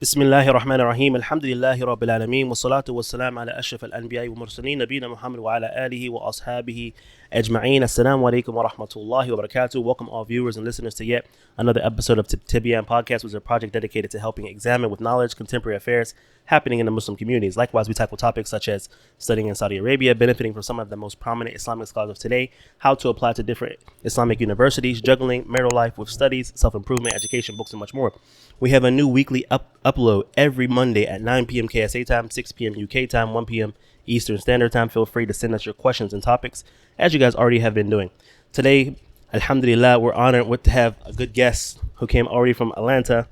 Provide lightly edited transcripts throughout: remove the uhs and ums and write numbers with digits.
بسم الله الرحمن الرحيم الحمد لله رب العالمين والصلاة والسلام على أشرف الأنبياء والمرسلين نبينا محمد وعلى آله وأصحابه أجمعين. Assalamu alaikum wa rahmatullahi wa barakatuh. Welcome all viewers and listeners to yet another episode of At-Tibyān Podcast, which is a project dedicated to helping examine with knowledge contemporary affairs happening in the Muslim communities. Likewise, we tackle topics such as studying in Saudi Arabia, benefiting from some of the most prominent Islamic scholars of today, how to apply to different Islamic universities, juggling marital life with studies, self-improvement, education, books, and much more. We have a new weekly upload every Monday at 9 p.m. KSA time, 6 p.m. UK time, 1 p.m. Eastern Standard Time. Feel free to send us your questions and topics, as you guys already have been doing. Today, alhamdulillah, we're honored to have a good guest who came already from Atlanta,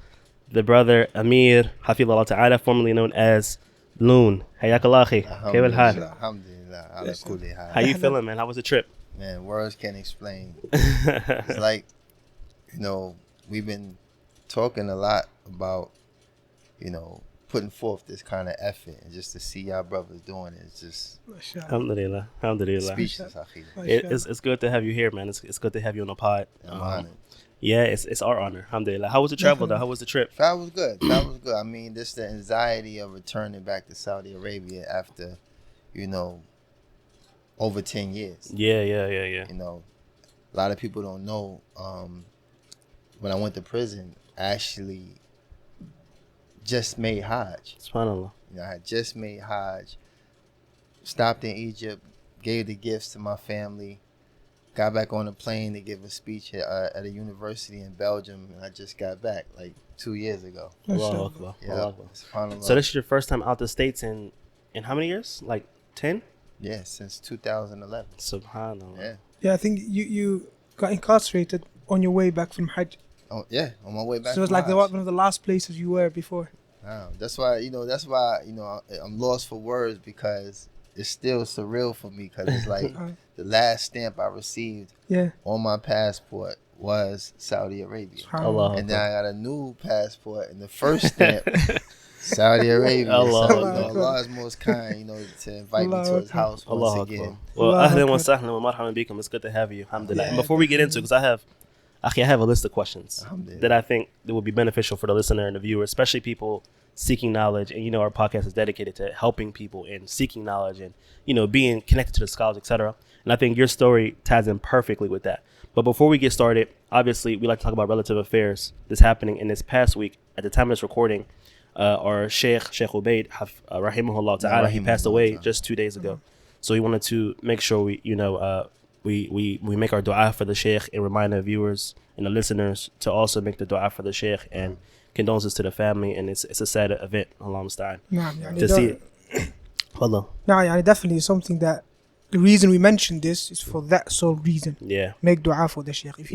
the brother Amir, Hafidhullah Ta'ala, formerly known as Loon. Hayakallah akhi. Kayf al-hal? Alhamdulillah. How you feeling, man? How was the trip? Man, words can't explain. It's like, we've been talking a lot about, putting forth this kind of effort, and just to see y'all brothers doing it, it's just Alhamdulillah. speechless. It's good to have you here, man. It's good to have you on the pod. I'm honored. Yeah, it's our honor. Alhamdulillah. How was the travel, though? How was the trip? That was good. I mean, this the anxiety of returning back to Saudi Arabia after, over 10 years. Yeah. A lot of people don't know, when I went to prison, I actually just made Hajj. SubhanAllah. I had just made Hajj, stopped in Egypt, gave the gifts to my family, got back on a plane to give a speech at a university in Belgium, and I just got back like 2 years ago. Allahu Akbar. Yeah, Allahu Akbar. SubhanAllah. So this is your first time out the States in how many years? Like 10? Yeah, since 2011. SubhanAllah. Yeah, I think you got incarcerated on your way back from Hajj. Oh yeah, on my way back. So it was like one of the last places you were before. Wow. That's why I'm lost for words, because it's still surreal for me, because it's like the last stamp I received on my passport was Saudi Arabia. Allah. And then I got a new passport, and the first stamp Saudi Arabia. Allah is most kind, to invite me to his house once again. Well, ahlan wa sahlan wa marhaban bikum. It's good to have you. Alhamdulillah. And before we get into it, because I have a list of questions that I think that would be beneficial for the listener and the viewer, especially people seeking knowledge. And our podcast is dedicated to helping people in seeking knowledge and being connected to the scholars, etc. And I think your story ties in perfectly with that. But before we get started, obviously we like to talk about relative affairs that's happening in this past week. At the time of this recording, our Shaykh Ubayd, rahimahullah ta'ala, he passed away just 2 days ago. So we wanted to make sure we make our dua for the Shaykh and remind the viewers and the listeners to also make the dua for the Shaykh, and condolences to the family. And it's a sad event, Allah musta'an, to see it. Wallah. No, definitely something that the reason we mentioned this is for that sole reason. Yeah. Make dua for the Shaykh. If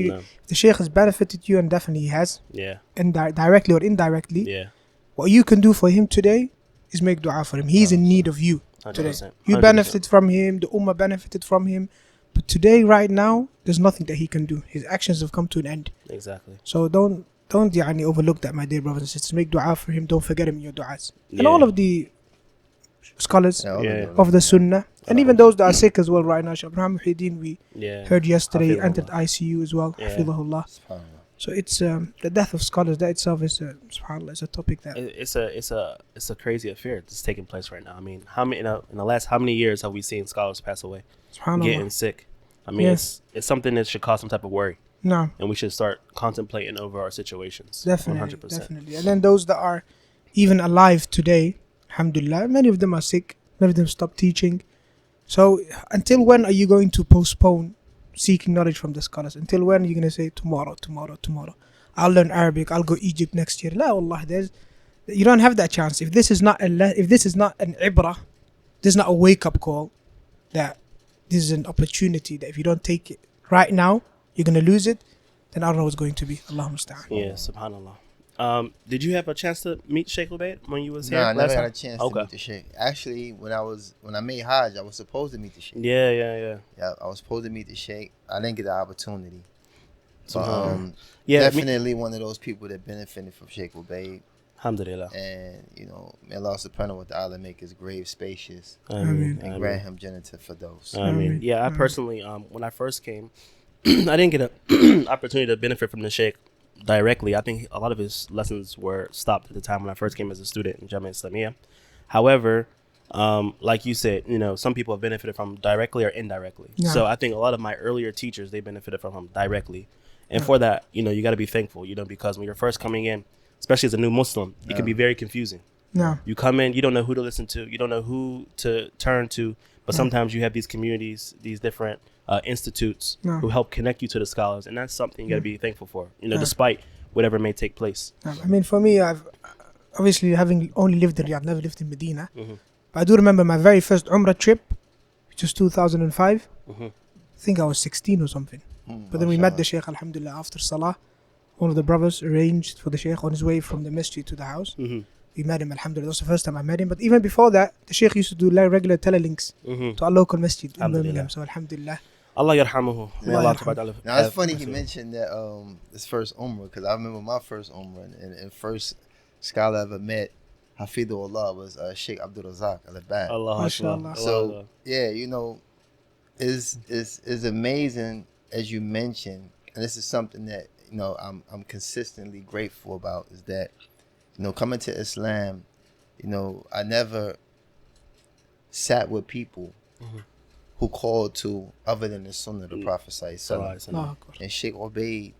the Shaykh has benefited you, and definitely he has. Yeah. Directly or indirectly. Yeah. What you can do for him today is make dua for him. He's in need of you today. 100%. You benefited from him. The ummah benefited from him. But today, right now, there's nothing that he can do. His actions have come to an end. Exactly. So don't overlook that, my dear brothers and sisters. Make dua for him. Don't forget him in your du'as. And all of the scholars of the Sunnah, and even those that are sick as well right now. Shaykh Muhammad we heard yesterday entered ICU as well. Hafidhahullah. So it's the death of scholars. That itself is subhanallah, it's a topic that it's a crazy affair that's taking place right now. I mean, in the last how many years have we seen scholars pass away, getting sick? I mean, it's something that should cause some type of worry. No. And we should start contemplating over our situations. Definitely, 100%. definitely. And then those that are even alive today, alhamdulillah, many of them are sick. Many of them stopped teaching. So until when are you going to postpone seeking knowledge from the scholars? Until when are you going to say tomorrow? I'll learn Arabic. I'll go Egypt next year. La wallah, you don't have that chance. If this is not an ibrah, this is not a wake-up call, that this is an opportunity that if you don't take it right now, you're going to lose it, then I don't know what's going to be. Allahu musta'an. Yeah, subhanallah. Did you have a chance to meet Shaykh Ubayd when you was here? No, I never last had time? a chance to meet the Shaykh. Actually, when I made Hajj, I was supposed to meet the Shaykh. Yeah. Yeah, I was supposed to meet the Shaykh. I didn't get the opportunity. But definitely one of those people that benefited from Shaykh Ubayd. Alhamdulillah. And may Allah subhanahu wa ta'ala make his grave spacious. Ameen. And grant him Jannah Firdaus. Ameen. Yeah, I personally, when I first came, I didn't get an opportunity to benefit from the Shaykh directly. I think a lot of his lessons were stopped at the time when I first came as a student in Jamia Islamiyah. However, like you said, some people have benefited from directly or indirectly. Yeah. So I think a lot of my earlier teachers, they benefited from him directly. And for that, you got to be thankful, because when you're first coming in, especially as a new Muslim, it can be very confusing. No. You come in, you don't know who to listen to, you don't know who to turn to, but sometimes you have these communities, these different institutes who help connect you to the scholars, and that's something you got to be thankful for, despite whatever may take place. I mean, for me, I've obviously, having only lived in Riyadh, never lived in Medina, but I do remember my very first Umrah trip, which was 2005. I think I was 16 or something. But then we met the Shaykh, alhamdulillah, after Salah. One of the brothers arranged for the Shaykh on his way from the masjid to the house. We met him, alhamdulillah. That was the first time I met him. But even before that, the Shaykh used to do regular telelinks to our local masjid in Birmingham. So alhamdulillah. Allah yarhamuhu. May Allah ta'ala. Now it's funny he mentioned that his first Umrah, because I remember my first Umrah, and first scholar I ever met, Hafidhullah, was Shaykh Abdul-Razzaqs al-Abad. Allah. So yeah, is amazing, as you mentioned, and this is something that I'm consistently grateful about, is that coming to Islam, I never sat with people who called to other than the Sunnah of the Prophet sallallahu. And Shaykh Ubayd,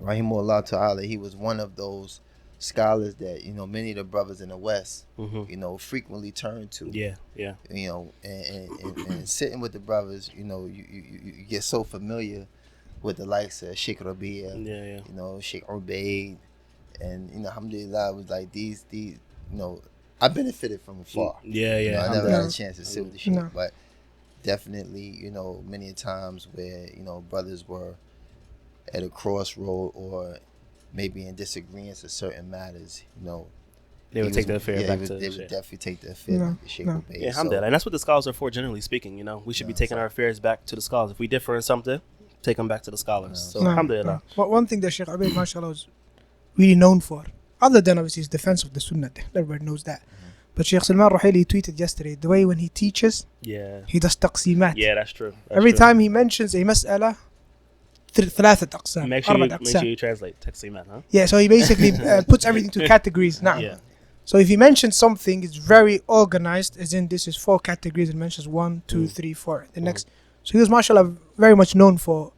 rahimahullah ta'ala, he was one of those scholars that many of the brothers in the West frequently turn to. And sitting with the brothers, you get so familiar with the likes of Shaykh Rabi'a, Shaykh Ubayd, and alhamdulillah, it was like these I benefited from afar. I never had a chance to sit with the Shaykh, but definitely many times where brothers were at a crossroad or maybe in disagreements of certain matters, they would take the affair back to they would definitely take the affair back to Shaykh Ubayd. Alhamdulillah. And that's what the scholars are for, generally speaking. We should be taking our affairs back to the scholars. If we differ in something, take them back to the scholars. So alhamdulillah. Well, one thing that Shaykh Ubayd, mashallah, was really known for, other than obviously his defense of the Sunnah, everybody knows that. But Shaykh Salman Ruhaili tweeted yesterday, the way when he teaches, he does taqsimat. Yeah, that's true. Every time he mentions a mas'ala, ثلاثة أقسام. Make sure you translate taqsimat, huh? Yeah, so he basically puts everything to categories now. Yeah. So if he mentions something, it's very organized, as in this is 4 categories, and mentions 1, 2, 3, 4. The next. So he was, mashallah, very much known for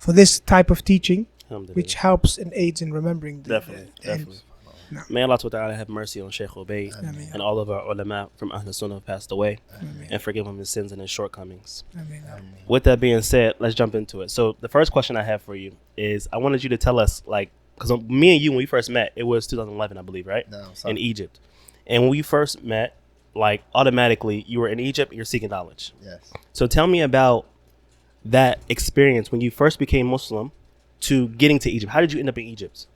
this type of teaching, which helps and aids in remembering the Definitely. No. May Allah ta'ala have mercy on Shaykh Ubayd and all of our ulama from Ahl Sunnah who passed away, and forgive him his sins and his shortcomings. With that being said, let's jump into it. So the first question I have for you is, I wanted you to tell us, because me and you, when we first met, it was 2011, I believe, right? No, in Egypt. And when we first met, automatically you were in Egypt and you're seeking knowledge. Yes. So tell me about that experience when you first became Muslim to getting to Egypt. How did you end up in Egypt?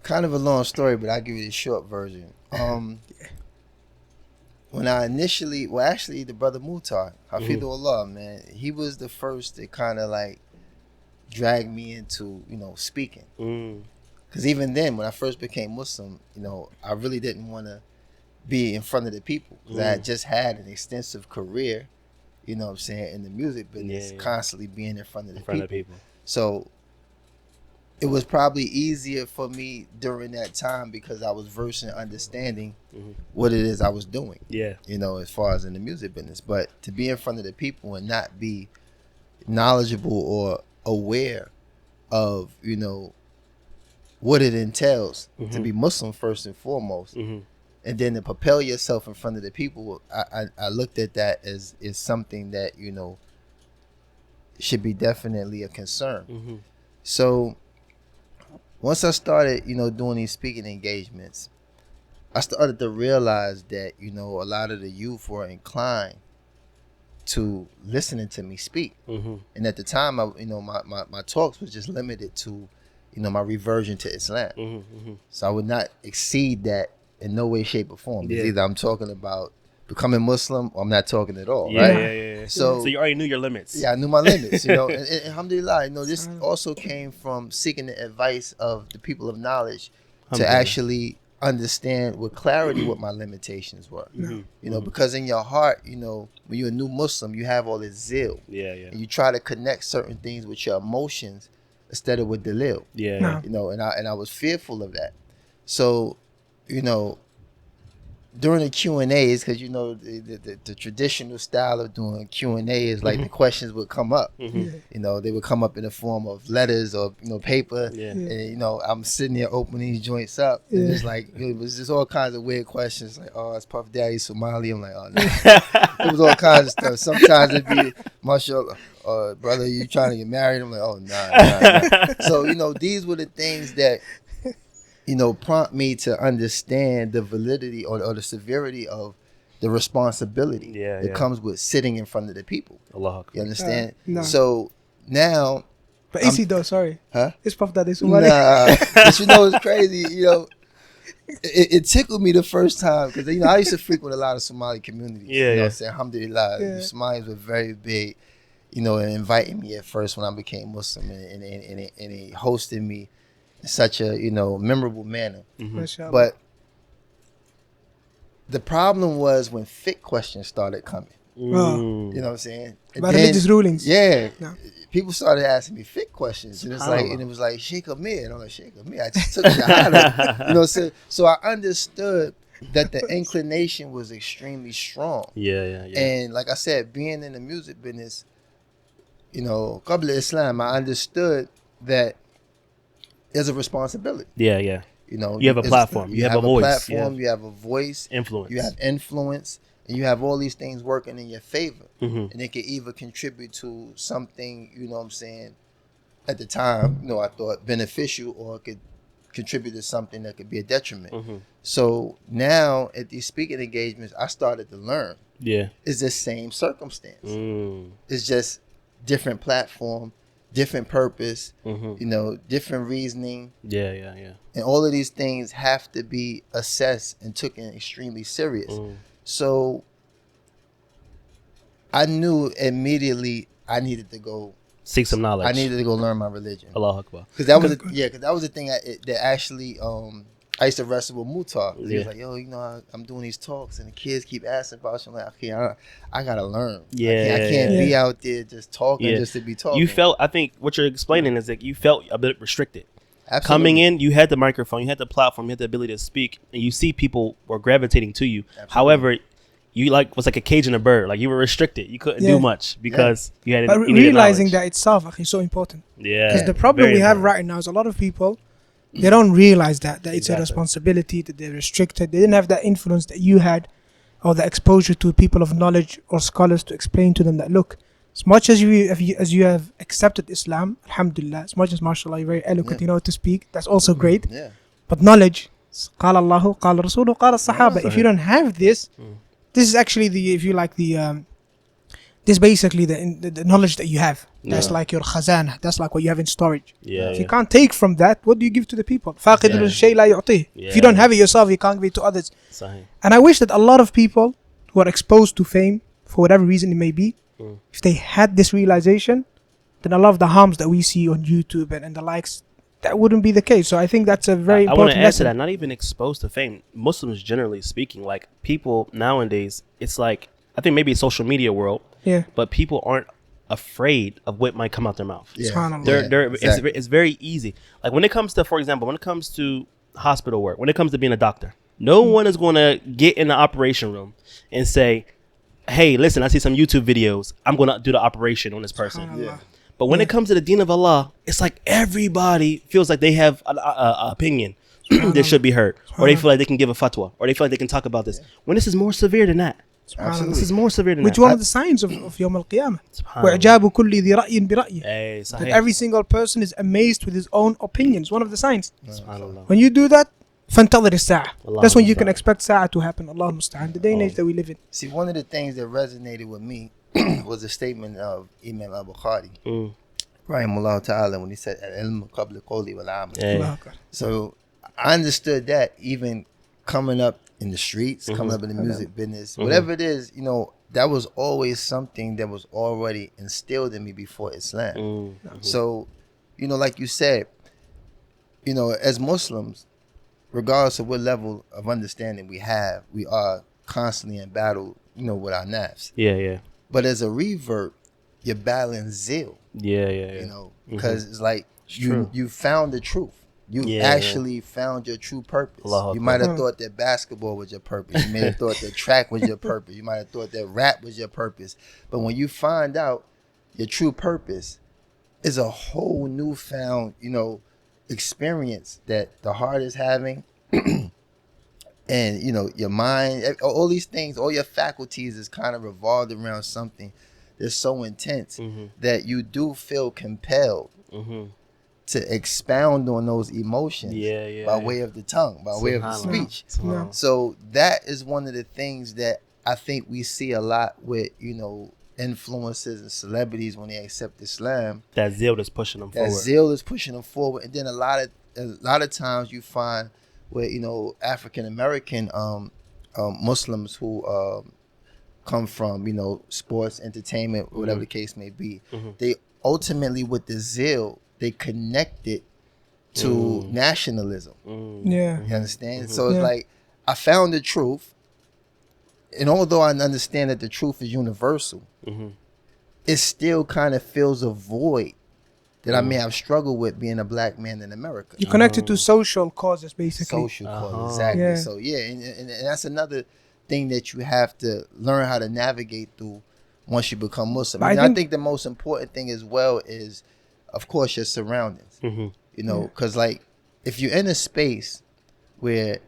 Kind of a long story, but I'll give you the short version. When I initially, actually, the brother Mutar, Hafidhullah, man, he was the first to kind of drag me into, speaking. Because even then, when I first became Muslim, I really didn't want to be in front of the people. Because I had just had an extensive career, in the music business, constantly being in front of the people. So it was probably easier for me during that time because I was versed in understanding what it is I was doing. Yeah. As far as in the music business. But to be in front of the people and not be knowledgeable or aware of, what it entails to be Muslim first and foremost. And then to propel yourself in front of the people, I looked at that as something that, should be definitely a concern. So once I started, doing these speaking engagements, I started to realize that, a lot of the youth were inclined to listening to me speak. And at the time, my talks was just limited to, my reversion to Islam. So I would not exceed that in no way, shape, or form. Because either I'm talking about becoming Muslim or I'm not talking at all, right? Yeah. So you already knew your limits. Yeah, I knew my limits, and alhamdulillah, this also came from seeking the advice of the people of knowledge to actually understand with clarity what my limitations were. Because in your heart, when you're a new Muslim, you have all this zeal. And you try to connect certain things with your emotions instead of with Dalil. Yeah. No. You know, and I was fearful of that. So, you know, during the Q&As, because you know the traditional style of doing Q&A is like the questions would come up. Yeah. You know, they would come up in the form of letters or, you know, paper. Yeah. And, you know, I'm sitting there opening these joints up. And it's like, it was just all kinds of weird questions. Like, oh, is Puff Daddy Somali? I'm like, oh, no. It was all kinds of stuff. Sometimes it'd be, mashallah, brother, you trying to get married? I'm like, oh, nah. So, you know, these were the things that, you know, prompt me to understand the validity or the severity of the responsibility that comes with sitting in front of the people. Allāhu. You understand? No. So now, But is he though? Sorry. huh? It's Puff Daddy Somali. Nah, but you know it's crazy. You know, it tickled me the first time because you know I used to frequent a lot of Somali communities. Yeah, you know yeah. what I'm saying? Alhamdulillah, Yeah. the Somalis were very big. You know, and inviting me at first when I became Muslim, and he hosted me in such a, you know, memorable manner. Mashallah. But the problem was when fiqh questions started coming. You know what I'm saying? And About then- religious rulings. Yeah. No. People started asking me fiqh questions. And it's like, SubhanAllah. and it was like Shaykh Amir. And I'm like, Shaykh Amir, I just took Shahada. You know, so I understood that the inclination was extremely strong. Yeah. And like I said, being in the music business, you know, Qabla Islam, I understood that there's a responsibility. Yeah. You know, You have a it's- platform. You have a voice. platform. Yeah. You have a voice. Influence. You have influence, and you have all these things working in your favor, Mhm. and it could either contribute to something, you know what I'm saying, at the time, you know, I thought beneficial, or it could contribute to something that could be a detriment. Mhm. So now at these speaking engagements, I started to learn Yeah. it's the same circumstance. Mm. It's just different platform, different purpose, Mhm. you know, different reasoning. Yeah. And all of these things have to be assessed and taken extremely serious. Mm. So I knew immediately I needed to go. Seek some knowledge. I needed to go learn my religion. Allahu Akbar. Because that was the thing that actually I used to wrestle with Mutar. He Yeah. was like, yo, you know, I'm doing these talks and the kids keep asking about you. I'm like, okay, I gotta learn. Yeah, I can't yeah. be out there just talking Yeah. just to be talking. You felt, I think what you're explaining is that you felt a bit restricted. Absolutely. Coming in, you had the microphone, you had the platform, you had the ability to speak, and you see people were gravitating to you. Absolutely. However, you was like a cage in a bird. Like you were restricted. You couldn't Yeah. do much because you had But you needed realizing knowledge. that itself is so important. Yeah. Because the problem Very we have important. right now is a lot of people, they don't realize that it's a Exactly. responsibility, that they're restricted. They didn't have that influence that you had, or the exposure to people of knowledge or scholars to explain to them that, look, as much as you have accepted Islam, alhamdulillah, as much as mashallah you're very eloquent, Yeah. you know how to speak, that's also great. Yeah. But knowledge, قال الله قال رسوله قال الصحابة. If you don't have this, this is actually this is basically the knowledge that you have. That's Yeah. like your khazanah. That's like what you have in storage. Yeah. If you can't take from that, what do you give to the people? فاقد Yeah. الشيء لا يعطيه. If you don't have it yourself, you can't give it to others. Sahih. And I wish that a lot of people who are exposed to fame, for whatever reason it may be, if they had this realization, then a lot of the harms that we see on YouTube and the likes, that wouldn't be the case. So I think that's a very I want important to add to lesson. that. Not even exposed to fame. Muslims, generally speaking, like people nowadays, it's like I think maybe social media world, Yeah. but people aren't afraid of what might come out their mouth. Yeah. Subhanallah. They're exactly. it's very easy. Like when it comes to, for example, when it comes to hospital work, when it comes to being a doctor, no one is going to get in the operation room and say, "Hey, listen, I see some YouTube videos. I'm going to do the operation on this person." Subhanallah. But when it comes to the deen of Allah, it's like everybody feels like they have an opinion that should be heard, or they feel like they can give a fatwa, or they feel like they can talk about this. When this is more severe than that. Absolutely. This is more severe than Which that. one of the signs of Yawm al-Qiyamah? Subhanallah. وَإِعْجَابُ كُلِّ ذِي رَأْيٍ بِرَأْيِهِ. Hey, That sahih. every single person is amazed with his own opinions. One of the signs. Subhanallah. When you do that, فَانْتَظِرِ السَّاعَةِ. Allah That's when you can Musta'an. expect Sa'ah to happen. Allah Musta'an. The day and age that we live in. See, one of the things that resonated with me was a statement of Imam al-Bukhari, Mm. rahimahullah ta'ala, when he said, "Al-ilm qabla qawli wal amal." Hey. Allahu Akbar. So I understood that even coming up in the streets, coming up in the music business, whatever it is, you know, that was always something that was already instilled in me before Islam. Mm. So, you know, like you said, you know, as Muslims, regardless of what level of understanding we have, we are constantly in battle, you know, with our nafs. Yeah. But as a revert, you're battling zeal, Yeah. you know, because it's like you found the truth. You actually found your true purpose. Allāhu You might have thought that basketball was your purpose. You may have thought that track was your purpose. You might have thought that rap was your purpose. But when you find out your true purpose is a whole newfound, experience that the heart is having. And, your mind, all these things, all your faculties is kind of revolved around something that's so intense that you do feel compelled to expound on those emotions by way of the tongue, by way of the speech. So that is one of the things that I think we see a lot with, influencers and celebrities when they accept Islam. That zeal is pushing them forward. That zeal is pushing them forward. And then a lot of times you find where, African American Muslims who come from, sports, entertainment, whatever the case may be, they ultimately, with the zeal, they connect it to nationalism. Yeah. You understand? So it's like, I found the truth. And although I understand that the truth is universal, it still kind of fills a void that I may have struggled with being a black man in America. You connected to social causes, basically. Social causes, exactly. Yeah. So and that's another thing that you have to learn how to navigate through once you become Muslim. But I think the most important thing as well is, of course, your surroundings. Because like, if you're in a space where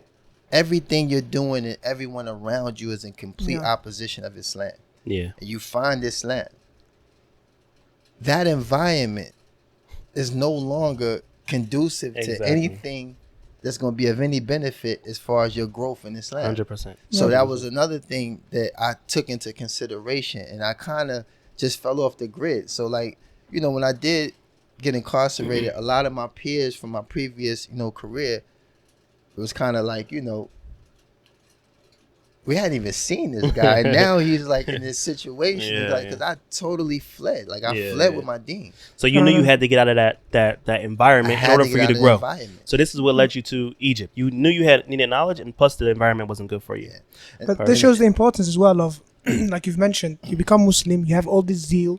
everything you're doing and everyone around you is in complete opposition of Islam, and you find Islam, that environment is no longer conducive to anything that's going to be of any benefit as far as your growth in Islam. 100%. So that was another thing that I took into consideration, and I kind of just fell off the grid. So like, when I did get incarcerated, a lot of my peers from my previous, career, it was kind of like, we hadn't even seen this guy. And now he's like in this situation. Because I totally fled. Like I fled with my deen. So you knew you had to get out of that environment in order for you to grow. So this is what led you to Egypt. You knew you needed knowledge, and plus the environment wasn't good for you. But this shows the importance as well of, like you've mentioned, you become Muslim, you have all this zeal.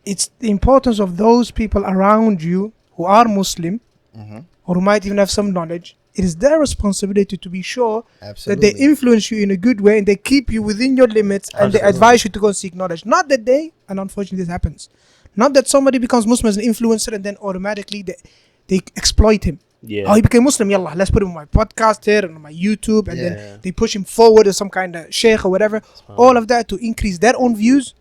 It's the importance of those people around you who are Muslim or who might even have some knowledge. It is their responsibility to be sure that they influence you in a good way and they keep you within your limits and they advise you to go seek knowledge. Not that and unfortunately this happens, not that somebody becomes Muslim as an influencer and then automatically they exploit him. Oh, he became Muslim, yallah, let's put him on my podcast here and on my YouTube, and then they push him forward as some kind of Shaykh or whatever. All of that to increase their own views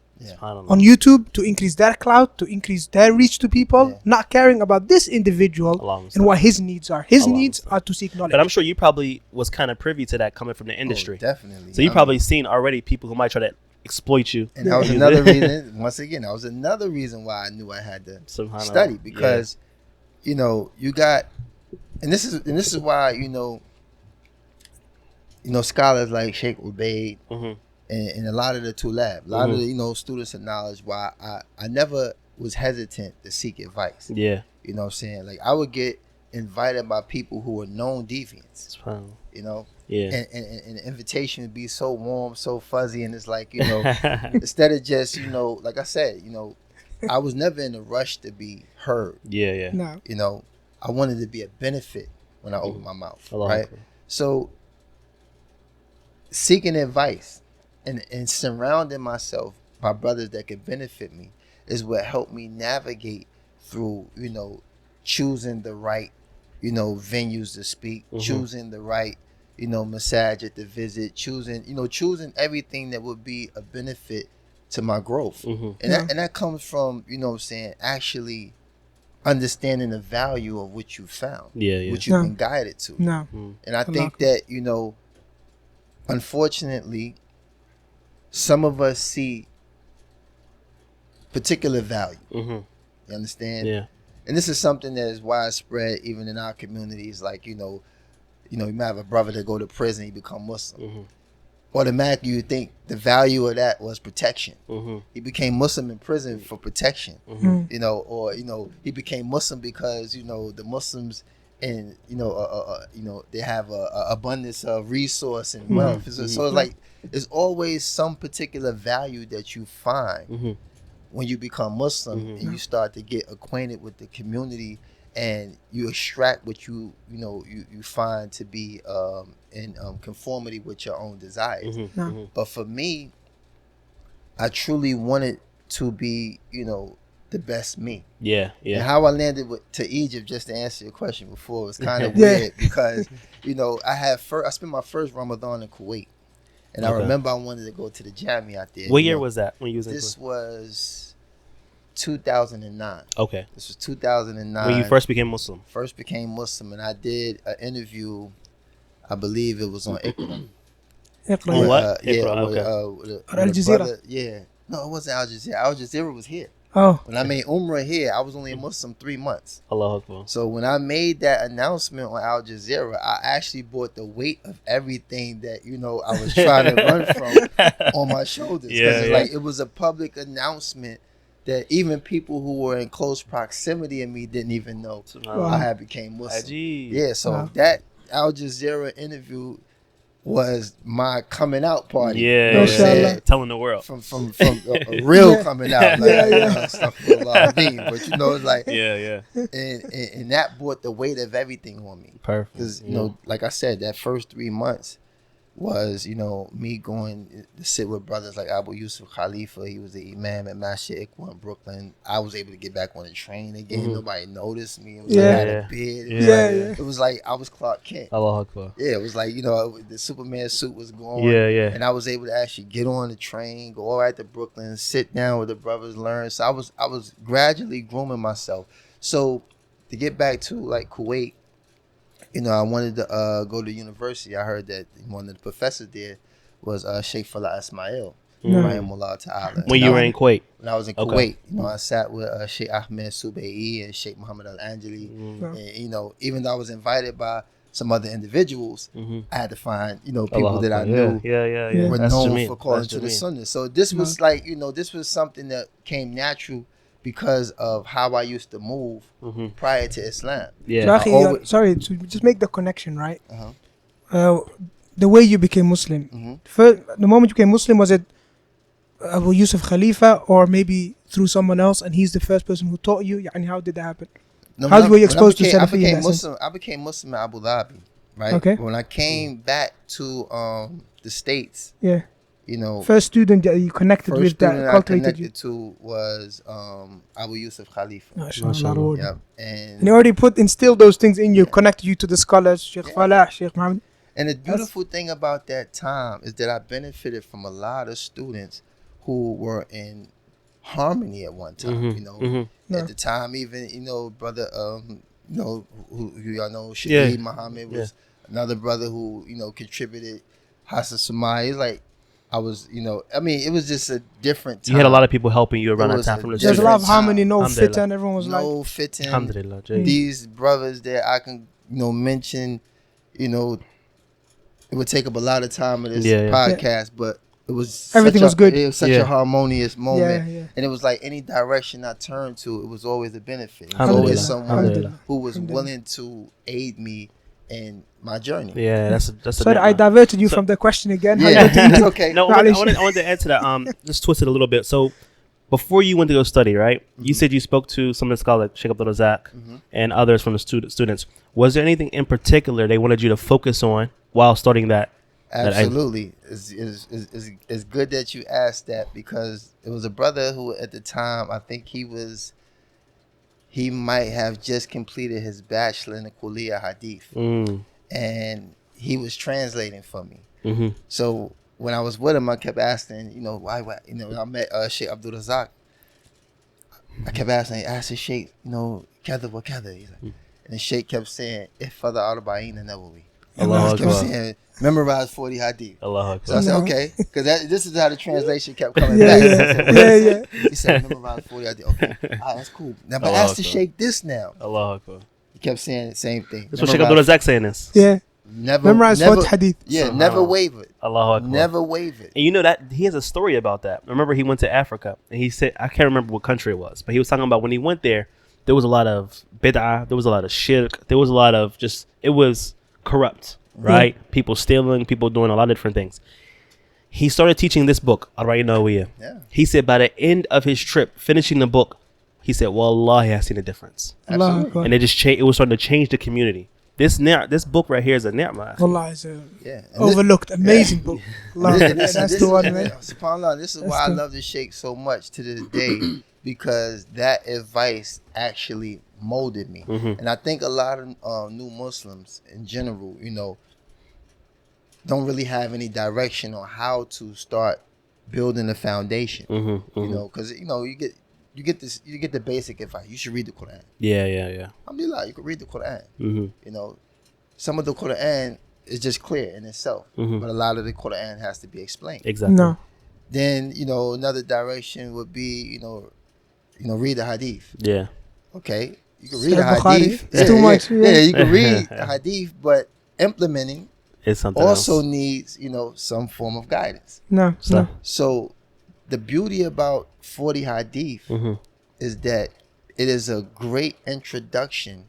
on YouTube, to increase their clout, to increase their reach to people, not caring about this individual and what his needs are. His needs are to seek knowledge. But I'm sure you probably was kind of privy to that coming from the industry. Definitely. So you probably seen already people who might try to exploit you. And that was another reason, once again, that was another reason why I knew I had to study, because, you got, and this is why, scholars like Shaykh Ubayd, and a lot of the Tulab, a lot of the, students of knowledge, why I never was hesitant to seek advice. You know what I'm saying? Like, I would get invited by people who were known deviants, and the invitation would be so warm, so fuzzy, and it's like, instead of just, like I said, I was never in a rush to be heard. No. I wanted to be a benefit when I opened my mouth, right? So seeking advice and surrounding myself by brothers that could benefit me is what helped me navigate through, choosing the right, venues to speak, choosing the right, masajid to visit, choosing everything that would be a benefit to my growth. And that comes from, actually understanding the value of what you found, what you've been guided to. And I think that, unfortunately, some of us see particular value. You understand? And this is something that is widespread even in our communities. Like, you might have a brother that go to prison, he become Muslim. Automatically you think the value of that was protection. He became Muslim in prison for protection. Or he became Muslim because the Muslims and they have a abundance of resource and wealth. So it's like there's always some particular value that you find when you become Muslim and you start to get acquainted with the community and you extract what you find to be in conformity with your own desires. But for me, I truly wanted to be, the best me. Yeah. And how I landed to Egypt, just to answer your question before, was kind of weird because, I spent my first Ramadan in Kuwait. And I remember I wanted to go to the Jami out there. What year was that when you was in Kuwait? This was 2009. Okay. This was 2009. When you first became Muslim. First became Muslim, and I did an interview, I believe it was on Iqra. On what? Al Jazeera. Yeah. No, it wasn't Al Jazeera. Al Jazeera was here. Oh. When I made Umrah here, I was only a Muslim 3 months. Allāhu Akbar. So when I made that announcement on Al Jazeera, I actually brought the weight of everything that, I was trying to run from on my shoulders. Because it was a public announcement that even people who were in close proximity of me didn't even know I had became Muslim. Yeah, so that Al Jazeera interview was my coming out party. Yeah. Telling the world. From a real coming out. Like, stuff for Allah, but it's like, and that brought the weight of everything on me. Perfect. Because, like I said, that first 3 months was, me going to sit with brothers like Abu Yusuf Khalifa. He was the imam at Masjid Iqwa in Brooklyn. I was able to get back on the train again. Nobody noticed me. It was like I had a beard. It was like I was Clark Kent. Allāhu Akbar. Yeah, it was like, the Superman suit was going. And I was able to actually get on the train, go all right to Brooklyn, sit down with the brothers, learn. So I was gradually grooming myself. So to get back to like Kuwait, I wanted to go to university. I heard that one of the professors there was Shaykh Ismail. Ta'ala. When you were in Kuwait? When I was in Kuwait. I sat with Shaykh Ahmed and Shaykh Muhammad Al-Anjali. And, even though I was invited by some other individuals, I had to find, people that I knew were known for calling to the Sunnah. So this was like, this was something that came natural because of how I used to move prior to Islam. Sorry, to just make the connection, right? The way you became Muslim. First, the moment you became Muslim, was it Abu Yusuf Khalifa or maybe through someone else and he's the first person who taught you? And how did that happen? How were you exposed to Salafiyya? I became Muslim in Abu Dhabi, right? Okay. When I came back to the States, first student that you connected with that cultivated you to was Abu Yusuf Khalifa. And he already instilled those things in you, connected you to the scholars, Shaykh Falah, Shaykh Muhammad. And the beautiful thing about that time is that I benefited from a lot of students who were in harmony at one time. At the time, even brother, who y'all know, Shaykh Muhammad was another brother who contributed. Hassan Sumai, like. I was, it was just a different time. You had a lot of people helping you around that time. There's a lot of harmony, no fitan. Everyone was no fitan. These brothers that I can, mention, it would take up a lot of time in this podcast, but it was everything was good. It was such a harmonious moment, and it was like any direction I turned to, it was always a benefit. It was always someone who was willing to aid me in my journey. That's sorry, I diverted you from the question again. Okay. No, I wanted to answer that. Just twist it a little bit. So before you went to go study, right? You said you spoke to some of the scholars, Shaykh Abdul-Razzaqs and others from the students. Was there anything in particular they wanted you to focus on while starting that? Absolutely. It's good that you asked that, because it was a brother who at the time, I think he might have just completed his bachelor in the Kuliya Hadith. And he was translating for me. So when I was with him, I kept asking, why I met Shaykh Abdul-Razzaqs. I kept asking, ask the Shaykh, kada wa kada. He's like, and the Shaykh kept saying, Ihfadh al-Arba'in an-Nawawi. Allāhu kept saying, memorize 40 hadith. Allāhu so I said, okay, because this is how the translation kept coming back. He said, memorize 40 hadith. Okay, that's cool. Now, but ask the Shaykh this now. Allāhu. He kept saying the same thing. That's what Shaykh Abdul-Razzaqs saying this. Memorize 40 hadith. Never wavered. Allāhu. Never wavered. And you know that he has a story about that. Remember, he went to Africa, and he said, I can't remember what country it was, but he was talking about when he went there was a lot of bid'ah, there was a lot of shirk, there was a lot of it was corrupt, right? People stealing, people doing a lot of different things. He started teaching this book, Al-Ra'inawiyya. Yeah. He said by the end of his trip, finishing the book, he said, Wallahi, I seen a difference. Absolutely. And it just changed. It was starting to change the community. This book right here is a ni'mah. Wallah, it's a Yeah. And overlooked, amazing book. Allah, this, that's the one, man. SubhanAllah, this is why I love the Shaykh so much to this day, because that advice actually molded me. And I think a lot of new Muslims in general, you know, don't really have any direction on how to start building a foundation. You know, because you know you get the basic advice. You should read the Quran. Yeah. Alhamdulillah, you can read the Quran. You know, some of the Quran is just clear in itself, but a lot of the Quran has to be explained. Exactly. No. Then, you know, another direction would be, you know, read the hadith. Yeah. Okay, you can read the Bukhari. hadith. It's too much. Yeah, you can read the hadith, but implementing It's something also else. needs, you know, some form of guidance. No. So the beauty about 40 hadith is that it is a great introduction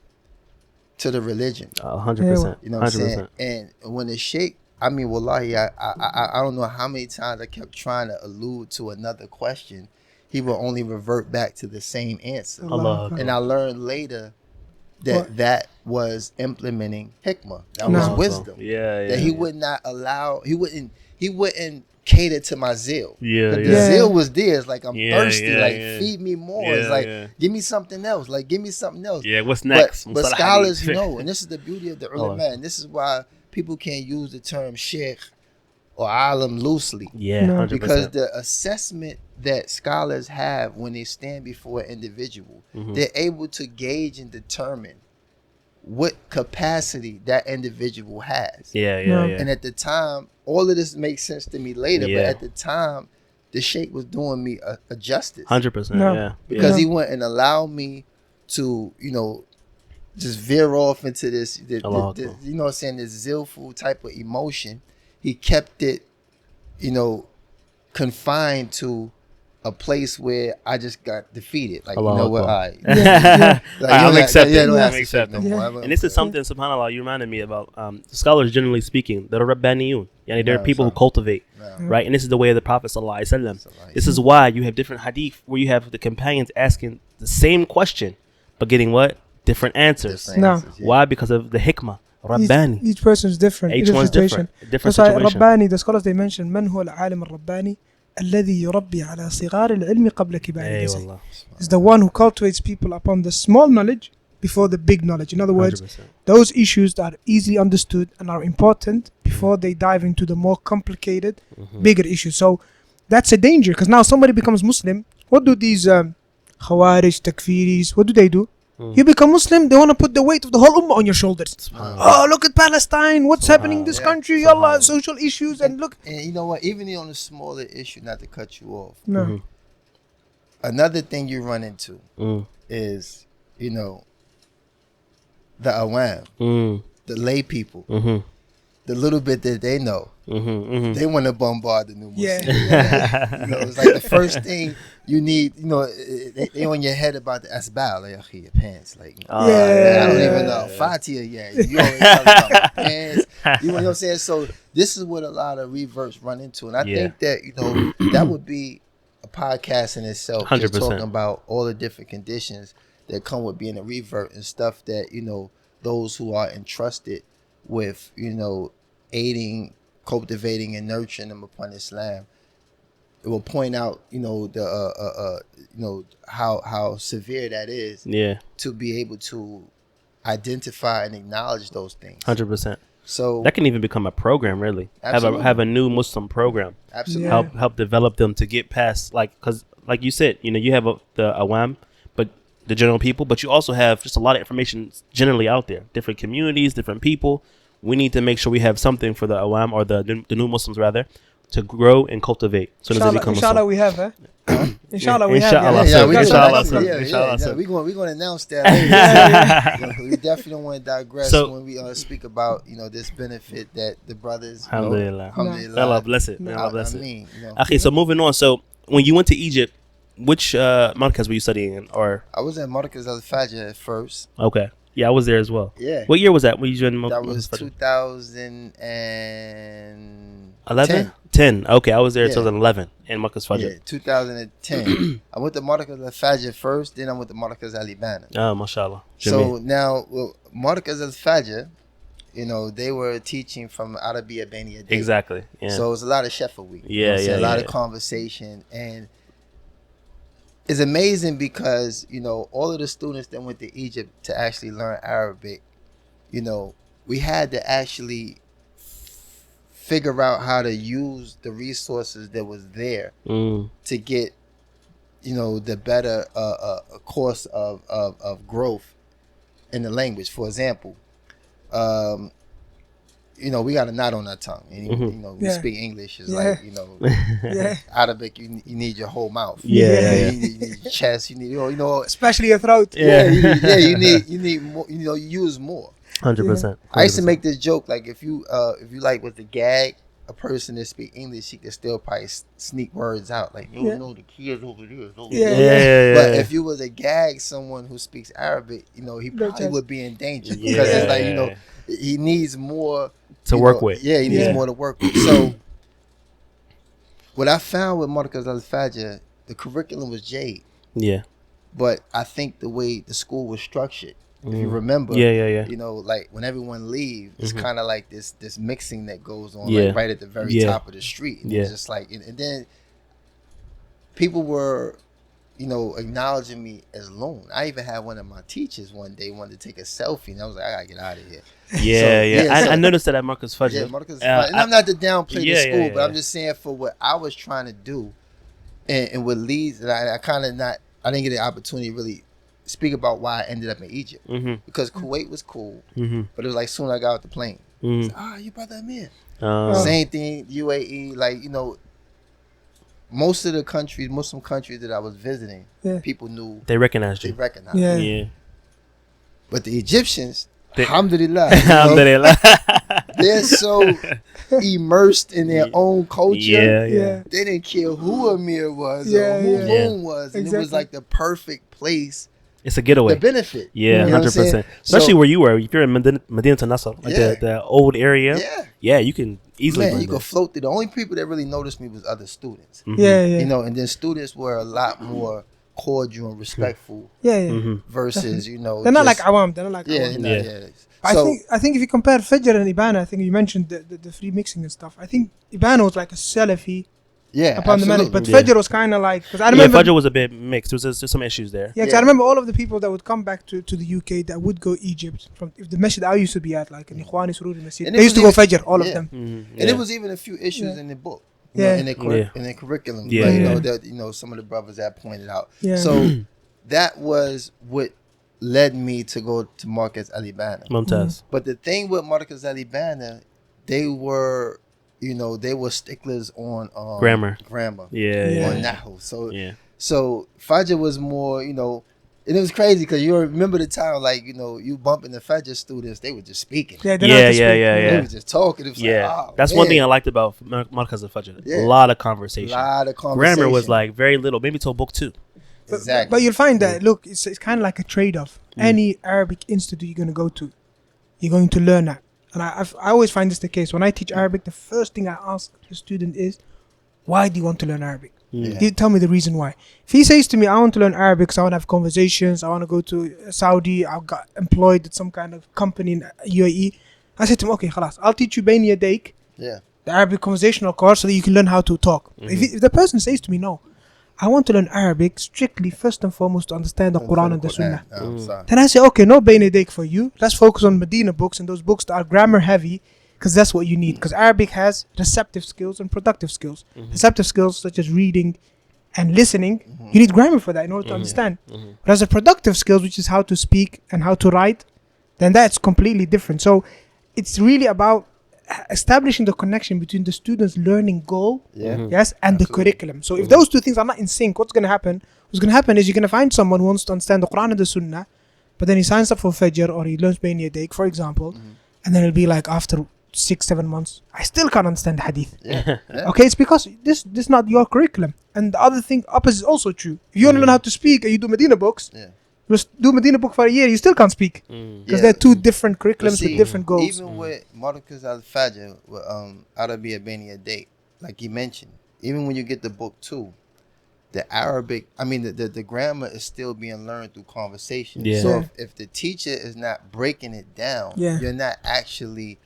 to the religion. 100%. You know what I'm 100%. saying? And when the Shaykh, I mean, wallahi, I don't know how many times I kept trying to allude to another question. He will only revert back to the same answer. Allah. And I learned later that that was implementing hikmah. That No. was wisdom. Yeah. That he would not allow, he wouldn't cater to my zeal. Yeah, But yeah. the zeal was there. It's like, I'm Yeah, thirsty. yeah, like, yeah. feed me more. Yeah, it's like, yeah. give me something else. Like, give me something else. Yeah, what's next? But Mustalah scholars hadith. know, and this is the beauty of the ulama, and this is why people can't use the term Shaykh or alim loosely. Yeah, No. 100%. Because the assessment that scholars have when they stand before an individual, they're able to gauge and determine what capacity that individual has. Yeah. And at the time, all of this makes sense to me later, Yeah. but at the time, the Shaykh was doing me a justice. 100%. No. Yeah. Because Yeah. he went and allowed me to, you know, just veer off into this, Allāhu you know what I'm saying, this zealful type of emotion. He kept it, you know, confined to a place where I just got defeated. Like, Allāhu you know what, Akbar. all right. Yeah. Like, I'm accepting. you don't I'm have to accepting. say no more. Yeah. I'm- And this is something, subhanAllah, you reminded me about scholars generally speaking, that are Rabbaniyun. Yani there are No, people who sorry. cultivate, No. right? And this is the way of the Prophet Sallallahu Alaihi Wasallam. Sallallahu Alaihi This is why you have different hadith where you have the companions asking the same question, but getting what? Different answers. Different No. answers, yeah. Why? Because of the hikmah. Rabbani. Each person's different. Each one's different. Different That's why situation. Rabbani, the scholars they mention, من هو العالم الرباني الذي يربي على صغار العلم قبل كبار Hey, الجزء. wallah. Is the one who cultivates people upon the small knowledge before the big knowledge. In other words, 100%. those issues that are easily understood and are important before they dive into the more complicated, bigger issues. So that's a danger, because now somebody becomes Muslim. What do these Khawarij, Takfiris, what do? You become Muslim, they want to put the weight of the whole ummah on your shoulders. Oh, look at Palestine, what's happening in this Yeah. country, Subhanallah. Allah, social issues, and look. And you know what? Even on a smaller issue, not to cut you off, No. another thing you run into is, you know, the awam, the lay people, the little bit that they know. They want to bombard the new Muslim. Yeah. You know, it's like the first thing you need, you know, they on your head about the asbal, like, okay, your pants, like, I don't even know Fatiha yet. You always talking about my pants. You know what I'm saying? So this is what a lot of reverts run into, and I think that, you know, that would be a podcast in itself, just 100%. talking about all the different conditions that come with being a revert and stuff that, you know, those who are entrusted with, you know, aiding, cultivating, and nurturing them upon Islam. It will point out, you know, the you know, how severe that is. Yeah. To be able to identify and acknowledge those things. 100%. So That can even become a program, really. Absolutely. Have a new Muslim program. absolutely. Yeah. Help develop them to get past, because like you said, you know, you have the awam, but the general people, but you also have just a lot of information generally out there. Different communities, different people. We need to make sure we have something for the awam, or the new Muslims rather, to grow and cultivate. So as they become Inshallah, Muslim. we have, Inshallah, we have. Inshallah, Yeah, sir. we Inshallah, gonna, sir. yeah, Inshallah, sir. we're going to announce that later. We definitely don't want to digress So- when we speak about, you know, this benefit that the brothers, you know, Alhamdulillah. alhamdulillah. Allah bless it. May Allah bless I it. mean, you know, Okay, so moving on. So when you went to Egypt, which markaz were you studying in? Or I was at Markaz Al-Fajr at first. okay, yeah, I was there as well. Yeah. What year was that? When you joined? That was 2010. 2010. 11? 10. Okay, I was there in Yeah. 2011 in Marcus Fajr. Yeah, 2010. I went to Marcus Al-Fajr first, then I went to Marcus Al-Ibana. Oh, mashallah. So now, Marcus Al-Fajr, they were teaching from Arabiya Bani Aday. Exactly. Yeah. So it was a lot of Shefa week. Yeah, a lot of conversation. And it's amazing because, all of the students that went to Egypt to actually learn Arabic, we had to actually figure out how to use the resources that was there to get, the better course of growth in the language. For example, we got a knot on our tongue, and we speak English. It's like Arabic. You need your whole mouth. Yeah. You need your chest. You need especially your throat. You need more. You use more. 100%. I used to make this joke, like if you like with the gag a person that speak English, he could still probably sneak words out, like the key is over there. But if you was to gag someone who speaks Arabic, he probably would be in danger because it's like he needs more to work with. Yeah, he needs more to work with. So what I found with Marcus Al-Fajr, the curriculum was jade. Yeah. But I think the way the school was structured, if you remember, like when everyone leaves, it's kind of like this mixing that goes on like right at the very top of the street. And it's just like, and then people were, acknowledging me as Loon. I even had one of my teachers one day wanted to take a selfie, and I was like, I gotta get out of here. I noticed that at Marcus Fajr. Yeah, Marcus Fajr. And I'm not to downplay the school, but I'm just saying for what I was trying to do, and what leads, and I didn't get the opportunity to really speak about why I ended up in Egypt, because Kuwait was cool, but it was like soon I got off the plane, your brother Amir. Same thing, UAE, like most of the countries, Muslim countries that I was visiting, people knew, they recognized you. Yeah. But the Egyptians, alhamdulillah, they're so immersed in their own culture. They didn't care who Amir was or who Loon was, and it was like the perfect place. It's a getaway. The benefit. Yeah, 100%. Especially where you were. If you're in Medina Nasser, like the old area. Yeah, you can easily. Man, you could float through. The only people that really noticed me was other students. And then students were a lot more cordial and respectful. Versus, they're not like Awam. They're not like Awam. I think if you compare Fajr and Ibana, I think you mentioned the free mixing and stuff. I think Ibana was like a Salafi. Upon the manage, but Fajr was kind of like, because I remember Fajr was a bit mixed. There was some issues there. Because I remember all of the people that would come back to the UK that would go Egypt from if the masjid I used to be at, like in Ikhwani Sururi Masjid, they used to go Fajr, all of them. And there was even a few issues in the book, in their curriculum. That some of the brothers that pointed out. So that was what led me to go to Marcus Al-Ibana. Mumtaz. But the thing with Marcus Al-Ibana, they were sticklers on grammar. On Nahu. So Fajr was more, and it was crazy because you remember the time, like, you bumping the Fajr students, they were just speaking. They were just talking. It was that's one thing I liked about Marcus Al-Fajr. A lot of conversation. Grammar was like very little, maybe till book 2. Exactly. But you'll find that, look, it's kind of like a trade-off. Any Arabic institute you're going to go to, you're going to learn that. And I always find this the case. When I teach Arabic, the first thing I ask the student is, why do you want to learn Arabic? You tell me the reason why. If he says to me, I want to learn Arabic because I want to have conversations, I want to go to Saudi, I got employed at some kind of company in UAE, I said to him, okay, khalas, I'll teach you Bani Yadayk, the Arabic conversational course, so that you can learn how to talk. If the person says to me, no, I want to learn Arabic strictly first and foremost to understand the Quran and the Sunnah. Then I say, okay, no Bani Yadayk for you. Let's focus on Medina books and those books that are grammar heavy, because that's what you need. Because Arabic has receptive skills and productive skills. Receptive skills such as reading and listening, you need grammar for that in order to understand. But as a productive skills, which is how to speak and how to write, then that's completely different. So it's really about establishing the connection between the student's learning goal, and the curriculum. So if those two things are not in sync, what's going to happen? What's going to happen is you're going to find someone who wants to understand the Quran and the Sunnah, but then he signs up for Fajr or he learns Bani Yadayk, for example, and then it'll be like after 6-7 months, I still can't understand the hadith. Okay, it's because this is not your curriculum. And the other thing, opposite is also true. If you want to learn how to speak and you do Medina books, just do Medina book for a year, you still can't speak. Because they're two different curriculums with different goals. Even with Marcus Al-Fajr, with Arabiya Bani Yadayk, like you mentioned, even when you get the book 2, the Arabic, I mean, the grammar is still being learned through conversation. Yeah. So Yeah. if the teacher is not breaking it down, Yeah. you're not actually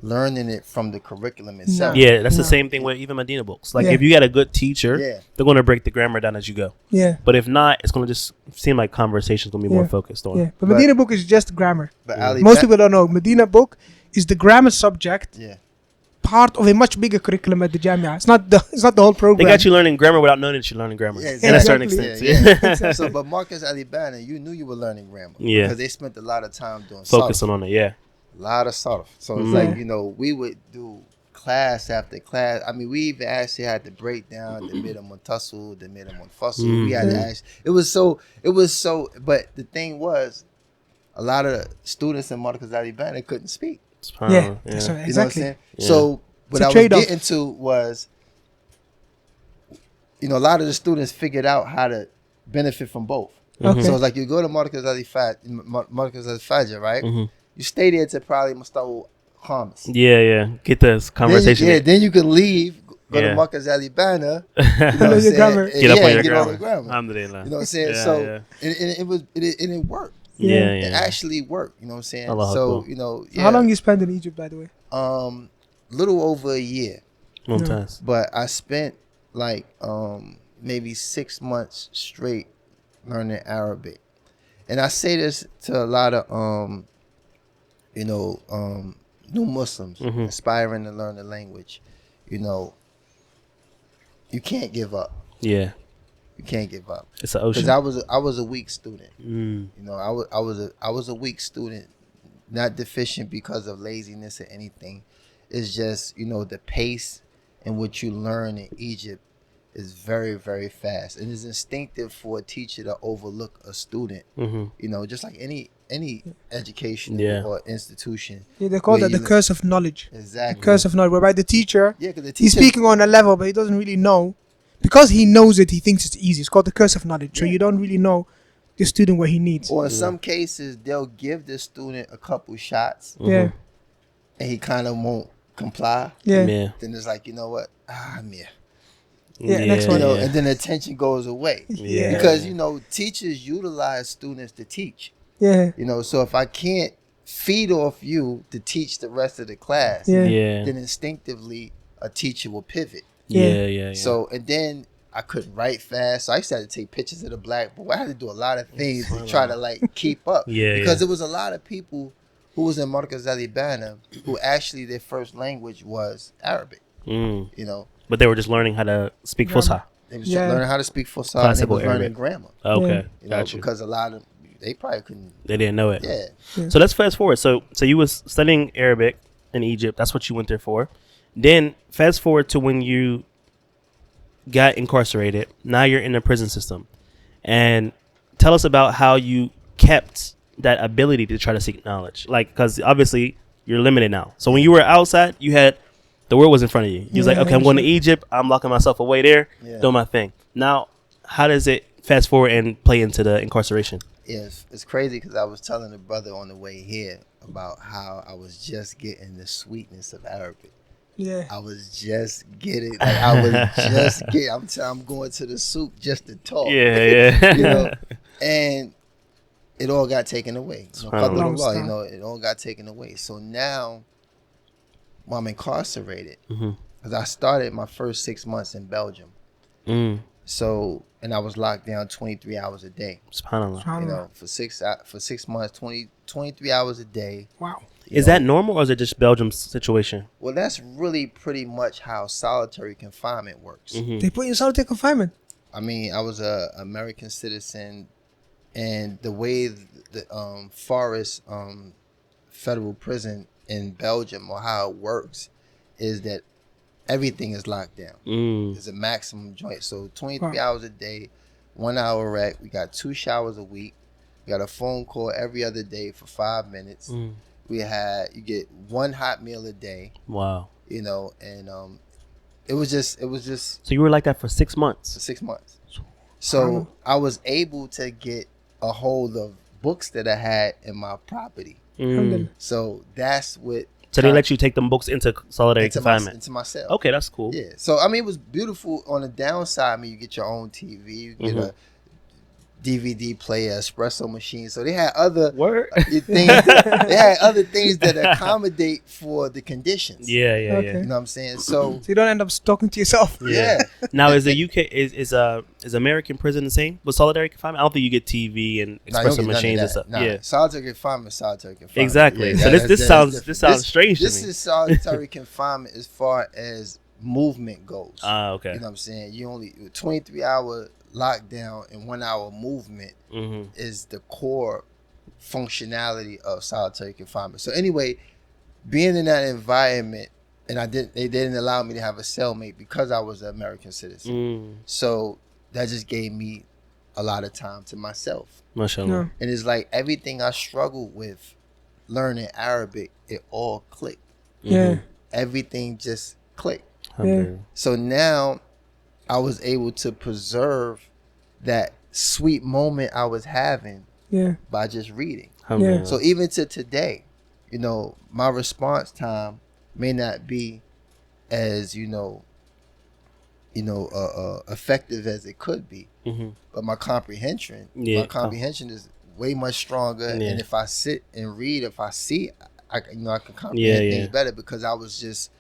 learning it from the curriculum itself. Yeah, that's the No. same thing with even Medina books. Like Yeah. if you got a good teacher, Yeah. they're going to break the grammar down as you go. Yeah. But if not, it's going to just seem like conversation's going to be more Yeah. focused on. Yeah. But But- Medina book is just grammar. But Yeah. Ali, Most people don't know. Medina book is the grammar subject, yeah. part of a much bigger curriculum at the Jamia. It's not the whole They program. got you learning grammar without knowing that you're learning grammar. Yeah, And at a certain exactly. extent. Yeah. So, but Marcus Ali Banner, you knew you were learning grammar. Yeah. Because they spent a lot of time doing Focusing on it, yeah. a lot of sarf. So it's Mhm. like, you know, we would do class after class. I mean, we even actually had to break down the mid muntasil, the mid munfasil. We had to Mhm. actually, it was so, but the thing was, a lot of students in Marcus Ali Banner couldn't speak. Yeah. That's yeah. right, You exactly. know what I'm saying? Yeah. So what a I was trade-off. getting to was, you know, a lot of the students figured out how to benefit from both. Okay. So it's like you go to Marcus Ali Fajr, right? Mhm. You stay there to probably Mustawa Khamis. Yeah. Get this conversation. Then you can leave, go Yeah. to Marcus Ali Banner, you know Learn what I'm your saying? grammar. And Get up on your get grammar. on grammar. Alhamdulillah. You know what I'm saying? Yeah, So yeah. and it worked. Yeah, Yeah. yeah. It actually worked. You know what I'm saying? Allahu So Akbar. you know, So how long you spent in Egypt, by the way? little over a year, Mumtaz. but I spent like maybe 6 months straight learning Arabic, and I say this to a lot of new Muslims Mhm. aspiring to learn the language. You know, you can't give up. Yeah. You can't give up. It's an Because ocean. I was a weak student. Mm. You know, I was a weak student, not deficient because of laziness or anything. It's just, you know, the pace in which you learn in Egypt is very, very fast, and it's instinctive for a teacher to overlook a student. Mm-hmm. You know, just like any education Yeah. or institution. Yeah, they call Where that the you- curse of knowledge. Exactly. Curse of knowledge, whereby the teacher, Yeah, because the he's teacher. speaking on a level, but he doesn't really know. Because he knows it, he thinks it's easy. It's called the curse of knowledge. So Yeah. you don't really know the student what he needs. Or in some cases, they'll give the student a couple shots, Yeah, and he kind of won't comply. yeah, Yeah. Then it's like, you know what? Amir. Yeah, next You one. know, Yeah. and then the attention goes away. Yeah. Because, you know, teachers utilize students to teach. yeah, You know, so if I can't feed off you to teach the rest of the class, yeah. Yeah. then instinctively a teacher will pivot. Yeah. So, and then I couldn't write fast. So I used to have to take pictures of the blackboard. I had to do a lot of things to try to like keep up. Yeah, Because yeah. there was a lot of people who was in Marcus Ali Banner who actually their first language was Arabic, Mm. you know. But they were just learning how to speak Grammar. Fusha. They was Yeah. learning how to speak Fusha, and they Classical was learning Arabic. grammar. Okay. You know, Got you. because a lot of they probably couldn't. They didn't know it. Yeah, So let's fast forward. So you was studying Arabic in Egypt. That's what you went there for. Then fast forward to when you got incarcerated. Now you're in the prison system. And tell us about how you kept that ability to try to seek knowledge. Like, because obviously you're limited now. So when you were outside, you had the world was in front of you. You was like, Yeah, okay, I'm going to sure. Egypt. I'm locking myself away there, Yeah. doing my thing. Now, how does it fast forward and play into the incarceration? yeah. It's crazy because I was telling a brother on the way here about how I was just getting the sweetness of Arabic. Yeah. I was just getting, like I was just getting. I'm going to the souk just to talk. Yeah. You know, and it all got taken away. You know, SubhanAllah. Qadrullah, you know, it all got taken away. So now, when I'm incarcerated, Mhm. because I started my first 6 months in Belgium. Mm. So, and I was locked down 23 hours a day. SubhanAllah. You know, for 6 months, 23 hours a day. Wow. you Is know. that normal or is it just Belgium's situation? Well, that's really pretty much how solitary confinement works. Mhm. They put you in solitary confinement. I mean, I was a American citizen, and the way the Forest federal prison in Belgium, or how it works, is that everything is locked down. Mm. It's a maximum joint. So 23 Wow. hours a day, 1 hour rec. We got 2 showers a week. We got a phone call every other day for 5 minutes. Mm. You get 1 hot meal a day, Wow. you know, and it was just So you were like that for 6 months. for 6 months. So I was able to get a hold of books that I had in my property. Mm. Alhamdulillah. So that's what So they let you take them books into solitary confinement. Into my cell. Okay, that's cool. Yeah. So I mean, it was beautiful. On the downside, I mean, you get your own TV, you get a DVD player, espresso machine. So they had other things. They had other things that accommodate for the conditions. Yeah. You know what I'm saying? So you don't end up talking to yourself. Yeah. Now, is the UK is American prison the same with solitary confinement? I don't think you get TV and espresso machines and stuff. Yeah, solitary confinement. Exactly. Yeah, so this sounds strange to me. This is solitary confinement as far as movement goes. Okay. You know what I'm saying? You only 23-hour lockdown and 1 hour movement is the core functionality of solitary confinement. So anyway, being in that environment, and they didn't allow me to have a cellmate because I was an American citizen. So that just gave me a lot of time to myself. MashaAllah. And it's like everything I struggled with learning Arabic, it all clicked. Yeah. Everything just clicked. Yeah. So now I was able to preserve that sweet moment I was having by just reading. Yeah. So even to today, you know, my response time may not be as, effective as it could be. But my comprehension is way much stronger. And if I sit and read, if I see, I can comprehend things better because I was just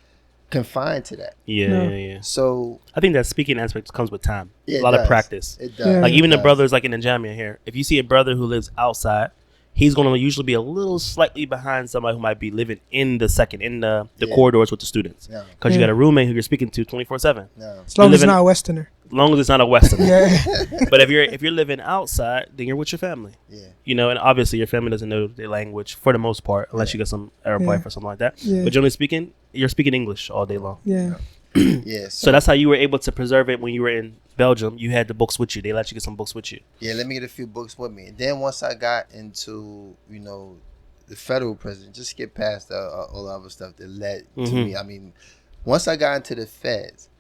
confined to that. Yeah. So I think that speaking aspect comes with time. Yeah, a lot of practice. It does. Like even the brothers like in the Jamia here, if you see a brother who lives outside, he's going to usually be a little slightly behind somebody who might be living in the corridors with the students. Because you got a roommate who you're speaking to 24/7. As long as it's not a Westerner. As long as it's not a Westerner. Yeah. But if you're living outside, then you're with your family. Yeah. You know, and obviously your family doesn't know their language for the most part, unless you got some Arab wife or something like that. Yeah. But generally speaking, you're speaking English all day long. Yeah. Yeah. So that's how you were able to preserve it when you were in Belgium. You had the books with you. They let you get some books with you. Yeah, let me get a few books with me. And then once I got into, the federal prison, just get past all the other stuff that led to me. I mean, once I got into the feds,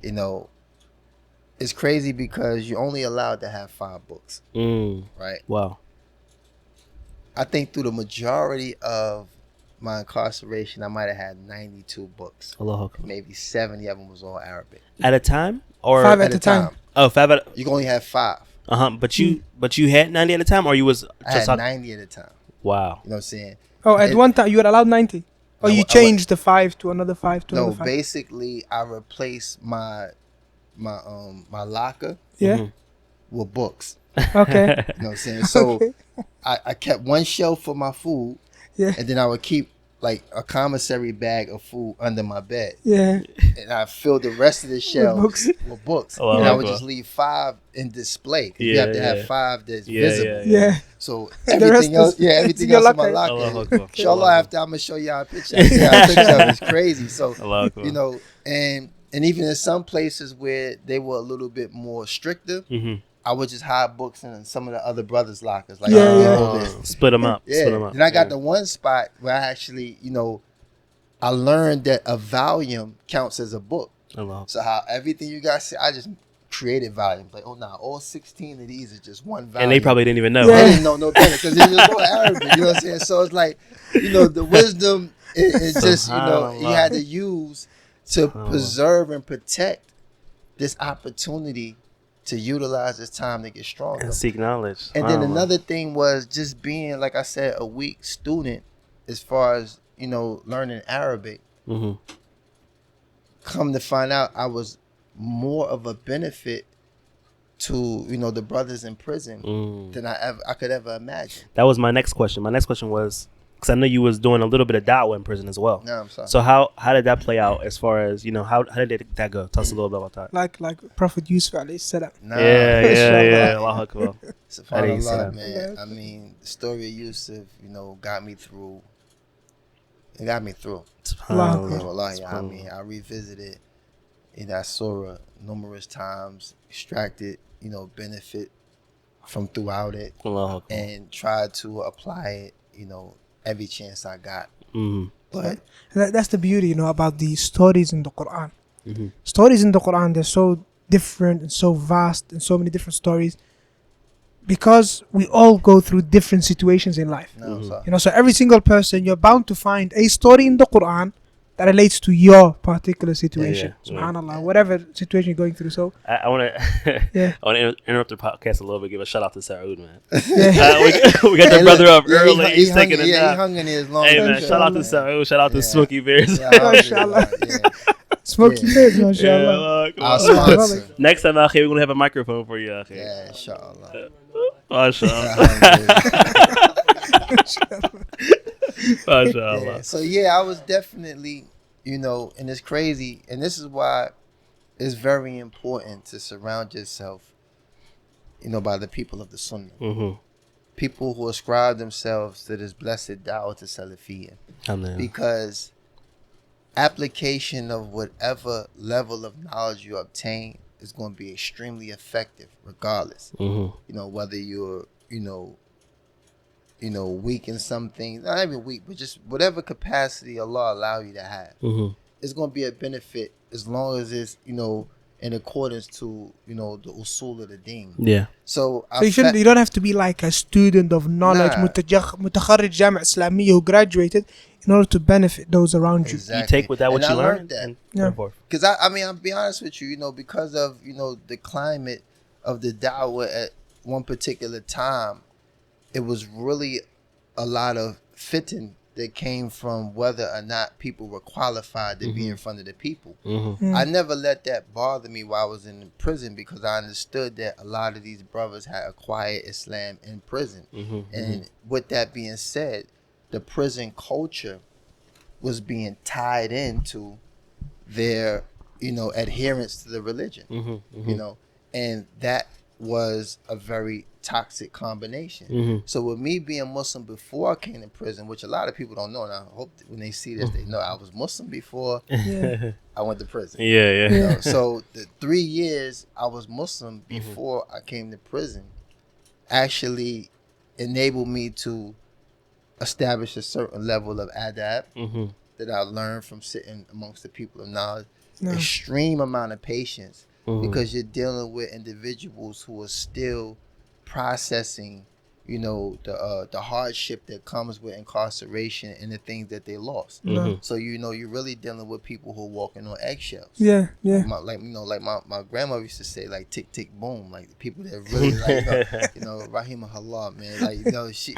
it's crazy because you're only allowed to have 5 books. Right? Wow. I think through the majority of my incarceration, I might have had 92 books. Allāhu. Maybe 70 of them was all Arabic. At a time? Or 5 at a time. Oh, 5 at You can only have 5. But you had 90 at a time, or you was I just had 90 at a time. Wow. You know what I'm saying? Oh, at one time you were allowed 90? Or you changed the 5 to another 5 to another 5? No, basically I replaced my locker with books. Okay. You know what I'm saying? So I kept one shelf for my food, and then I would keep like a commissary bag of food under my bed. Yeah. And I filled the rest of the shelves with books. Oh, and I would just leave 5 in display. Cause you have to have 5 that's visible. Yeah. So everything else, everything else in my locker. Inshallah, after I'm gonna show y'all a picture. It's crazy. So and even in some places where they were a little bit more stricter, I would just hide books in some of the other brothers' lockers. Like, split them up. Yeah. And I got the one spot where I actually, I learned that a volume counts as a book. So how everything you guys see, I just created volumes. Like, all 16 of these is just one volume. And they probably didn't even know. They didn't know no better because it was all Arabic. You know what I'm saying? So it's like, the wisdom is just, you had to use to preserve and protect this opportunity to utilize this time to get stronger and seek knowledge. And then another thing was just being, like I said, a weak student as far as learning Arabic. Come to find out, I was more of a benefit to the brothers in prison than I could ever imagine. That was my next question. My next question was, because I know you was doing a little bit of da'wah in prison as well. No, I'm sorry. So how did that play out as far as, how did that go? Tell us a little bit about that. Like Prophet Yusuf alayhi salam. Yeah. Allāhu Akbar. SubhanAllah, man. I mean, the story of Yusuf, got me through. It got me through. SubhanAllah. I mean, I revisited that surah numerous times, extracted, benefit from throughout it, and tried to apply it, every chance I got. But that's the beauty, about the stories in the Quran. Stories in the Quran, they're so different and so vast and so many different stories. because we all go through different situations in life. No, sir. You know, so every single person, you're bound to find a story in the Quran that relates to your particular situation. Yeah. Subhanallah, whatever situation you're going through. So I want to Yeah. I want to interrupt the podcast a little bit. Give a shout out to Saud, man. yeah. We got the brother up early. He He's taking a he nap. hung in his long. Hey man, Inshallah. shout out to Saud. Shout out to Yeah. Smokey Bears. Yeah, Mashallah. yeah. Smokey Yeah. Bears, mashallah. Yeah, come Our on. sponsor. Next time, Akhi, we're gonna have a microphone for you, Akhi. Yeah, inshallah. Mashallah. Mashallah. Yeah. So yeah, I was definitely, you know, and it's crazy, and this is why it's very important to surround yourself, you know, by the people of the Sunnah, Mm-hmm. people who ascribe themselves to this blessed Dawah to Salafiyya, because application of whatever level of knowledge you obtain is going to be extremely effective, regardless. Mm-hmm. You know, whether you're, you know, weak in something, not even weak, but just whatever capacity Allah allow you to have, Mm-hmm. it's going to be a benefit as long as it's, you know, in accordance to, you know, the usul of the deen. Yeah. So So you don't have to be like a student of knowledge, Nah. متخرج جامعة إسلامية who graduated in order to benefit those around you. Exactly. You take with that what And you I learned. learned that. And Yeah. so forth. Because I mean, I'll be honest with you, you know, because of, you know, the climate of the da'wah at one particular time, it was really a lot of fitting that came from whether or not people were qualified to be in front of the people. Mm-hmm. I never let that bother me while I was in prison, because I understood that a lot of these brothers had acquired Islam in prison. Mm-hmm. And with that being said, the prison culture was being tied into their, you know, adherence to the religion, Mm-hmm. you know, and that was a very toxic combination. Mm-hmm. So with me being Muslim before I came to prison, which a lot of people don't know, and I hope that when they see this, they know I was Muslim before Yeah. I went to prison. Yeah. You know, so the 3 years I was Muslim before I came to prison actually enabled me to establish a certain level of adab Mm-hmm. that I learned from sitting amongst the people of knowledge. No. Extreme amount of patience, Mhm. because you're dealing with individuals who are still processing, you know, the hardship that comes with incarceration and the things that they lost. No. Mhm. So you know, you're really dealing with people who are walking on eggshells. Yeah. My grandmother used to say, like, tick tick boom, like the people that really like, you know, rahimahullah, man, like, you know, she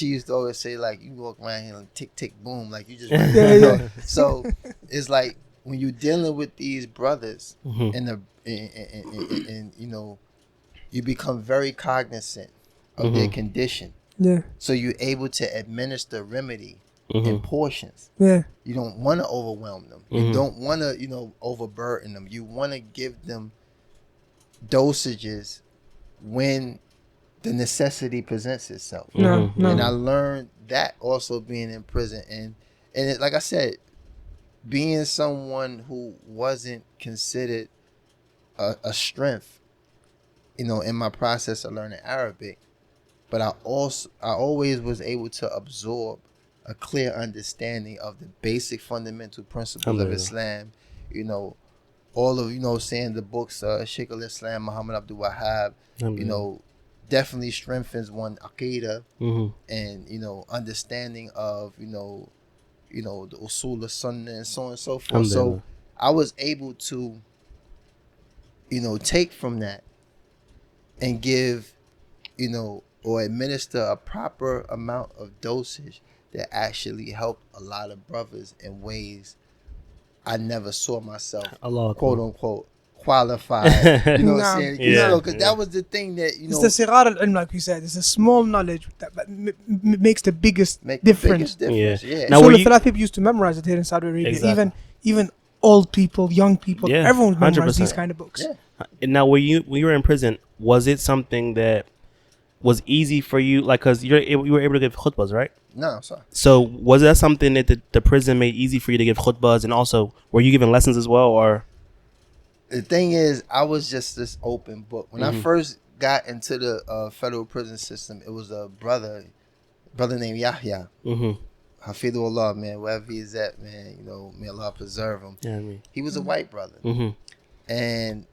used to always say, like, you walk around here and tick tick boom, like you just you know? So it's like when you're dealing with these brothers Mhm. and you know, you become very cognizant of their condition, Yeah. so you're able to administer remedy in Mhm. portions. Yeah. You don't want to overwhelm them. You Mhm. don't want to, you know, overburden them. You want to give them dosages when the necessity presents itself. No. Mhm. No. And I learned that also being in prison, and it, like I said, being someone who wasn't considered a strength, you know, in my process of learning Arabic, but I always was able to absorb a clear understanding of the basic fundamental principles of Alhamdulillah. Islam. You know, all of, you know, saying the books, Shaykh al-Islam Muhammad Abdul Walis, you know, definitely strengthens one aqidah Mhm. and, you know, understanding of, you know, the usul of sunnah and so on and so forth. So Alhamdulillah. I was able to, you know, take from that and give, you know, or administer a proper amount of dosage that actually helped a lot of brothers in ways I never saw myself, Allah, quote unquote, qualified. You know what Nah. I'm saying? Yeah. Because that was the thing that, you It's know, the sigar al-ilm, like we said. It's a small knowledge that makes the biggest make the difference. biggest difference. Yeah. Now, So were the you- Salat people used to memorize it here in Saudi Arabia. Exactly. Even old people, young people, Yeah, everyone memorized 100%. these kind of books. Yeah. And now, when you were in prison, was it something that was easy for you? Like, cause you were able to give khutbahs, right? No, I'm sorry. So was that something that the prison made easy for you to give khutbahs, and also were you giving lessons as well, or? The thing is, I was just this open book. When I first got into the federal prison system, it was a brother named Yahya. Mm-hmm. Hafidullah, man, wherever he's at, man, you know, may Allah preserve him. Yeah, I mean. He was a white brother. Mm-hmm. And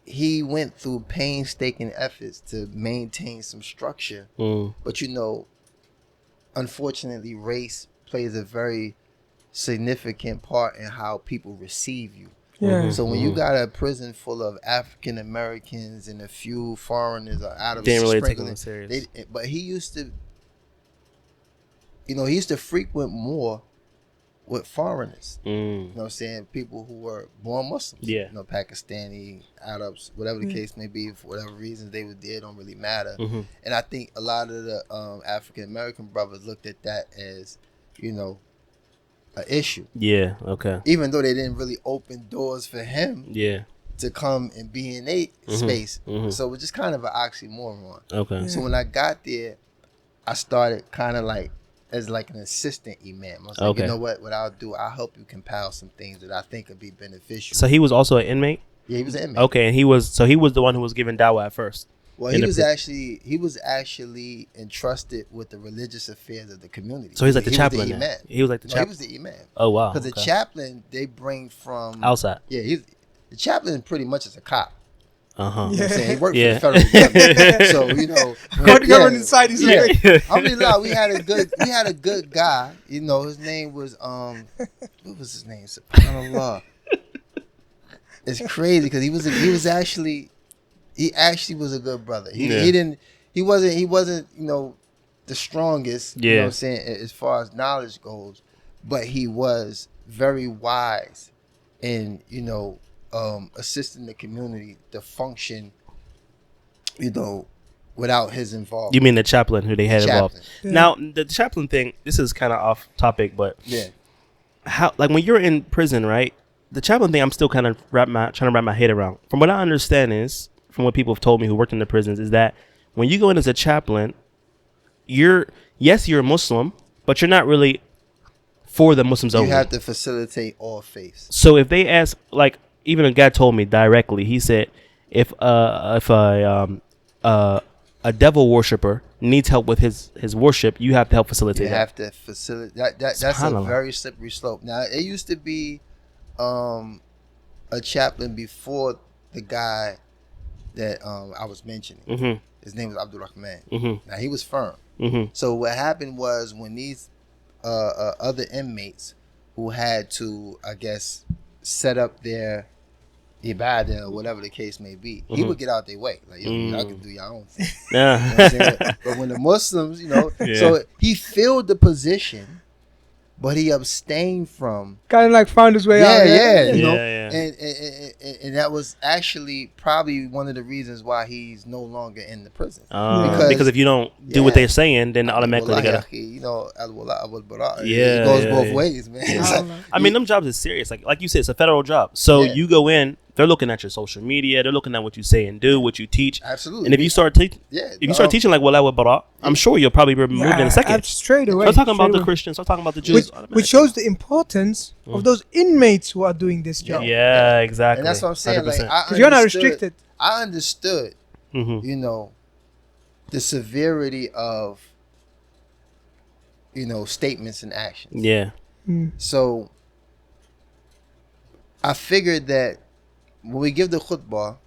he went through painstaking efforts to maintain some structure. But unfortunately, race plays a very significant part in how people receive you. Yeah. So when you got a prison full of African Americans and a few foreigners are out of Didn't really take sprinkling, him serious. but he used to, he used to frequent more with foreigners. You know what I'm saying? People who were born Muslims. Yeah. Pakistani, Arabs, whatever the case may be, for whatever reasons they were there, don't really matter. And I think a lot of the African American brothers looked at that as, an issue. Yeah. Okay. Even though they didn't really open doors for him Yeah. to come and be in a space. So it was just kind of an oxymoron. Okay. So when I got there, I started kind of like as like an assistant imam. I was like, you know what I'll do, I'll help you compile some things that I think would be beneficial. So he was also an inmate? Yeah, he was an inmate. Okay, and he was the one who was given dawah at first. Well, he was actually entrusted with the religious affairs of the community. So he's like the chaplain. Was the imam. He was like the chaplain. He was the imam. Oh wow. Because the chaplain they bring from outside. Yeah, the chaplain pretty much is a cop. Yeah. You know what I'm saying? He worked for the federal government. So, God government inside is I mean, we had a good guy. His name was what was his name? SubhanAllah. It's crazy because he actually was a good brother. He wasn't the strongest, you know what I'm saying, as far as knowledge goes, but he was very wise in, assisting the community to function, without his involvement. You mean the chaplain who they had involved? Yeah. Now, the chaplain thing, this is kind of off topic, but how, like when you're in prison, right? The chaplain thing, I'm still kind of trying to wrap my head around. From what I understand from what people have told me who worked in the prisons, is that when you go in as a chaplain, you're a Muslim, but you're not really for the Muslims only. You have to facilitate all faiths. So if they ask, like, even a guy told me directly, he said, if a devil worshiper needs help with his worship, you have to help facilitate You that. have to facilitate. That's a very slippery slope. Now, it used to be a chaplain before the guy that I was mentioning. His name was Abdul-Hameed. Now, he was firm. So what happened was when these other inmates who had to, I guess, set up their ibadah or whatever the case may be, he would get out their way. Like, y'all can do your own thing. You know what I'm saying? But when the Muslims, so he filled the position, but he abstained from. Kind of like found his way out. And that was actually probably one of the reasons why he's no longer in the prison. Because if you don't do what they're saying, then automatically they gotta. It goes both ways, man. I mean, them jobs is serious. Like you said, it's a federal job. So you go in, they're looking at your social media, they're looking at what you say and do, what you teach. Absolutely. And if you start teaching, like Wala Bara, I'm sure you'll probably be removed in a second. Straight away. Start talking about the Christians. Start talking about the Jews. Which shows the importance of those inmates who are doing this job. Yeah, exactly. And that's what I'm saying. 100%. Like, you're not restricted. I understood, the severity of, statements and actions. Yeah. So I figured that when we give the khutbah,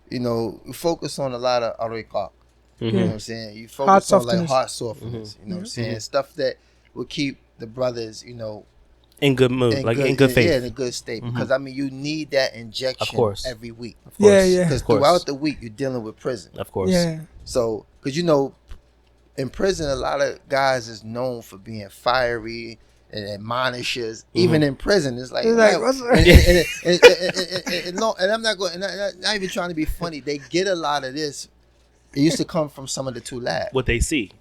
we focus on a lot of ariqaq. You know what I'm saying? You focus on like heart softness. You know what I'm saying? Stuff that will keep the brothers, in good mood, in good faith. Yeah, in a good state. Because you need that injection every week. Of course. Yeah. Because throughout the week you're dealing with prison. Of course. Yeah. So, because in prison a lot of guys is known for being fiery and admonishers. Even in prison, it's like, and I'm not even trying to be funny. They get a lot of this. It used to come from some of the two labs. What they see,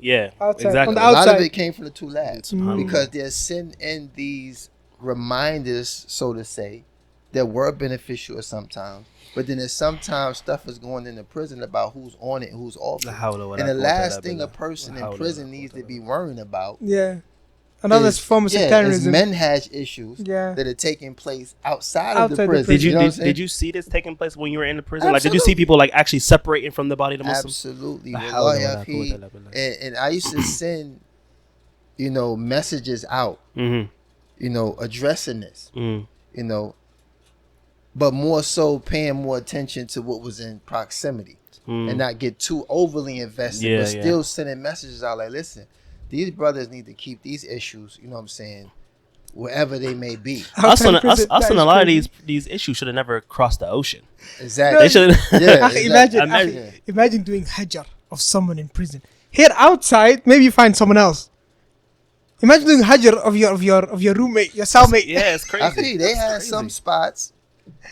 Outside. exactly. A lot of it came from the two labs Mm-hmm. because they're sending in these reminders, so to say, that were beneficial sometimes. But then there's sometimes stuff is going into prison about who's on it and who's off it. And the last thing a person in prison needs to be worrying about. Yeah. Another form of sectarianism. Is menhaj issues that are taking place outside of the prison. Did you see this taking place when you were in the prison? Absolutely. Like, did you see people like actually separating from the body of the Muslims? Absolutely. And I used to send, messages out, addressing this, but more so paying more attention to what was in proximity and not get too overly invested, but still sending messages out like, listen, these brothers need to keep these issues, you know what I'm saying, wherever they may be. Us and a lot of these issues should have never crossed the ocean. Exactly. They should. Imagine doing hajar of someone in prison. Here outside, maybe you find someone else. Imagine doing hajar of your roommate, your cellmate. Yeah, it's crazy. Actually, they had some spots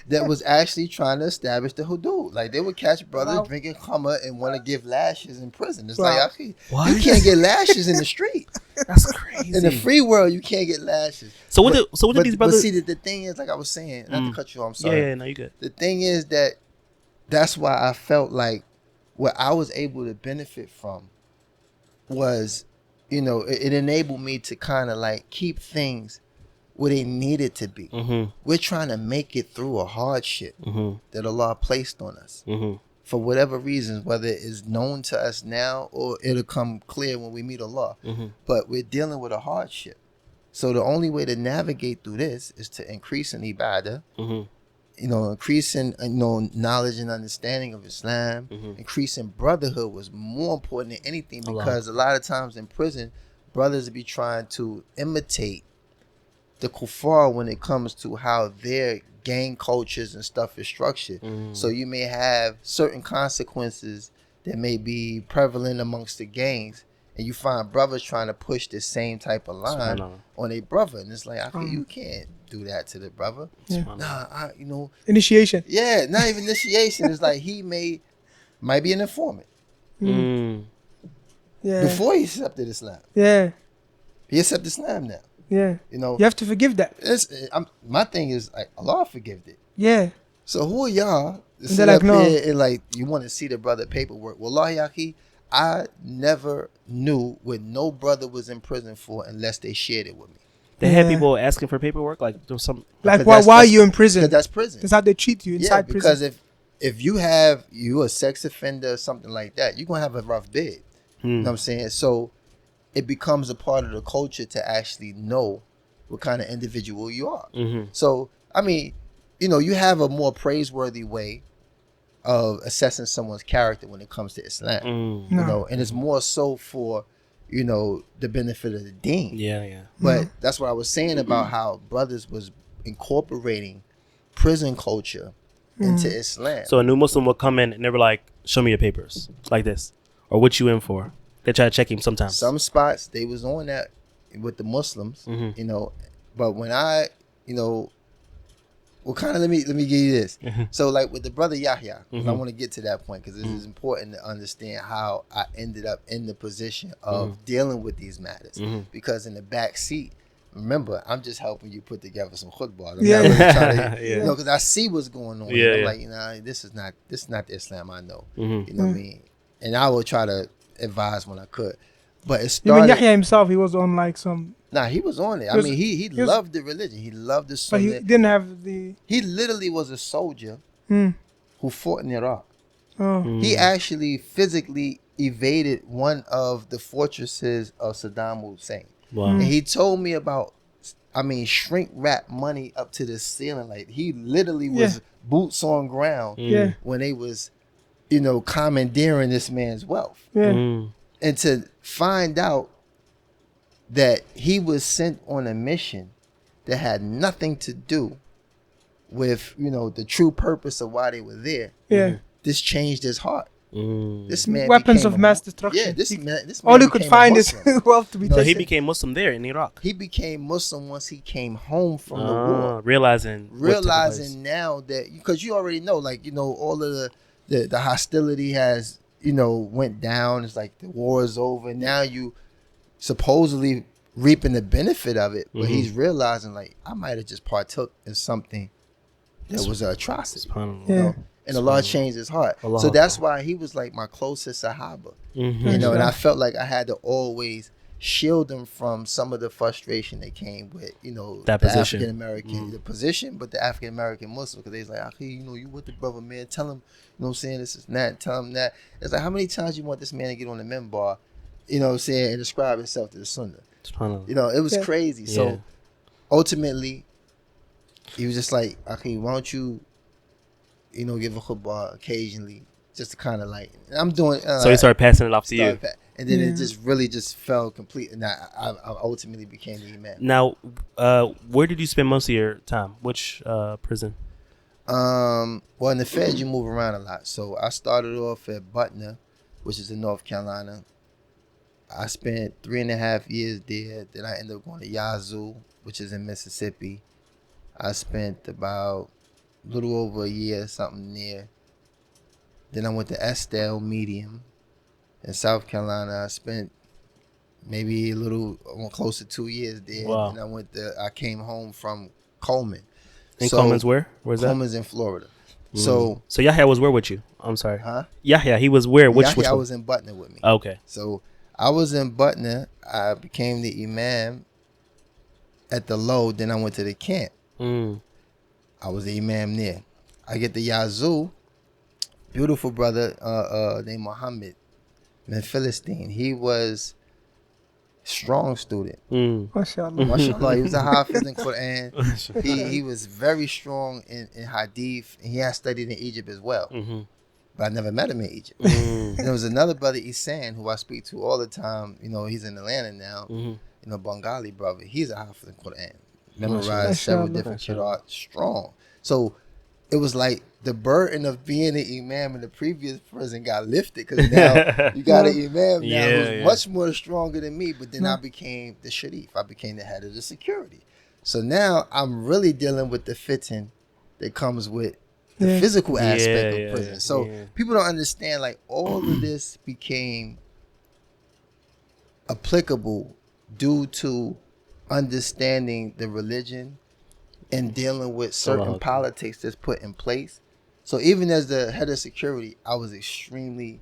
that was actually trying to establish the hudud. Like, they would catch brothers drinking khamr and want to give lashes in prison. It's like, actually, you can't get lashes in the street. That's crazy. In the free world, you can't get lashes. So what did these brothers? But see, the thing is, like I was saying, not to cut you off, I'm sorry. Yeah, no, you good. The thing is that's why I felt like what I was able to benefit from was, you know, it enabled me to kind of like keep things where they needed to be. We're trying to make it through a hardship that Allah placed on us for whatever reasons, whether it is known to us now or it'll come clear when we meet Allah. But we're dealing with a hardship. So the only way to navigate through this is to increase in ibadah, you know, increase in knowledge and understanding of Islam, increase in brotherhood was more important than anything, because a lot of times in prison, brothers be trying to imitate the kuffar when it comes to how their gang cultures and stuff is structured. So you may have certain consequences that may be prevalent amongst the gangs, and you find brothers trying to push the same type of line on a brother, and it's like, you can't do that to the brother. Initiation. Yeah, not even initiation. It's like he might be an informant. Before he accepted Islam. Yeah. He accepted Islam now. Yeah. You know, you have to forgive that. My thing is, like, Allah forgave it. Yeah. So who are y'all? They're like, no. And like, you want to see the brother paperwork. Wallahi, Yaki, I never knew what no brother was in prison for unless they shared it with me. They had people asking for paperwork, like there was some. Like, why are you in prison? Because that's prison. That's how they treat you inside prison. Because if you a sex offender or something like that, you're gonna have a rough bid. You know what I'm saying? So it becomes a part of the culture to actually know what kind of individual you are. So, I mean, you know, you have a more praiseworthy way of assessing someone's character when it comes to Islam. You know, and it's more so for, you know, the benefit of the deen. But that's what I was saying about how brothers was incorporating prison culture into Islam. So a new Muslim will come in and they were like, show me your papers, like this. Or what you in for? They try to check him sometimes. Some spots they was on that with the Muslims, you know. But when I, you know, well, kind of let me give you this. So like with the brother Yahya, I want to get to that point because this is important to understand how I ended up in the position of dealing with these matters. Because in the back seat, remember, I'm just helping you put together some khutbah. I'm not really trying to, you know, because I see what's going on. I'm like, you know, this is not the Islam I know. You know what I mean? And I would try to advise when I could. But it started. Even Yahya himself, he was on like some. Nah, he was on it. I mean, he loved the religion. He loved the sunnah. But he didn't have the. He literally was a soldier who fought in Iraq. He actually physically evaded one of the fortresses of Saddam Hussein. And he told me about, I mean, shrink wrap money up to the ceiling. Like, he literally was boots on ground when they was, you know, commandeering this man's wealth. And to find out that he was sent on a mission that had nothing to do with, you know, the true purpose of why they were there. This changed his heart. This man weapons of mass destruction. Yeah, this man all he could find is wealth to be No, taken. he became Muslim there in Iraq. He became Muslim once he came home from the war. Realizing now that, because you already know, like, you know, all of the hostility has, you know, went down. It's like the war is over. Now you supposedly reaping the benefit of it, but he's realizing, like, I might have just partook in something that was an atrocity. You know? And Allah changed his heart. So that's why he was like my closest Sahaba. You know, and I felt like I had to always shield them from some of the frustration that came with, you know, that the position. African American, the position, but the African American Muslim, because they was like, you know, you with the brother, man, tell him, you know what I'm saying, this is that, tell him that. It's like, how many times you want this man to get on the minbar, you know what I'm saying, and describe himself to the Sunnah? You know, it was crazy. So ultimately, he was just like, why don't you give a khutbah occasionally, just to kind of like, I'm doing. So he started passing it off to you. And then it just really just fell complete, and I ultimately became the imam. Now, where did you spend most of your time? Which prison? Well, in the Feds, you move around a lot. So I started off at Butner, which is in North Carolina. I spent 3.5 years there. Then I ended up going to Yazoo, which is in Mississippi. I spent about a little over a year, something there. Then I went to Estelle Medium in South Carolina. I spent maybe a little close to 2 years there. Wow. And I came home from Coleman. And Coleman's where? Where's that? Coleman's in Florida. So Yahya was where with you? I'm sorry. Huh? Yahya, he was where? Which Yahya one? was in Butner with me. Okay. So I was in Butner. I became the imam at the low. Then I went to the camp. I was the imam there. I get the Yazoo. Beautiful brother named Muhammad bin Philistine. He was strong student. MashaAllah. MashaAllah. He was a hafiz in Quran. He was very strong in hadith, and he had studied in Egypt as well. But I never met him in Egypt. And there was another brother, Isan, who I speak to all the time. He's in Atlanta now. Bengali brother. He's a hafiz in Quran. Memorized several different qira'at, strong. So it was like the burden of being an imam in the previous prison got lifted, because now you got an imam now who's much more stronger than me. But then I became the sharif. I became the head of the security. So now I'm really dealing with the fitting that comes with the physical aspect of prison. So people don't understand, like, all of this became applicable due to understanding the religion and dealing with certain politics that's put in place. So even as the head of security, I was extremely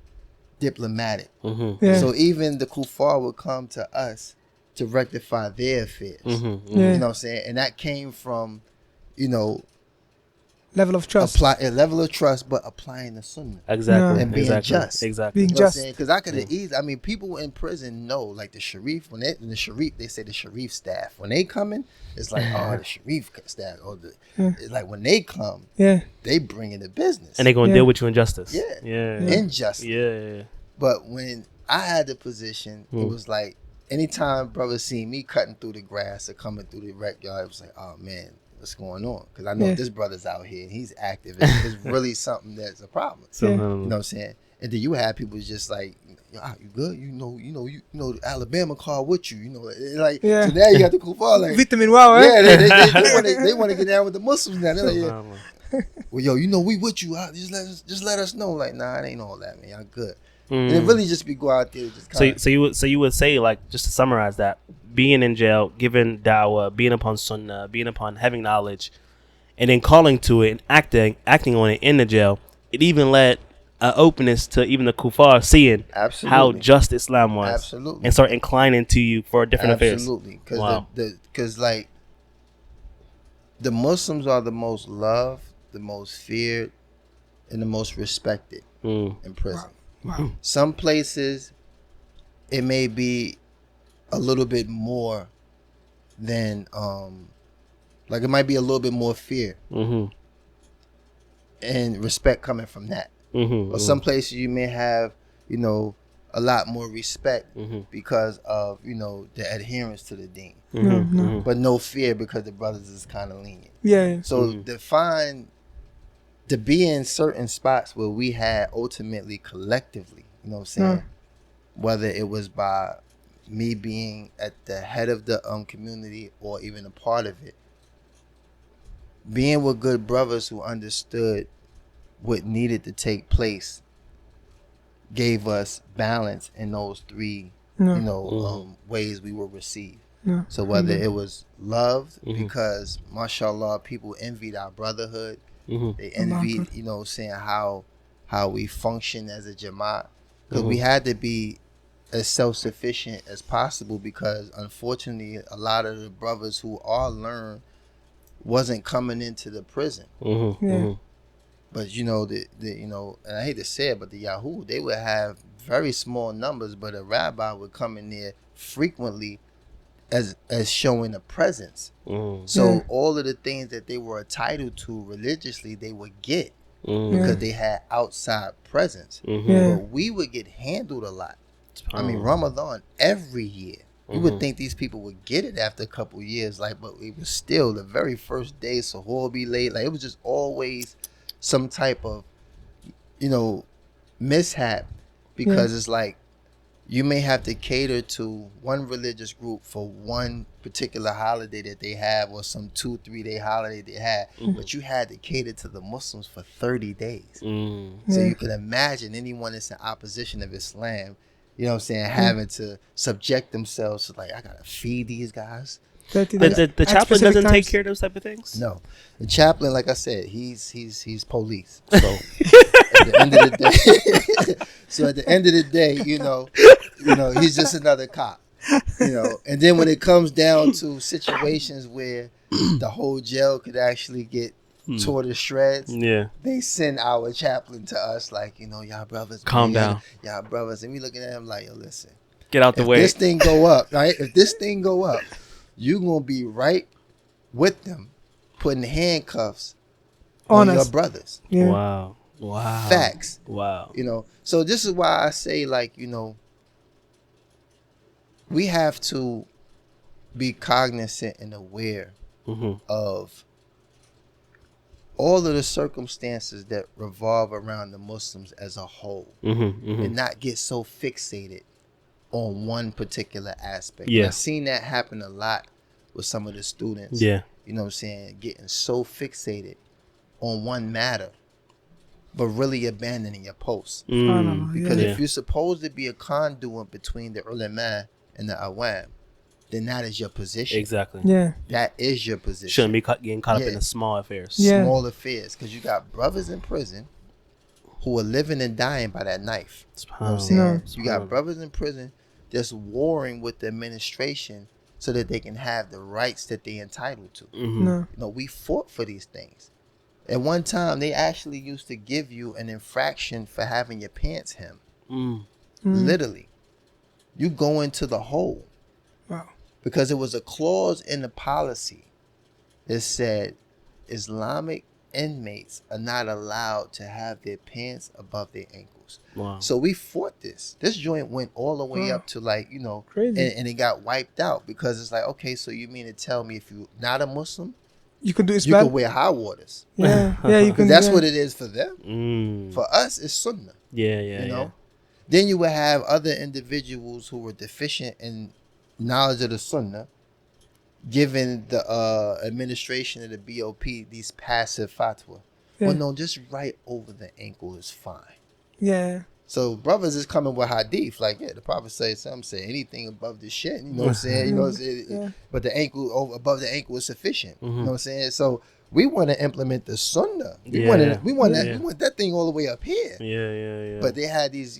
diplomatic. So even the kuffar would come to us to rectify their affairs. You know what I'm saying? And that came from, level of trust. A level of trust, but applying the sunnah. Exactly. And being just. Exactly. Being just. Because I could have easily, people in prison know, like the sharif, they say the sharif staff, when they come in, it's like, oh, the sharif staff. It's like when they come, they bring in the business. And they're going to deal with you in justice. Injustice. Yeah. But when I had the position, it was like, anytime brothers see me cutting through the grass or coming through the rec yard, it was like, oh man, what's going on? Because I know this brother's out here and he's active. It's really something that's a problem. You know what I'm saying? And then you have people just like, you good? You know, the Alabama car with you. So now you got the kuffar like Vitamin wow, yeah, they want to get down with the Muslims now. They're like, well, yo, we with you. Just let us know. Like, nah, it ain't all that, man. Y'all good. And it really just be go out there just kind of. So you would say, like, just to summarize that, being in jail, giving dawah, being upon sunnah, being upon having knowledge, and then calling to it and acting on it in the jail, it even led an openness to even the kuffar seeing how just Islam was, and start inclining to you for different affairs. Absolutely, because like the Muslims are the most loved, the most feared, and the most respected in prison. Wow. Some places it may be a little bit more than like it might be a little bit more fear and respect coming from that. Or some places you may have, a lot more respect because of, the adherence to the deen. But no fear because the brothers is kind of lenient. So to be in certain spots where we had ultimately collectively, you know what I'm saying? Whether it was by me being at the head of the community or even a part of it, being with good brothers who understood what needed to take place gave us balance in those three, ways we were received. So whether it was loved because, mashallah, people envied our brotherhood, they envied, saying how we function as a Jamaat, because we had to be as self-sufficient as possible, because unfortunately a lot of the brothers who are learned wasn't coming into the prison. But and I hate to say it, but the Yahoo, they would have very small numbers, but a rabbi would come in there frequently as showing a presence. So all of the things that they were entitled to religiously, they would get. because they had outside presence. Yeah. But we would get handled a lot. I mean, Ramadan every year. You would think these people would get it after a couple of years, like, but it was still the very first day, Sahur be late. Like, it was just always some type of, mishap, because it's like you may have to cater to one religious group for one particular holiday that they have, or some 2-3 day holiday they had, but you had to cater to the Muslims for 30 days. So you can imagine anyone that's in opposition of Islam, having to subject themselves to, like, I gotta feed these guys. The chaplain doesn't take care of those type of things? No. The chaplain, like I said, he's police. So at the end of the day, he's just another cop. And then when it comes down to situations where the whole jail could actually get tore to shreds, they send our chaplain to us, like, y'all brothers, calm down, y'all brothers, and we looking at him like, yo, listen, get out the way. This thing go up, right? If this thing go up, you gonna be right with them, putting handcuffs on your brothers. Wow. Facts. Wow. So this is why I say, like, we have to be cognizant and aware of all of the circumstances that revolve around the Muslims as a whole, and not get so fixated on one particular aspect. Yeah. I've seen that happen a lot with some of the students. Yeah. You know what I'm saying? Getting so fixated on one matter, but really abandoning your post. Because if you're supposed to be a conduit between the ulama and the awam, then that is your position. Exactly. Yeah. That is your position. Shouldn't be getting caught up in the small affairs. Small affairs. Because you got brothers in prison who are living and dying by that knife. You know what I'm saying? You got brothers in prison that's warring with the administration so that they can have the rights that they're entitled to. We fought for these things. At one time, they actually used to give you an infraction for having your pants hemmed. Literally. You go into the hole. Wow. Because it was a clause in the policy that said Islamic inmates are not allowed to have their pants above their ankles. Wow. So we fought this. This joint went all the way up to, like, crazy. And it got wiped out, because it's like, okay, so you mean to tell me if you're not a Muslim, you can do you Islam? can wear high waters? Yeah, you can. That's what it is for them. For us, it's sunnah. Yeah. Then you would have other individuals who were deficient in knowledge of the sunnah, giving the administration of the BOP these passive fatwa. Well, no, just right over the ankle is fine. Yeah. So brothers is coming with hadith, like, the Prophet says, some say anything above the shin, you know what I'm saying? But the ankle, above the ankle is sufficient. You know what I'm saying? So we want to implement the sunnah. We want that thing all the way up here. Yeah. But they had these,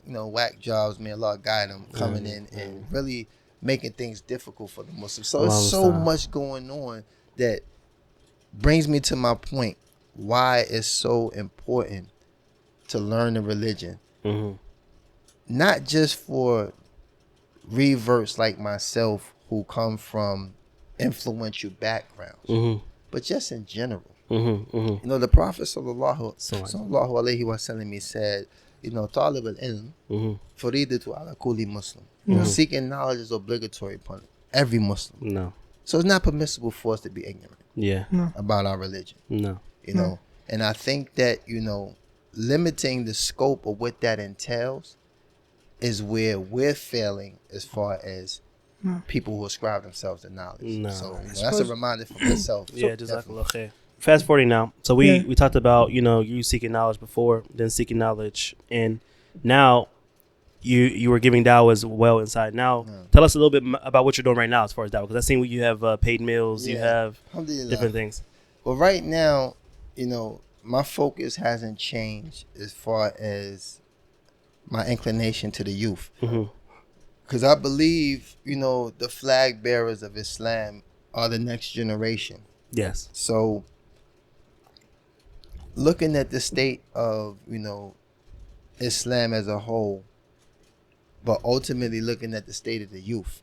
whack jobs, man, Allah guide them, coming in and really making things difficult for the Muslims. So it's so much going on that brings me to my point, why it's so important to learn the religion. Not just for reverts like myself who come from influential backgrounds, but just in general. The Prophet sallallahu alaihi wasallam said, talib al-ilm faridatu ala kulli Muslim. Seeking knowledge is obligatory upon every Muslim. No. So it's not permissible for us to be ignorant about our religion. No. And I think that, limiting the scope of what that entails is where we're failing as far as people who ascribe themselves to knowledge. So that's a reminder for myself. Jazakallah khair. Fast forwarding now. So we talked about, you seeking knowledge before, then seeking knowledge, and now you were giving dawah as well inside. Now tell us a little bit about what you're doing right now as far as dawah, because I seen you have paid meals, you have different things. Well, right now, my focus hasn't changed as far as my inclination to the youth. Because I believe, the flag bearers of Islam are the next generation. Yes. So looking at the state of, Islam as a whole, but ultimately looking at the state of the youth,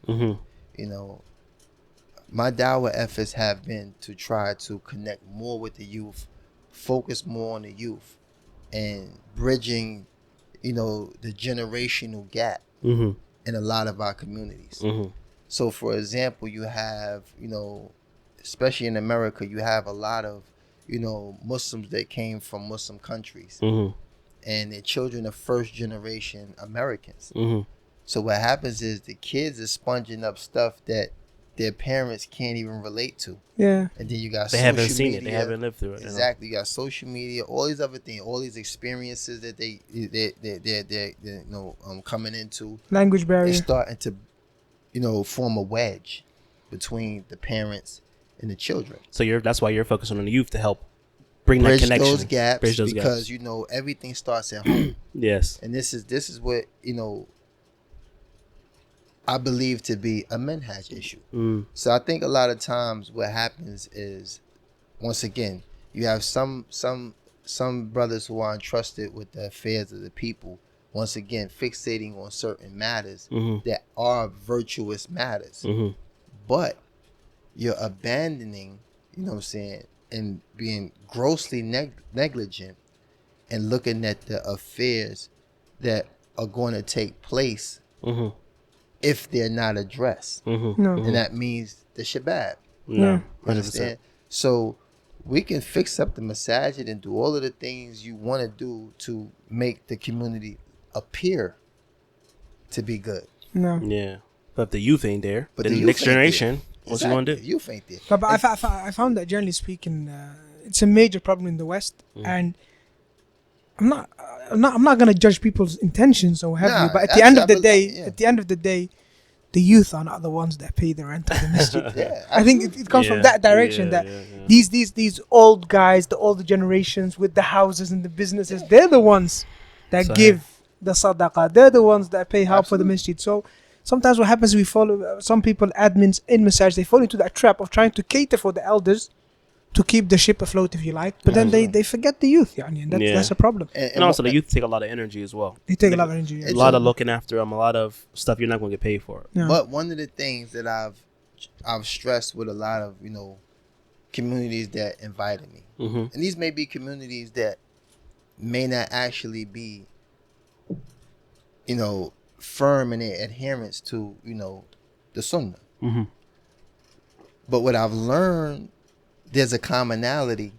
my dawah efforts have been to try to connect more with the youth focus more on the youth and bridging, the generational gap in a lot of our communities. So, for example, you have, especially in America, you have a lot of, Muslims that came from Muslim countries, and their children are first generation Americans. So what happens is the kids are sponging up stuff that their parents can't even relate to. Yeah. And then you got they haven't seen it. They haven't lived through it. Exactly. You got social media, all these other things, all these experiences that they're coming into. Language barrier. It's starting to, form a wedge between the parents and the children. So that's why you're focusing on the youth to help bridge that connection. Bridge those gaps. Everything starts at home. Yes. And this is what, I believe to be a manhaj issue. So I think a lot of times what happens is, once again, you have some brothers who are entrusted with the affairs of the people, once again fixating on certain matters that are virtuous matters. But you're abandoning, and being grossly negligent and looking at the affairs that are going to take place if they're not addressed. No. And that means the shabab. No. 100%. So we can fix up the masajid and do all of the things you want to do to make the community appear to be good. No. Yeah. But if the youth ain't there, But then the the next youth ain't generation, what's you going to do? The youth ain't there. But I found that, generally speaking, it's a major problem in the West, and I'm not gonna judge people's intentions or what have you. But at the end of the day, the youth are not the ones that pay the rent of the masjid. I think it comes from that direction. These old guys, the older generations with the houses and the businesses, they're the ones that give the sadaqah. They're the ones that pay help for the masjid. So sometimes what happens, we follow some people, admins in masajid, they fall into that trap of trying to cater for the elders to keep the ship afloat, if you like, but then they forget the youth, and that's a problem. And also the youth take a lot of energy as well. They take a lot of energy. A lot of looking after them, a lot of stuff you're not going to get paid for. Yeah. But one of the things that I've stressed with a lot of communities that invited me, and these may be communities that may not actually be firm in their adherence to the sunnah. But what I've learned, there's a commonality,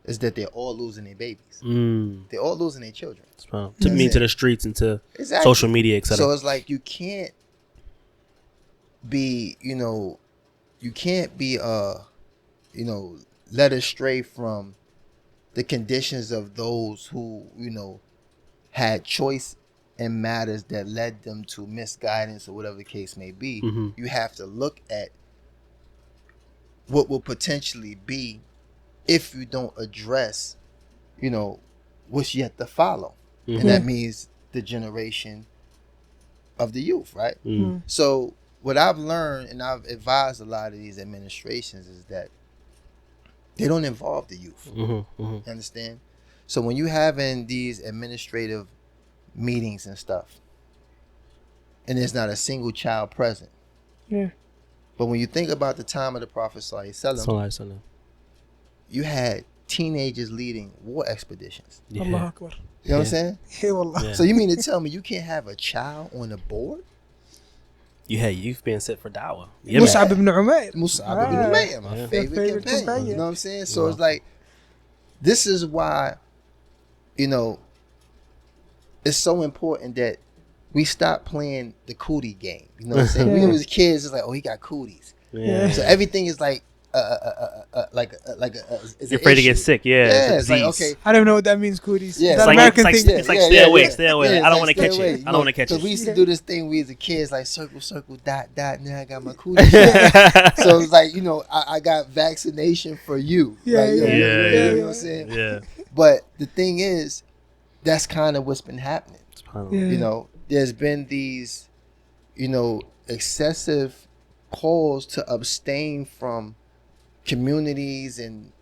is that they're all losing their babies. They're all losing their children. To the streets and to social media, etc. So it's like you can't be led astray from the conditions of those who had choice in matters that led them to misguidance or whatever the case may be. You have to look at what will potentially be if you don't address, what's yet to follow. And that means the generation of the youth, right? So what I've learned, and I've advised a lot of these administrations, is that they don't involve the youth. You understand? So when you having these administrative meetings and stuff, and there's not a single child present. Yeah. But when you think about the time of the Prophet ﷺ, you had teenagers leading war expeditions. Allahu Akbar. You know what I'm saying? Hey, wallah. So you mean to tell me you can't have a child on the board? You had youth being set for Dawah. Mus'ab ibn Umair. Mus'ab ibn Umair, my favorite companion. You know what I'm saying? So it's like, this is why, it's so important that we stop playing the cootie game. You know what I'm saying? We was kids, it's like, oh, he got cooties. So everything is like, you're afraid to get sick. It's like, okay. I don't know what that means, cooties. Yeah, it's like American thing. It's like stay away. I don't want to catch it. I don't want to catch it. Because we used to do this thing when we was a kids, like circle, dot. Now I got my cooties. So it's like, I got vaccination for you. You know what I'm saying? Yeah. But the thing is, that's kind of what's been happening. There's been these, excessive calls to abstain from communities and,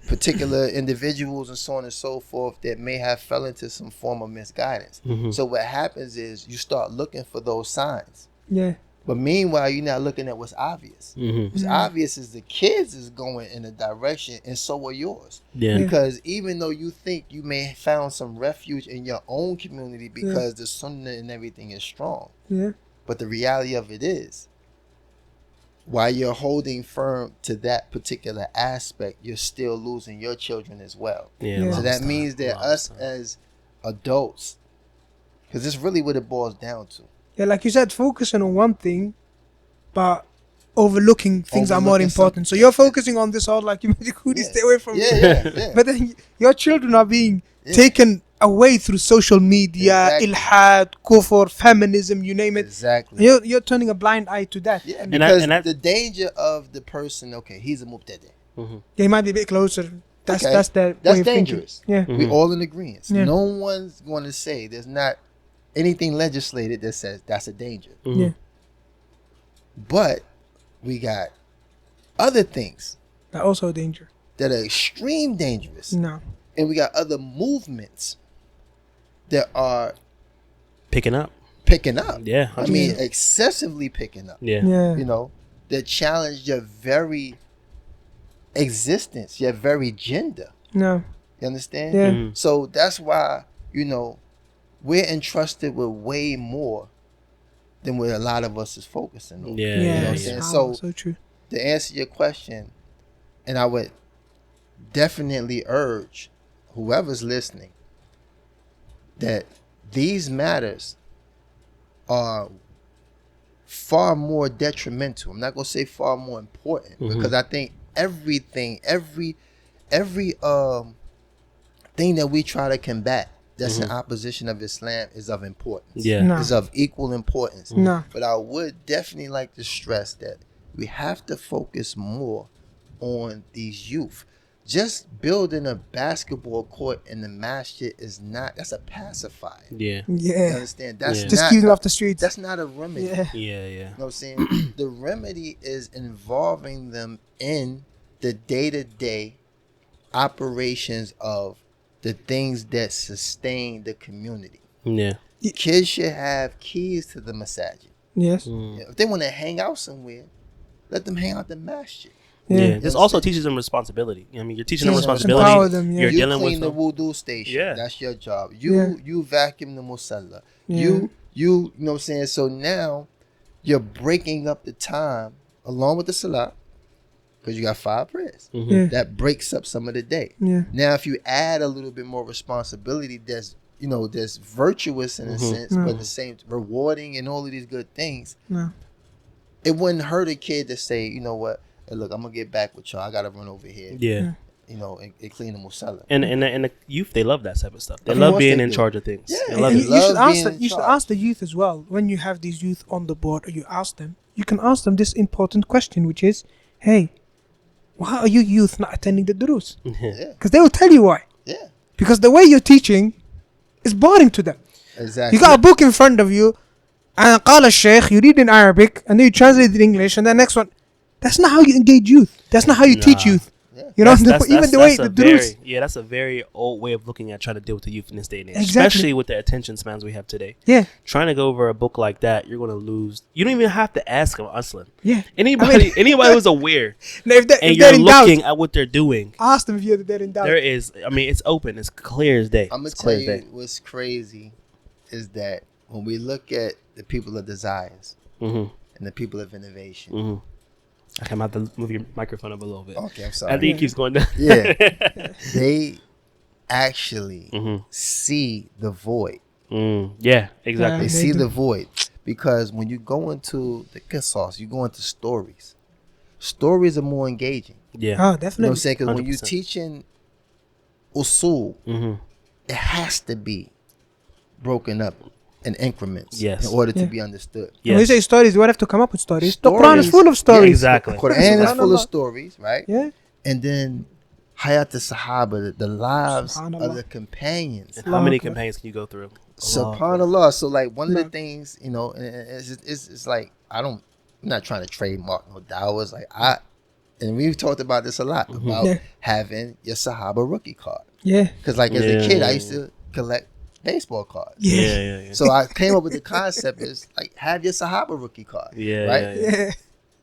particular individuals and so on and so forth that may have fell into some form of misguidance. So what happens is you start looking for those signs. Yeah. But meanwhile, you're not looking at what's obvious. What's obvious is the kids is going in a direction, and so are yours. Yeah. Because even though you think you may have found some refuge in your own community because the sunnah and everything is strong. Yeah. But the reality of it is, while you're holding firm to that particular aspect, you're still losing your children as well. Yeah. So that means that us as adults, because it's really what it boils down to. Yeah, like you said, focusing on one thing, but overlooking things are more important. So you're focusing on this all, like you made the stay away from Yeah. But then your children are being taken away through social media, ilhad, kufr, feminism, you name it. Exactly. You're turning a blind eye to that. Yeah, because the danger of the person, okay, he's a mubtadi. They might be a bit closer. That's the way of dangerous. Thinking. We all in agreement. Yeah. No one's going to say there's not anything legislated that says that's a danger. Yeah. But we got other things That's also a danger. that are extreme dangerous. No. And we got other movements that are Picking up. Yeah. I mean, excessively picking up. Yeah. You know, that challenge your very existence, your very gender. No. You understand? Yeah. So that's why, you know, we're entrusted with way more than what a lot of us is focusing on. Yeah. You know what I'm Yeah. saying? So true. To answer your question, and I would definitely urge whoever's listening that these matters are far more detrimental. I'm not going to say far more important because I think everything, every thing that we try to combat that's in opposition of Islam is of importance. Yeah. No. Is of equal importance. No. But I would definitely like to stress that we have to focus more on these youth. Just building a basketball court in the masjid is not, that's a pacifier. Yeah. You Yeah. understand? That's Yeah. Just not keep them a- off the streets. That's not a remedy. Yeah. Yeah. You know what I'm saying? The remedy is involving them in the day-to-day operations of the things that sustain the community. Yeah. Kids should have keys to the masajid. Yes. If they want to hang out somewhere, let them hang out the masjid. Yeah. This also teaches them responsibility. I mean, you're teaching them responsibility. Empower them, yeah. You're You dealing clean with the them. wudu station. Yeah. That's your job. You vacuum the musalla. Yeah. You know what I'm saying? So now you're breaking up the time along with the salah because you got 5 prayers. Yeah. That breaks up some of the day. Yeah. Now if you add a little bit more responsibility that's, you know, that's virtuous in a sense, but the same rewarding and all of these good things, No. it wouldn't hurt a kid to say, you know what, hey, look, I'm going to get back with y'all. I got to run over here. Yeah. You know, and clean the musalla. And the youth, they love that type of stuff. They Of love course being they in do. charge of things. Yeah. They love And it. you should Love ask being them, in you should charge. ask the youth as well. When you have these youth on the board, or you ask them, you can ask them this important question, which is, hey, why are you youth not attending the durus? Yeah. Because they will tell you why. Yeah. Because the way you're teaching is boring to them. Exactly. You got a book in front of you, and قال الشيخ, you read in Arabic, and then you translate it in English, and the next one. That's not how you engage youth. That's not how you teach youth. Yeah. You know, That's even the way the durus. that's a very old way of looking at trying to deal with the youth in this day and age, Exactly. especially with the attention spans we have today. Yeah, Trying to go over a book like that, you're going to lose. You don't even have to ask them, Aslan. yeah. Anybody who's aware Now, if and they're you're in doubt, looking at what they're doing, ask them if they're in doubt. there is. I mean, it's open. It's clear as day. I'm going It's to tell clear as you day. what's crazy is that when we look at the people of desires Mm-hmm. and the people of innovation. Mm-hmm. Okay, I'm about to move your microphone up a little bit. Okay, I'm I sorry. think it keeps going down. Yeah. They actually Mm-hmm. see the void. Yeah, exactly. They They see do. the void. Because when you go into the qisas, you go into stories. Stories are more engaging. Yeah. Oh, You know what I'm definitely. saying? Because when you're 100%. teaching usul, Mm-hmm. it has to be broken up in increments Yes. in order to Yeah. be understood. When we say stories, we have to come up with stories. The Quran is Stories. full of stories. Yeah, exactly. Quran is full of Subhanallah. stories, right? Yeah. And then Hayat Sahaba, the lives of Subhanallah. the companions. And how many Akbar. campaigns can you go through? SubhanAllah. So like one of the No. things, you know, it's like I'm not trying to trademark no dawahs. Like and we've talked about this a lot about Yeah. having your Sahaba rookie card. Yeah. Because like as a Yeah. kid, I used to collect baseball cards. Yeah. So I came up with the concept is like have your Sahaba rookie card. Yeah, right. Yeah.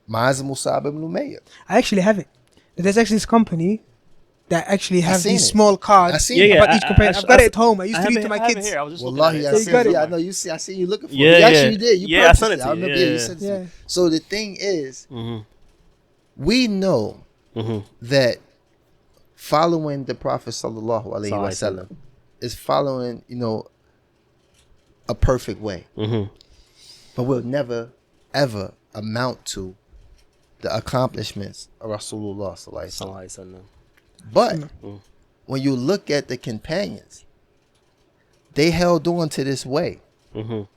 Mine's a Musab ibn Umayyah. I actually have it. There's actually this company that actually have seen these it. small I cards seen it. about each companion. I've got it at home. I used to read to my I have it kids. here. I was just Wallahi, looking at I it. You got see. it. Yeah, I know you see. I see you looking for Yeah, it. You yeah. actually did. You Yeah, I sent purchased it to I you. remember. Yeah, You yeah. sent it to Yeah. me. So the thing is, Mhm. we know Mhm. that following the Prophet sallallahu alaihi Sallallahu wasallam is following, a perfect way, Mhm. but will never ever amount to the accomplishments of Rasulullah sallallahu alaihi wasallam. Sallallahu alaihi wasallam. But Mm. when you look at the companions, they held on to this way. Mhm.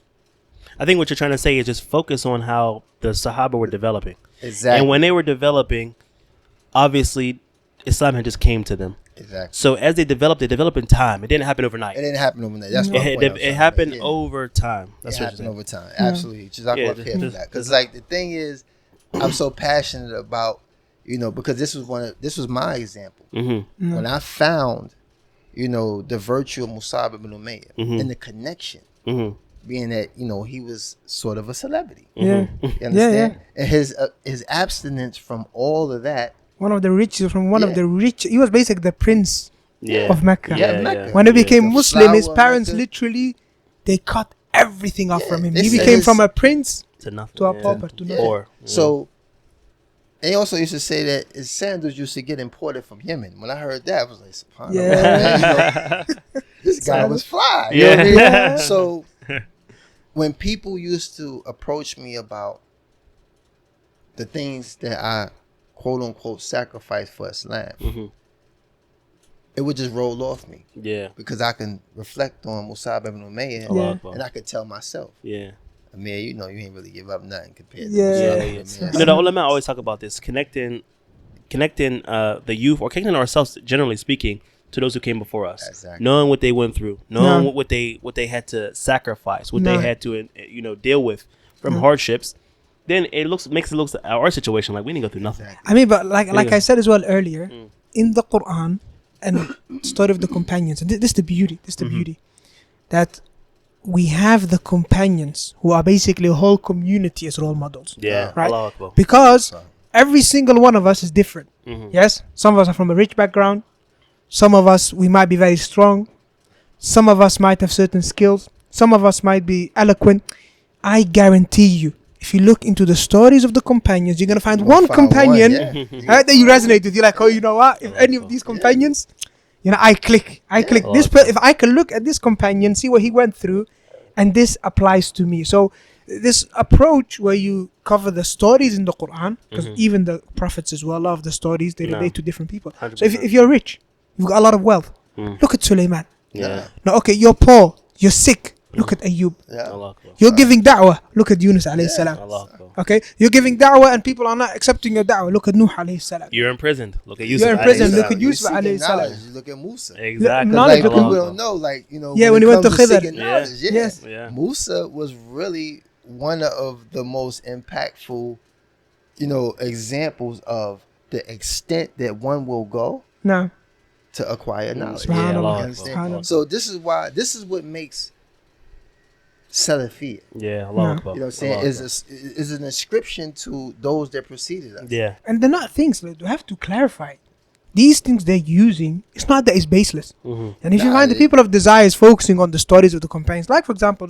I think what you're trying to say is just focus on how the Sahaba were developing. Exactly. And when they were developing, obviously Islam had just came to them. Exactly. So as they developed in time. It didn't happen overnight. It didn't happen overnight. That's what It happened over time. That's It what happened you're over time. Absolutely. Jazakallah Yeah, khair for that. Because like the thing is, I'm so passionate about, because this was my example. saying. Mhm. When I found, the virtue of Musab ibn Umayyah Mhm. and the connection, Mhm. being that, he was sort of a celebrity. Yeah. You Yeah, understand? And his abstinence from all of that. One of the richest, from one of Yeah. the rich. He was basically the prince Yeah. of Mecca. Yeah, Mecca. When he became The Muslim, his flower parents Mecca. literally, they cut everything off Yeah, from him. they He said became his- from a prince To nothing. to a yeah. pauper to Yeah. nothing. Or So they also used to say that his sandals used to get imported from Yemen. When I heard that, I was like, subhanAllah. Yeah. man, this guy was fly. You Yeah. know what I mean? Yeah. So when people used to approach me about the things that I quote unquote sacrifice for Islam, Mhm. it would just roll off me Yeah. because I can reflect on Musab ibn Umayyah Allahu Yeah. Akbar. and I could tell myself, Yeah. Amir, you ain't really give up nothing compared to Yeah. Musab Yeah, ibn yeah. Umayyah. The ulama always talk about this, connecting the youth, or connecting ourselves, generally speaking, to those who came before us, Exactly. knowing what they went through, knowing No. what they had to sacrifice, what No. they had to deal with from hardships. Then makes it look our situation like we didn't go through nothing. Exactly. I mean, but like Yeah. I said as well earlier, Mm. in the Quran and story of the companions, and this is the beauty. This is the Mhm. beauty that we have the companions who are basically a whole community as role models. Yeah, Right. Allahu Akbar. Because So, every single one of us is different. Mhm. Yes, some of us are from a rich background. Some of us we might be very strong. Some of us might have certain skills. Some of us might be eloquent. I guarantee you, if you look into the stories of the companions, you're gonna find you're gonna one find companion yeah. that you resonate with. You're like, oh, you know what? If any of these companions, I click. Yeah. This if I can look at this companion, see what he went through, and this applies to me. So this approach where you cover the stories in the Quran, because Mhm. even the prophets as well, a lot of the stories they No. relate to different people. 100%. So if you're rich, you've got a lot of wealth. Mm. Look at Sulaiman. Yeah. Now, okay, you're poor, you're sick. Look at Ayub. Yeah. Allahu Akbar. You're giving da'wah. Look at Yunus alayhi Yeah. salam. Allahu Akbar. Okay, you're giving da'wah and people are not accepting your da'wah. Look at Nuh alayhi salam. You're imprisoned. Look at Yusuf. You're in alayhi prison. salam. Look at You Yusuf seeking alayhi salam. knowledge, you look at Musa. Exactly. Knowledge, Like, look people at- don't know, like, Yeah, when he went to it comes Khidr. seeking Yeah. knowledge, yeah. Yes. Yeah. Musa was really one of the most impactful, examples of the extent that one will go No. to acquire knowledge. Yeah, Subhanallah. Allahu Understand? Akbar. Subhanallah. So this is what makes Salafiyya. Yeah, Allahu No. Akbar. You know what I'm saying? Allahu Is an inscription to those that preceded us. Akbar. Yeah. And they're not things, like, we have to clarify. These things they're using, it's not that it's baseless. Mhm. And if you Nah, find the it- people of desire is focusing on the stories of the companions, like for example,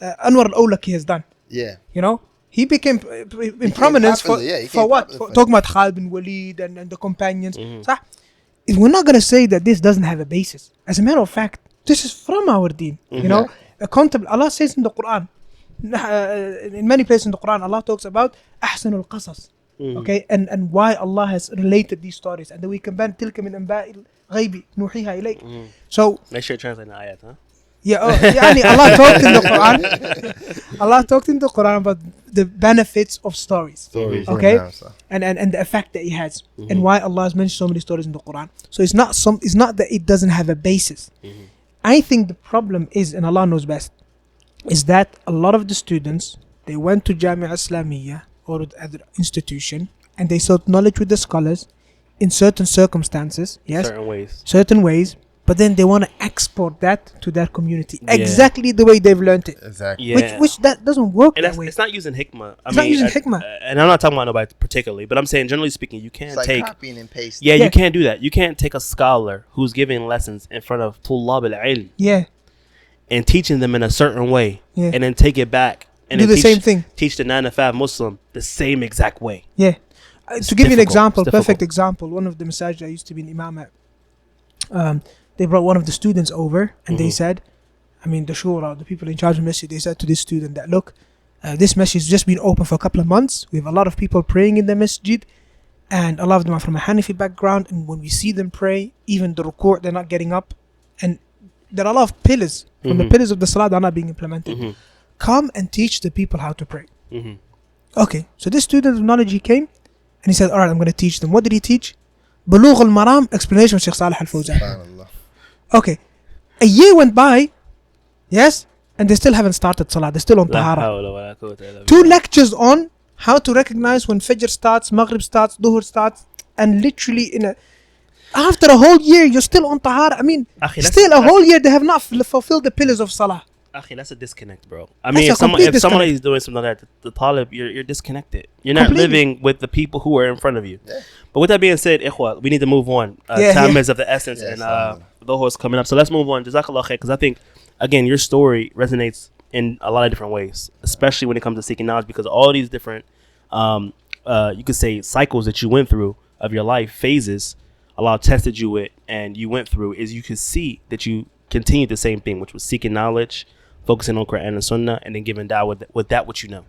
Anwar al-Awlaki has done. Yeah. He became in prominence popular, for, yeah, he for became what? popular For for talking about Khalid bin Walid and the companions. Mhm. So, we're not going to say that this doesn't have a basis. As a matter of fact, this is from our deen. You know, accountable. Allah says in the Quran, in many places in the Quran, Allah talks about أحسن القصص. Okay, and why Allah has related these stories, and then we combine تلك من أنباء الغيب نوحيها إليك. So Make sure you translate the ayat, huh? يعني Allah talked in the Quran. Allah talked in the Quran about the benefits of stories. Stories. Okay. Yeah, so. And the effect that it has, and why Allah has mentioned so many stories in the Quran. So it's not that it doesn't have a basis. I think the problem is, and Allah knows best, is that a lot of the students, they went to Jamia Islamiyya or other institution and they sought knowledge with the scholars in certain circumstances, yes, Certain ways. certain ways, but then they want to export that to their community exactly the way they've learned it. Exactly. Yeah. Which that doesn't work And that way. it's not using hikmah. It's not using hikmah. And I'm not talking about nobody particularly, but I'm saying generally speaking, you can't It's like take copying and pasting. Yeah, you can't do that. You can't take a scholar who's giving lessons in front of tullab al-ilm Yeah. and teaching them in a certain way, Yeah. and then take it back and Do then the same thing. Teach the 9 to 5 Muslim the same exact way. Yeah. To give you an difficult. example, It's perfect difficult. example, one of the masajid I used to be an imam at, they brought one of the students over and they said, I mean, the shura, the people in charge of the masjid, they said to this student that, look, this masjid has just been open for a couple of months. We have a lot of people praying in the masjid, and a lot of them are from a Hanafi background, and when we see them pray, even the ruku', they're not getting up, and there are a lot of pillars from the pillars of the salah that are not being implemented. Come and teach the people how to pray. Okay, so this student of knowledge, he came and he said, all right, I'm going to teach them. What did he teach? Bulugh al-Maram, explanation of Shaykh Salih al-Fawzan. Subhanallah. Okay, a year went by, yes, and they still haven't started salah. They're still on tahara. 2 lectures on how to recognize when Fajr starts, Maghrib starts, Dhuhr starts, and literally after a whole year, you're still on tahara. I mean, still a whole year, they have not fulfilled the pillars of salah. Akhi, that's a disconnect, bro. I mean, if somebody is doing something like that, the talib, you're disconnected. You're not living with the people who are in front of you. Yeah. But with that being said, ikhwa, we need to move on. Time is of the essence, and Dawah is coming up. So let's move on. Jazakallah khair, because I think, again, your story resonates in a lot of different ways, especially when it comes to seeking knowledge, because all these different, you could say, cycles that you went through of your life, phases, Allah tested you with, and you went through, is you could see that you continued the same thing, which was seeking knowledge, focusing on Quran and Sunnah, and then giving da'wah with that which you know.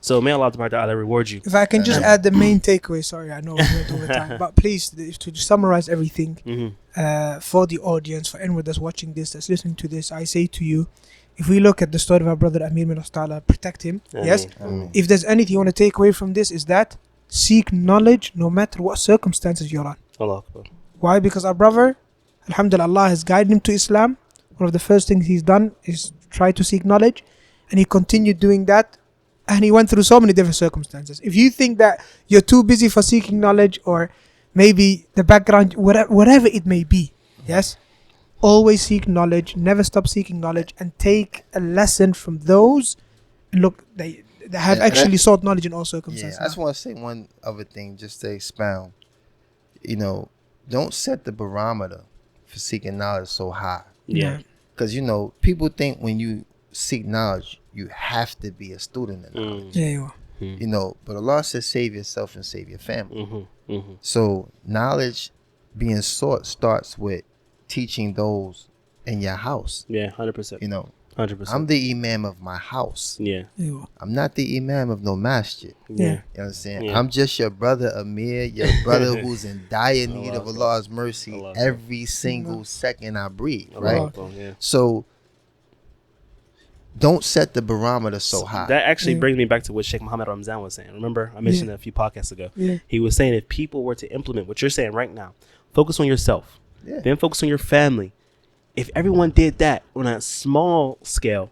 So may Allah Ta'ala reward you. If I can just add the main takeaway, sorry, I know we went over time, but please, to summarize everything for the audience, for anyone that's watching this, that's listening to this, I say to you, if we look at the story of our brother Amir, may Allah protect him. Yes. If there's anything you want to take away from this, is that seek knowledge no matter what circumstances you're on. Allah. Why? Because our brother, alhamdulillah, Allah has guided him to Islam. One of the first things he's done is try to seek knowledge, and he continued doing that, and he went through so many different circumstances. If you think that you're too busy for seeking knowledge, or maybe the background, whatever it may be, yes, always seek knowledge, never stop seeking knowledge, and take a lesson from those, and look, they have actually sought knowledge in all circumstances. Yeah, I just want to say one other thing, just to expound. Don't set the barometer for seeking knowledge so high. Yeah. Because, people think when you seek knowledge, you have to be a student of knowledge. Yeah, you are. But Allah says save yourself and save your family. So knowledge being sought starts with teaching those in your house. Yeah, 100%. 100%. I'm the imam of my house. Yeah. I'm not the imam of no masjid. Yeah. You know what I'm saying? Yeah. I'm just your brother Amir, your brother who's in dire need of Allah's mercy every single second I breathe, right? Yeah. So don't set the barometer so high. That actually brings me back to what Shaykh Muhammad Ramzan was saying. Remember, I mentioned it a few podcasts ago. Yeah. He was saying if people were to implement what you're saying right now, focus on yourself, then focus on your family. If everyone did that on a small scale,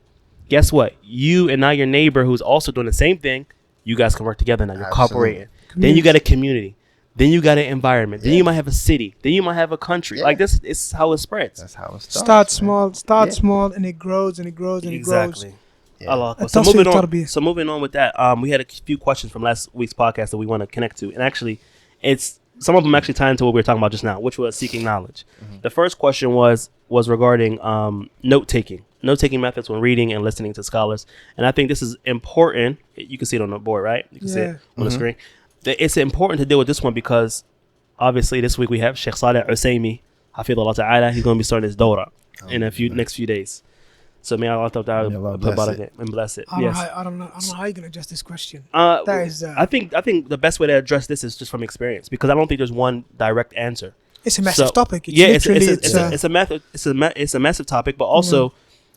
guess what? You and now your neighbor who's also doing the same thing, you guys can work together now. You're cooperating. Then you got a community. Then you got an environment. Then you might have a city. Then you might have a country. Like this is how it spreads. That's how it Start starts. small, and it grows and it grows and it grows. Allah. So moving on with that, we had a few questions from last week's podcast that we want to connect to, and actually, it's some of them actually tie into what we were talking about just now, which was seeking knowledge. The first question was regarding note taking methods when reading and listening to scholars, and I think this is important. You can see it on the board, right? You can see it on the screen. It's important to deal with this one because obviously this week we have Shaykh Salih Usaymi, Hafidhullah Ta'ala. He's going to be starting his Dawah in next few days. So may Allah Ta'ala and bless it. I don't know how you're gonna address this question. I think the best way to address this is just from experience, because I don't think there's one direct answer. It's a massive topic. It's a massive topic, but also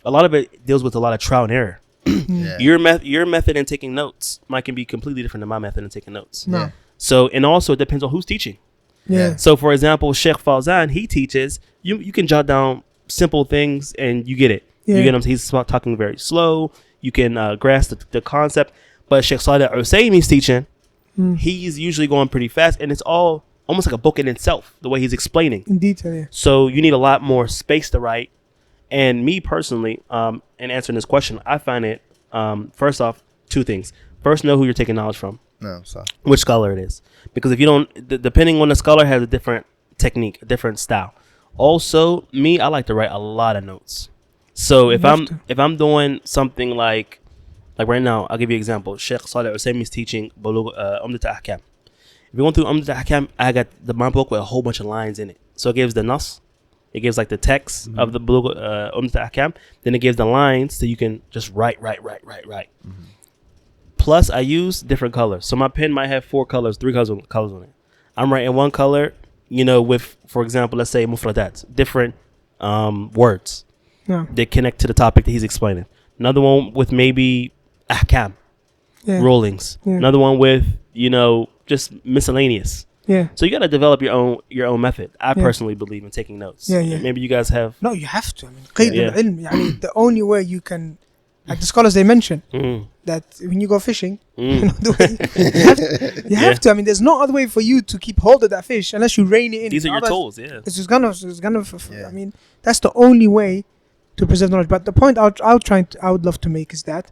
a lot of it deals with a lot of trial and error. Your method in taking notes can be completely different than my method in taking notes. No. So, and also it depends on who's teaching. Yeah. So for example, Shaykh Fawzan, he teaches, you can jot down simple things and you get it. Yeah. You get him. He's talking very slow. You can grasp the concept. But Shaykh Salih Usaymi's teaching, he's usually going pretty fast, and it's all almost like a book in itself, the way he's explaining. In detail, yeah. So you need a lot more space to write. And me personally, in answering this question, I find it, first off, two things. First, know who you're taking knowledge from. No, sorry. Which scholar it is. Because if you don't, depending on the scholar has a different technique, a different style. Also, me, I like to write a lot of notes. So if I'm doing something like right now, I'll give you an example. Shaykh Salih Usaimi is teaching Umdat al-Ahkam. If you're going through Umdat al-Ahkam, I got my book with a whole bunch of lines in it. So it gives the nas, it gives like the text of the Umdat al-Ahkam, then it gives the lines so you can just write. Mm-hmm. Plus, I use different colors. So my pen might have 4 colors, 3 colors on it. I'm writing one color, with, for example, let's say mufradat, different words. Yeah. They connect to the topic that he's explaining. Another one with maybe ahkam, rulings. Yeah. Another one with, just miscellaneous. Yeah. So you got to develop your own method. I personally believe in taking notes. Yeah. Maybe you guys have. No, you have to. I mean, the only way you can, like the scholars they mention, that when you go fishing, you have to. I mean, there's no other way for you to keep hold of that fish unless you rein it in. These are your tools, yeah. It's just gonna. I mean, that's the only way to preserve knowledge. But the point I would love to make is that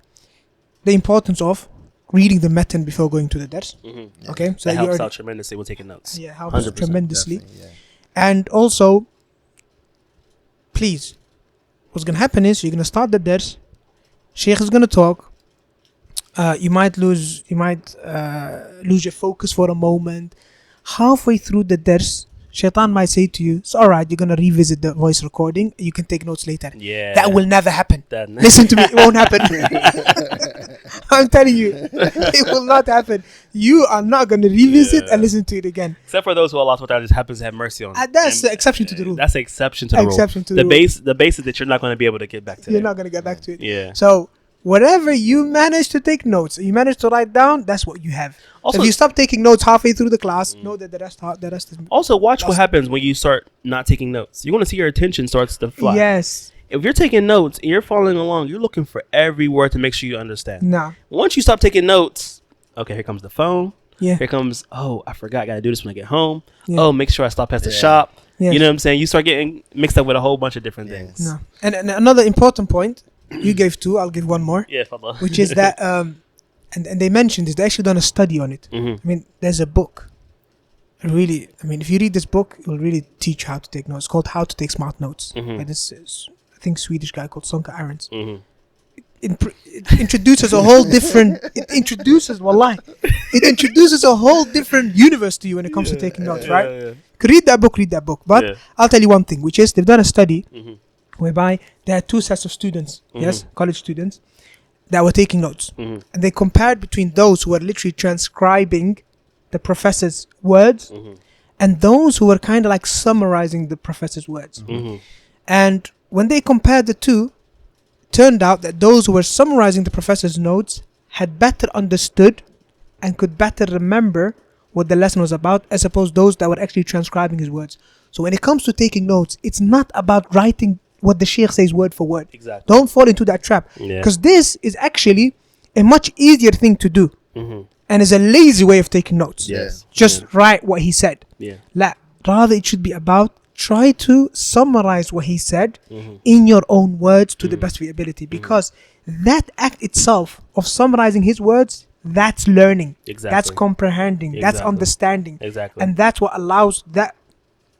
the importance of reading the matan before going to the dars. Mm-hmm. Yeah. Okay, so that helps out tremendously with taking notes. Yeah, helps tremendously. Yeah. And also, please, what's gonna happen is you're gonna start the dars. Shaykh is gonna talk. You might lose your focus for a moment. Halfway through the dars, Shaitan might say to you, it's alright, you're going to revisit the voice recording. You can take notes later. Yeah. That will never happen. Listen to me, it won't happen. I'm telling you, it will not happen. You are not going to revisit and listen to it again. Except for those who Allah just happens to have mercy on. That's the exception to the rule. That's the exception to the rule. The base is that you're not going to be able to get back to it. You're not going to get back to it. Yeah. So, whatever you manage to take notes, you manage to write down, that's what you have. Also, if you stop taking notes halfway through the class, know that the rest is. Also, watch what happens when you start not taking notes. You're going to see your attention starts to fly. Yes. If you're taking notes and you're following along, you're looking for every word to make sure you understand. Nah. Once you stop taking notes, okay, here comes the phone. Yeah. Here comes, I forgot, I got to do this when I get home. Yeah. Oh, make sure I stop past the shop. Yes. You know what I'm saying? You start getting mixed up with a whole bunch of different things. No. And another important point, you gave 2, I'll give one more. Yeah, Fadla. Which is that, and they mentioned this, they actually done a study on it. Mm-hmm. I mean, there's a book. Really, I mean, if you read this book, it will really teach you how to take notes. It's called How to Take Smart Notes. Mm-hmm. By this, I think, Swedish guy called Sonka Arons. Mm-hmm. It introduces a whole different, it introduces a whole different universe to you when it comes to taking notes, right? Yeah. Read that book. But I'll tell you one thing, which is they've done a study whereby there are 2 sets of students, college students, that were taking notes. And they compared between those who were literally transcribing the professor's words and those who were kind of like summarizing the professor's words. And when they compared the 2, turned out that those who were summarizing the professor's notes had better understood and could better remember what the lesson was about, as opposed to those that were actually transcribing his words. So when it comes to taking notes, it's not about writing what the Shaykh says word for word. Exactly. Don't fall into that trap. Because this is actually a much easier thing to do. And is a lazy way of taking notes. Yes. Just write what he said. Rather, it should be about try to summarize what he said in your own words to the best of your ability. Because that act itself of summarizing his words, that's learning. Exactly. That's comprehending. That's understanding. Exactly. And that's what allows that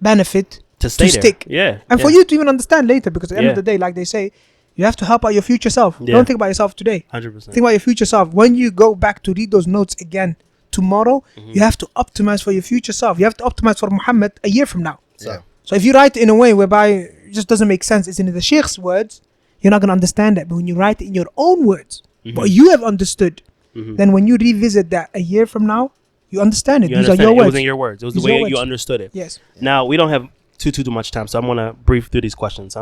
benefit to stick. Yeah. And for you to even understand later, because at the end of the day, like they say, you have to help out your future self. Don't think about yourself today. 100%. Think about your future self. When you go back to read those notes again tomorrow, you have to optimize for your future self. You have to optimize for Muhammad a year from now. So if you write it in a way whereby it just doesn't make sense, it's in the Shaykh's words, you're not going to understand that. But when you write it in your own words, what you have understood, then when you revisit that a year from now, you understand it. These are your words. It wasn't your words. It was the way you understood it. Yes. Now, we don't have too much time, so I'm going to brief through these questions.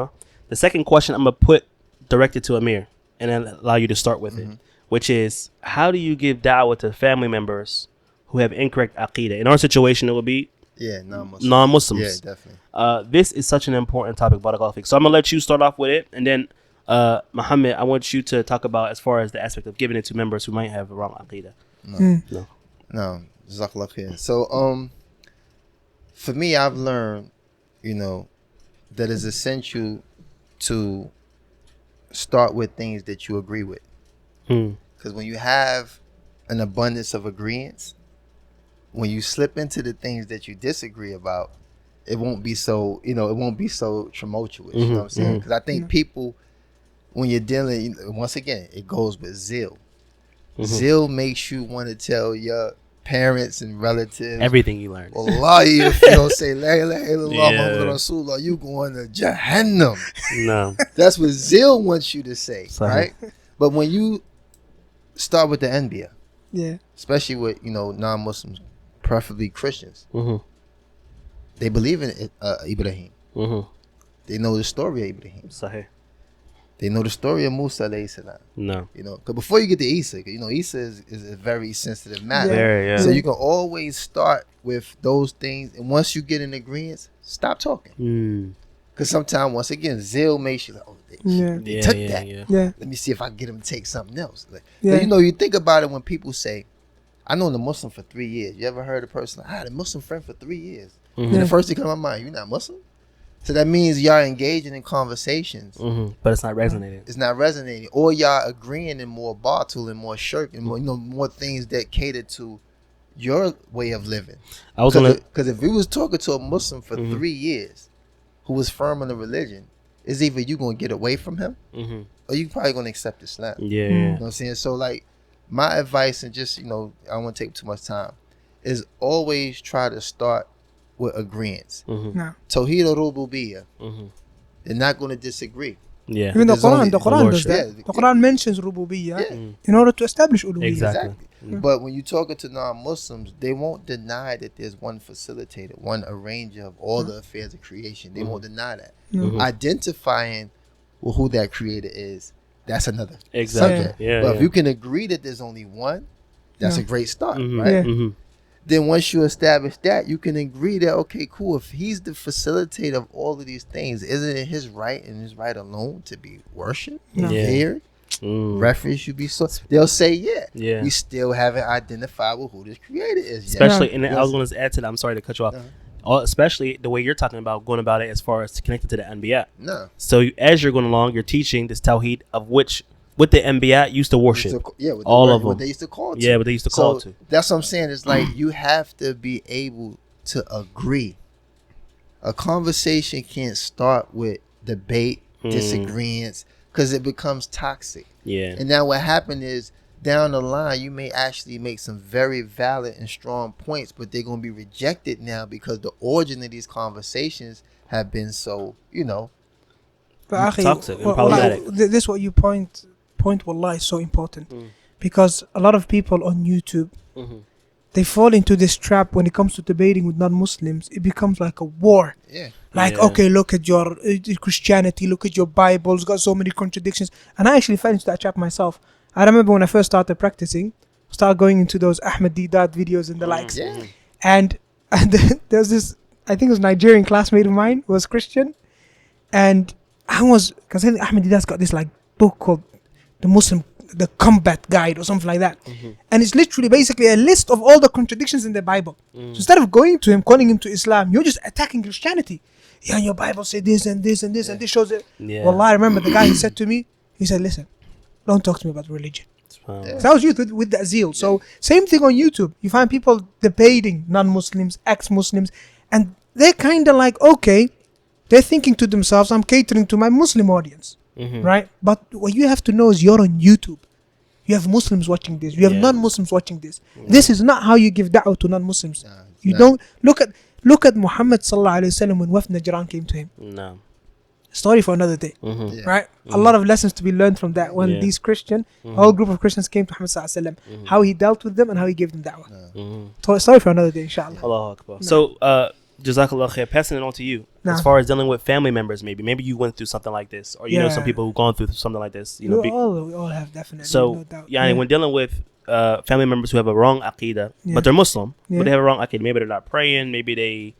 The second question I'm going to put directed to Amir and then allow you to start with it, which is, how do you give da'wah to family members who have incorrect aqeedah? In our situation, it would be non-Muslims. Yeah, definitely. This is such an important topic, barakallahu fiqh. So I'm going to let you start off with it, and then Muhammad, I want you to talk about as far as the aspect of giving it to members who might have wrong aqeedah. No, Jazakallah khair. So for me, I've learned, that it's essential to start with things that you agree with. Because when you have an abundance of agreements, when you slip into the things that you disagree about, it won't be so, tumultuous. You know what I'm saying? Because I think people, when you're dealing, once again, it goes with zeal. Zeal makes you want to tell your parents and relatives everything you learned. Wallahi, if you don't say La ilaha illallah Muhammad Rasulullah, you going to Jahannam. No. That's what zeal wants you to say, right? But when you start with the Anbiya, especially with non-Muslims, preferably Christians, they believe in Ibrahim. They know the story of Ibrahim. Sahih. They know the story of Musa alayhi salam. No. Because before you get to Isa, Isa is a very sensitive matter. Yeah. So you can always start with those things, and once you get in agreement, stop talking. Because sometimes, once again, zeal makes you like, oh, they took that. Yeah. Let me see if I can get them to take something else. You think about it when people say, I known the Muslim for 3 years. You ever heard a person like, I had a Muslim friend for 3 years. And the first thing come to my mind, you're not Muslim? So that means y'all engaging in conversations. But it's not resonating. It's not resonating. Or y'all agreeing in more batil and more shirk and more, more things that cater to your way of living. Because if we was talking to a Muslim for 3 years who was firm on the religion, it's either you going to get away from him or you probably going to accept Islam. Yeah. You know what I'm saying? So like my advice, and just, I don't want to take too much time, is always try to start with agreements. Tawheed al-Rububiyyah. They're not going to disagree. Yeah. Even the Quran does Yeah. that. The Quran mentions Rububiyyah in order to establish Uluhiyyah. Exactly. But when you're talking to non-Muslims, they won't deny that there's one facilitator, one arranger of all the affairs of creation. They won't deny that. Identifying who that creator is, that's another subject. But if you can agree that there's only one, that's a great start, right? Then once you establish that, you can agree that, okay, cool, if he's the facilitator of all of these things, isn't it his right and his right alone to be worshipped, feared, reference should be so? They'll say, we still haven't identified who this creator is yet. Especially, and I was going to add to that, I'm sorry to cut you off, especially the way you're talking about going about it as far as connected to the Anbiya. So as you're going along, you're teaching this Tawheed of which what the Anbiya used to worship. All of them. What they used to call to. Yeah, what they used to call to. That's what I'm saying. It's like you have to be able to agree. A conversation can't start with debate, disagreements, because it becomes toxic. Yeah. And now what happened is, down the line, you may actually make some very valid and strong points, but they're going to be rejected now because the origin of these conversations have been so, toxic and problematic. This is what you point wallahi is so important, because a lot of people on YouTube they fall into this trap when it comes to debating with non-Muslims. It becomes like a war. Okay, look at your Christianity, look at your Bible, it's got so many contradictions. And I actually fell into that trap myself. I remember when I first started practicing, started going into those Ahmed Didat videos and the likes, and there's this, I think it was Nigerian classmate of mine who was Christian, and because Ahmed Didat's got this like book called the Combat Guide or something like that, and it's literally basically a list of all the contradictions in the Bible. So instead of going to him, calling him to Islam, you're just attacking Christianity. Yeah, your Bible say this and this and this and this shows it. Wallah, I remember the guy, he said to me, he said, listen, don't talk to me about religion. So that was youth with that zeal. So same thing on YouTube. You find people debating non-Muslims, ex-Muslims, and they're kind of like, okay, they're thinking to themselves, I'm catering to my Muslim audience, right? But what you have to know is you're on YouTube. You have Muslims watching this. You have non-Muslims watching this. This is not how you give da'wah to non-Muslims. You don't look at Muhammad sallallahu alaihi wasallam when Wafd Najran came to him. No. Story for another day, right? A lot of lessons to be learned from that. When these whole group of Christians came to Muhammad sallallahu alaihi wasallam, how he dealt with them and how he gave them da'wah. Story for another day, inshallah. Allahu Akbar. So, Jazakallah khair, passing it on to you. As far as dealing with family members, maybe you went through something like this, or you know some people who've gone through something like this. We all have, definitely. So, no doubt. When dealing with family members who have a wrong aqidah, but they're Muslim, but they have a wrong aqidah. Maybe they're not praying. Maybe they,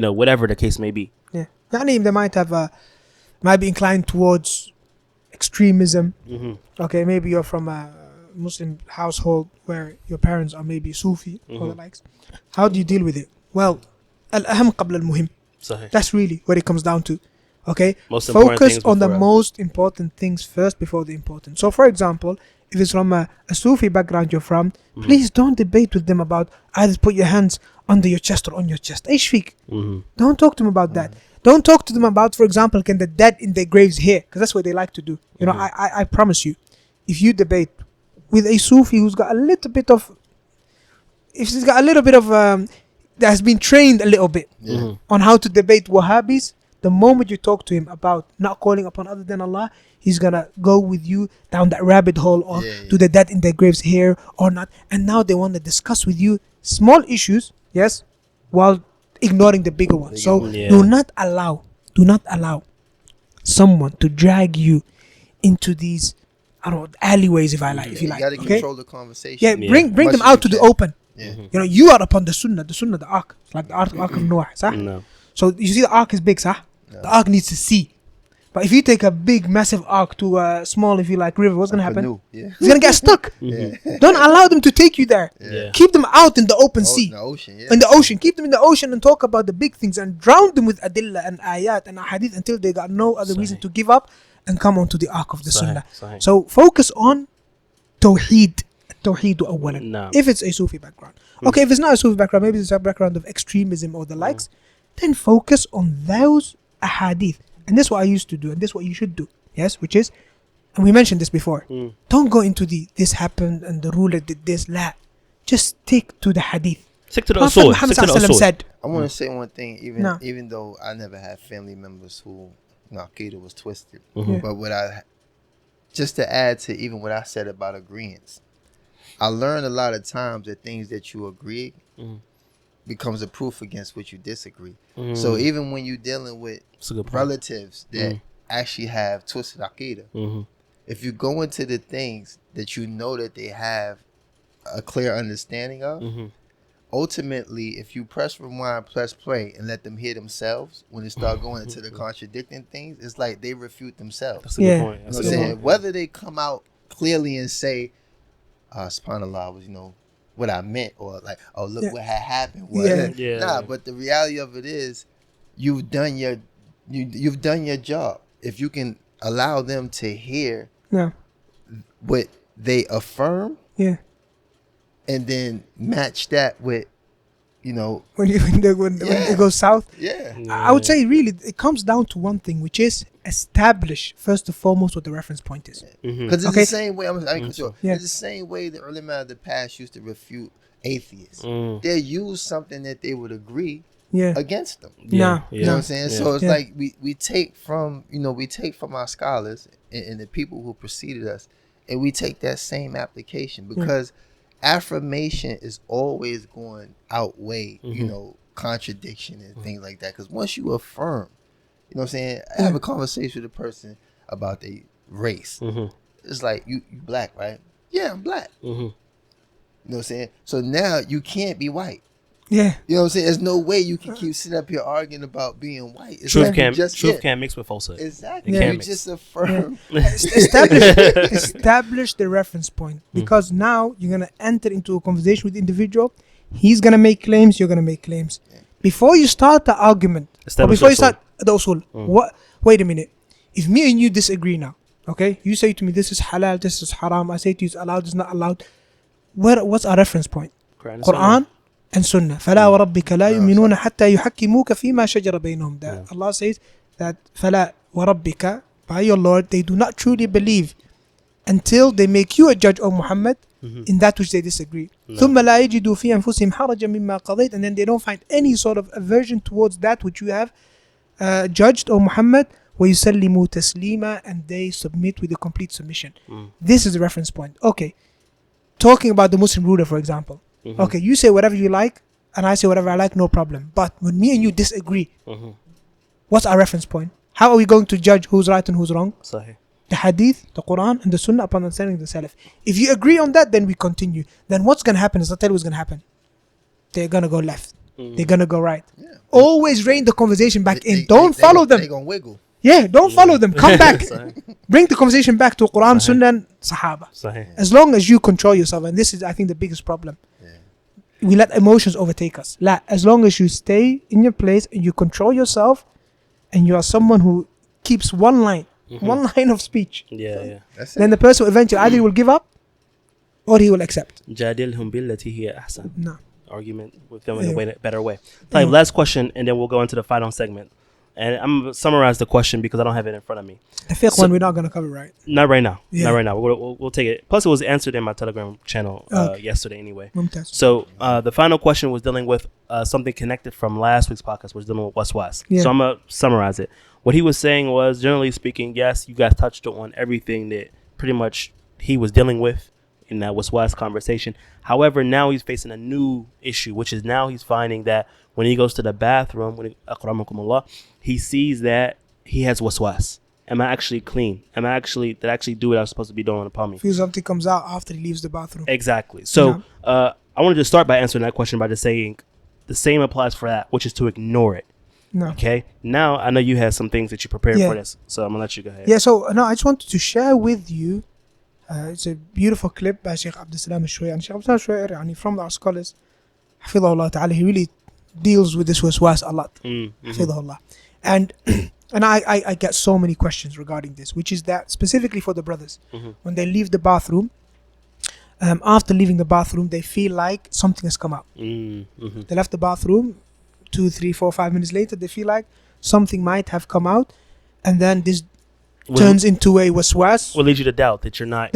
whatever the case may be. Yeah, they might be inclined towards extremism. Okay, maybe you're from a Muslim household where your parents are maybe Sufi or the likes. How do you deal with it? Well, الأهم قبل المهم. صحيح. That's really what it comes down to. Okay, Most important focus things on the before- most important things first before the important. So, for example, if it's from a Sufi background you're from, please don't debate with them about either put your hands under your chest or on your chest. إيش فيك? Don't talk to them about that. Don't talk to them about, for example, can the dead in their graves here? Because that's what they like to do. You know, I promise you, if you debate with a Sufi who's got a little bit of, if he's got a little bit of, that has been trained a little bit on how to debate Wahhabis, the moment you talk to him about not calling upon other than Allah, he's gonna go with you down that rabbit hole or do the dead in their graves here or not. And now they want to discuss with you small issues, yes, while ignoring the bigger ones. So do not allow someone to drag you into these, I don't know, alleyways, if you like. You gotta control the conversation. Yeah, bring them out to the open. Yeah. You know, you are upon the sunnah, the ark. It's like the ark of Noah, sah? No. So you see the ark is big, sah? The ark needs to see. But if you take a big, massive ark to a small, if you like, river, what's gonna happen? Yeah. It's gonna get stuck. Don't allow them to take you there. Yeah. Keep them out in the open sea. In the ocean, In the ocean. Keep them in the ocean and talk about the big things and drown them with adillah and ayat and ahadith until they got no other reason to give up and come onto the ark of the sunnah. So focus on tawheed. Tawheed awwalan. No. If it's a Sufi background. Okay, if it's not a Sufi background, maybe it's a background of extremism or the likes, then focus on those ahadith. And this is what I used to do, and this is what you should do. Yes, which is, and we mentioned this before, don't go into the this happened and the ruler did this. La, just stick to the hadith. Stick to the Prophet usul. Muhammad Stick to the ﷺ usul. said, I want to say one thing, No. even though I never had family members who Aqidah was twisted, Yeah. but just to add to even what I said about agreements, I learned a lot of times that things that you agree becomes a proof against what you disagree. So even when you're dealing with That's a good point. relatives that actually have twisted Aqidah, if you go into the things that you know that they have a clear understanding of, ultimately, if you press rewind, press play, and let them hear themselves, when they start going into the contradicting things, it's like they refute themselves. That's a good point. You That's know a what I'm good saying? point. Whether they come out clearly and say, subhanAllah was, what I meant, or like, oh, look what had happened. Yeah. Nah, but the reality of it is, you've done your job. If you can allow them to hear yeah, what they affirm, yeah. and then match that with, When it goes south, I would say really it comes down to one thing, which is establish first and foremost what the reference point is. Because it's the same way. Yeah. It's the same way the ulama of the past used to refute atheists. They use something that they would agree Yeah. against them. No, You know what no. I'm saying? Yeah. So it's Yeah. like we take from our scholars and the people who preceded us, and we take that same application, because affirmation is always going to outweigh contradiction and things like that. Because once you affirm, you know what I'm saying, I have a conversation with a person about their race. It's like, you black, right? Yeah, I'm black. You know what I'm saying? So now you can't be white. Yeah. You know what I'm saying? There's no way you can keep sitting up here arguing about being white. It's Truth like can't can't mix with falsehood. Exactly. It You can't mix. just affirm. Establish the reference point, because now you're gonna enter into a conversation with the individual. He's gonna make claims. You're gonna make claims. Before you start the argument, or Establish before the you start the usul, what? Wait a minute. If me and you disagree now, okay? You say to me, this is halal, this is haram. I say to you, it's allowed, it's not allowed. What's our reference point? Quran and Sunnah. فلا وربك لا يؤمنون حتى يحكموك فيما شجر بينهم. That Allah says that فلا وربك, by your Lord, they do not truly believe until they make you a judge, O Muhammad, in that which they disagree. ثم لا يجدوا في أنفسهم حرجا مما قضيت, and then they don't find any sort of aversion towards that which you have judged, O Muhammad. ويسلموا تسليما, and they submit with a complete submission. This is the reference point. Okay, talking about the Muslim ruler, for example. Okay, you say whatever you like, and I say whatever I like, no problem. But when me and you disagree, what's our reference point? How are we going to judge who's right and who's wrong? Sahih. The hadith, the Quran, and the Sunnah upon understanding the Salaf. If you agree on that, then we continue. Then what's going to happen is, I'll tell you what's going to happen. They're going to go left. They're going to go right. Yeah. Always rein the conversation back in. Don't follow them. They're going to wiggle. Yeah, don't follow them. Come back. Sahih. Bring the conversation back to Quran, Sunnah, and Sahaba. Sahih. As long as you control yourself. And this is, I think, the biggest problem. we let emotions overtake us. As long as you stay in your place and you control yourself, and you are someone who keeps one line of speech. Yeah. That's Then it. the person eventually either will give up or he will accept. جادلهم بالتي هي أحسن. No. Argument with them in a better way. Yeah. Last question, and then we'll go into the final segment. And I'm going to summarize the question because I don't have it in front of me. The fiqh one we're not going to cover, right? Not right now. Yeah. Not right now. We'll take it. Plus, it was answered in my Telegram channel yesterday anyway. Mumtaz. So the final question was dealing with something connected from last week's podcast, was dealing with waswas. Yeah. So I'm going to summarize it. What he was saying was, generally speaking, yes, you guys touched on everything that pretty much he was dealing with in that waswas conversation. However, now he's facing a new issue, which is now he's finding that when he goes to the bathroom, he sees that he has waswas. Am I actually clean? Did I actually do what I was supposed to be doing upon me? Feel something comes out after he leaves the bathroom. Exactly. So I wanted to start by answering that question by just saying the same applies for that, which is to ignore it. No. Okay. Now I know you have some things that you prepared Yeah. for this, so I'm gonna let you go ahead. Yeah, so no, I just wanted to share with you. It's a beautiful clip by Shaykh Abdul-Salam al-Shwayr. And Shaykh Abdul-Salam al-Shwayr, from our scholars, Hafidhahullah ta'ala, he really deals with this waswas a lot. Hafidhahullah. And I get so many questions regarding this, which is that specifically for the brothers, when they leave the bathroom, after leaving the bathroom, they feel like something has come out. They left the bathroom 2, 3, 4, 5 minutes later, they feel like something might have come out, and then this turns into a waswas. Will lead you to doubt that you're not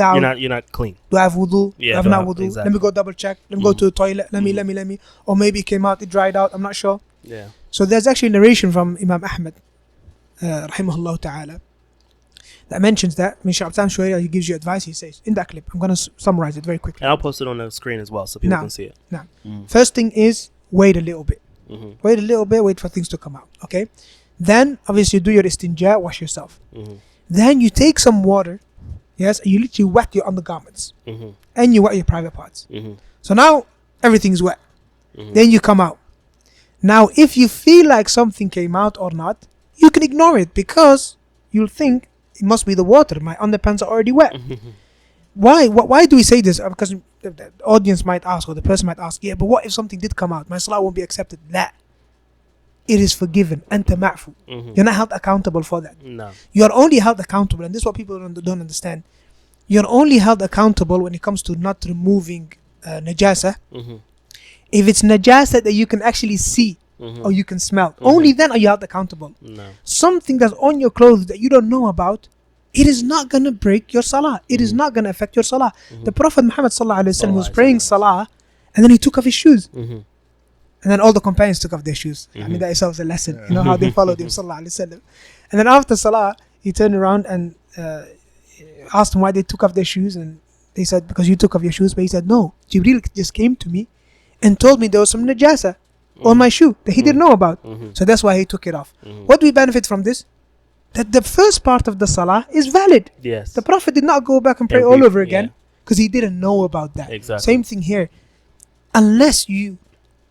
clean. Do I have wudu? Yeah, do I have not wudu? exactly. Let me go double check. Let me go to the toilet. Let me. Or maybe it came out, it dried out. I'm not sure. Yeah. So there's actually a narration from Imam Ahmad, rahimahullah ta'ala, that mentions that. Shaykh Abdul Shwayr, he gives you advice. He says in that clip, I'm going to summarize it very quickly. And I'll post it on the screen as well so people Now. can see it. Now, first thing is wait a little bit. Wait a little bit. Wait for things to come out. Okay. Then obviously do your istinja, wash yourself. Then you take some water, yes, and you literally wet your undergarments, and you wet your private parts. So now everything's wet. Then you come out. Now, if you feel like something came out or not, you can ignore it because you'll think it must be the water. My underpants are already wet. Why do we say this? Because the audience might ask, or the person might ask, yeah, but what if something did come out? My salah won't be accepted. That. It is forgiven. Anta ma'fu. You're not held accountable for that. No. You're only held accountable, and this is what people don't understand. You're only held accountable when it comes to not removing najasa. If it's najasa that you can actually see or you can smell, only then are you held accountable. No. Something that's on your clothes that you don't know about, it is not going to break your salah. It is not going to affect your salah. The Prophet Muhammad was praying salah, and then he took off his shoes. And then all the companions took off their shoes. I mean, that itself is a lesson. You know how they followed him, sallallahu alaihi wasallam. And then after salah, he turned around and asked them why they took off their shoes. And they said, because you took off your shoes. But he said, no, Jibreel just came to me and told me there was some najasa on my shoe that he didn't know about. So that's why he took it off. What do we benefit from this? That the first part of the salah is valid. Yes. The Prophet did not go back and pray all over again because he didn't know about that. Exactly. Same thing here. Unless you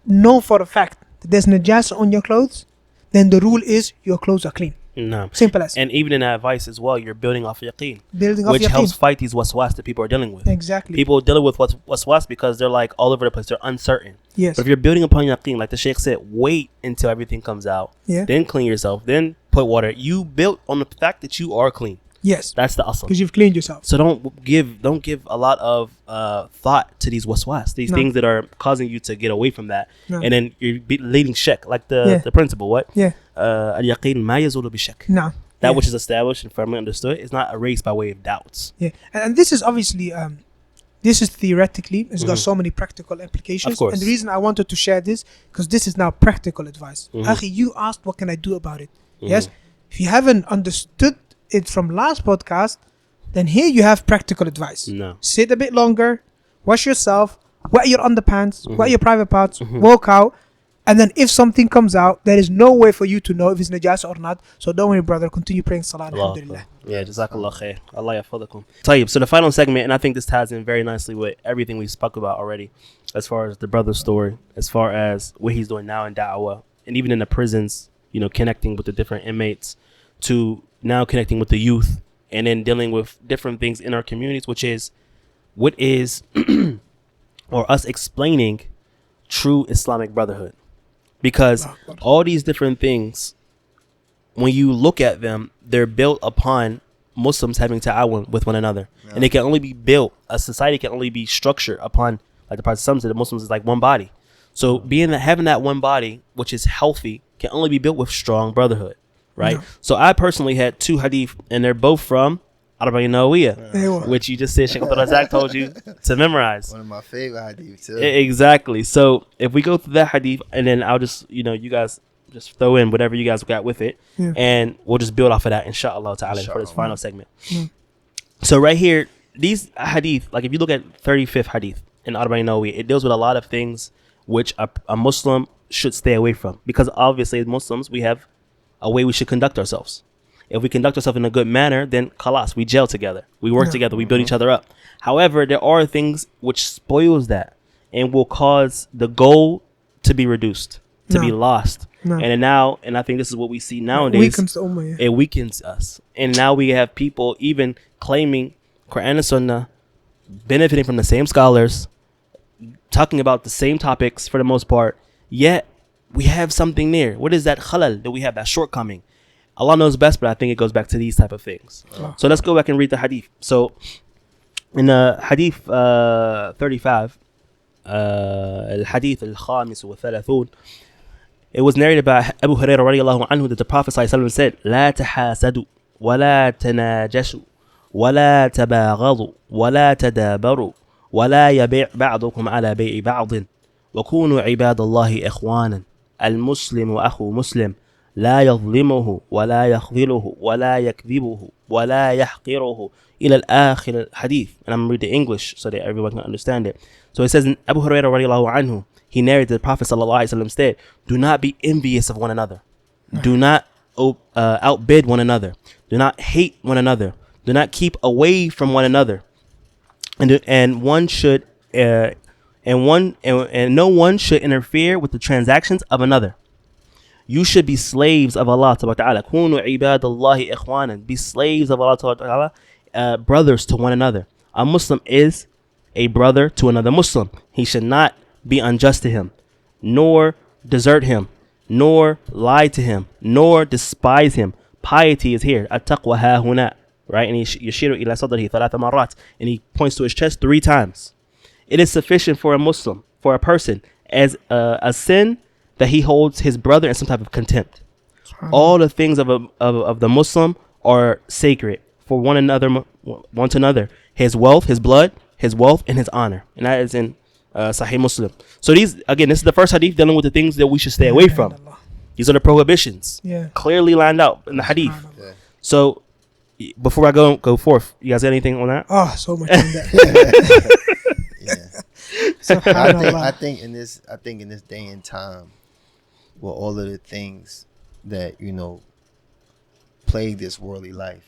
know for a fact that there's najasa on your clothes, then the rule is your clothes are clean. No. Simple as. And even in that advice as well, you're building off yaqeen. Building off which yaqeen. helps fight these waswas that people are dealing with. Exactly. People dealing with waswas because they're like all over the place. They're uncertain. Yes. But if you're building upon yaqeen, like the Shaykh said, wait until everything comes out. Yeah. Then clean yourself. Then put water. You built on the fact that you are clean. Yes. That's the asl. Because you've cleaned yourself. So don't give a lot of thought to these waswas, these things that are causing you to get away from that, and then you're leading shak, like the principle. What? Yeah. Al-yaqeen ma yazulu bi-shak. No. That which is established and firmly understood is not erased by way of doubts. Yeah. And this is obviously this is theoretically, it's got so many practical implications. Of course. And the reason I wanted to share this, because this is now practical advice. Akhi, you asked what can I do about it? Yes. If you haven't understood it from last podcast, then here you have practical advice. No. Sit a bit longer, wash yourself, wet your underpants, wet your private parts, walk out, and then if something comes out, there is no way for you to know if it's najasa or not. So don't worry, brother, continue praying salah. Alhamdulillah. Yeah, jazakallah khair. Allah yafadakum. Tayyib. So the final segment, and I think this ties in very nicely with everything we spoke about already, as far as the brother's story, as far as what he's doing now in da'wah, and even in the prisons, you know, connecting with the different inmates, to now connecting with the youth, and then dealing with different things in our communities, which is what is or us explaining true Islamic Brotherhood, because all these different things, when you look at them, they're built upon Muslims having ta'awun with one another, and they can only be built. A society can only be structured upon, like the Prophet said, the Muslims is like one body. So having that one body, which is healthy, can only be built with strong brotherhood, right? So I personally had 2 hadith, and they're both from Arba'in, which you just said Shaykh Abdul-Razzaqs told you to memorize. One of my favorite hadith too. Exactly. So if we go through that hadith, and then I'll just, you guys just throw in whatever you guys got with it, and we'll just build off of that, inshallah ta'ala, for this final segment. So right here, these hadith, like if you look at 35th hadith in Arba'in, it deals with a lot of things which a Muslim should stay away from, because obviously as Muslims we have a way we should conduct ourselves. If we conduct ourselves in a good manner, then khalas, we gel together, we work together, we build each other up. However, there are things which spoils that and will cause the goal to be reduced, to be lost. And I think this is what we see nowadays. Weakens the ummah, It weakens us. And now we have people even claiming Quran and Sunnah, benefiting from the same scholars, talking about the same topics for the most part, yet we have something there. What is that khalal that we have, that shortcoming? Allah knows best, but I think it goes back to these type of things. So let's go back and read the hadith. So in hadith 35, al-hadith al-khamis wa thalathun, it was narrated by Abu Hurairah radiallahu anhu that the Prophet sallallahu said, لا تحاسدوا ولا تناجشوا ولا تباغضوا ولا تدابروا ولا يبيع بعضكم على بيع بعض وكونوا عباد الله إخوانا المسلم أخو مسلم لا يظلمه ولا يخذله ولا يكذبه ولا يحقره إلى الآخر الحديث. And I'm going to read the English so that everyone can understand it. So it says in Abu Hurairah radiallahu anhu, he narrated the Prophet sallallahu alaihi wasallam said, do not be envious of one another. Do not outbid one another. Do not hate one another. Do not keep away from one another. And no one should interfere with the transactions of another. You should be slaves of Allah ta'ala. Kunu ibadallahi ikhwanan. Be slaves of Allah ta'ala, brothers to one another. A Muslim is a brother to another Muslim. He should not be unjust to him, nor desert him, nor lie to him, nor despise him. Piety is here. At-taqwa ha-huna. Right? And yashiru ila sadrihi thalatha marrat. And he points to his chest 3 times. It is sufficient for a Muslim, for a person, as a sin that he holds his brother in some type of contempt. All the things of the Muslim are sacred for one to another. His wealth, his blood, his wealth, and his honor. And that is in Sahih Muslim. So this is the first hadith dealing with the things that we should stay away from. These are the prohibitions, clearly lined out in the hadith. So before I go forth, you guys got anything on that? Oh, so much on that. I think in this day and time, with all of the things that plague this worldly life,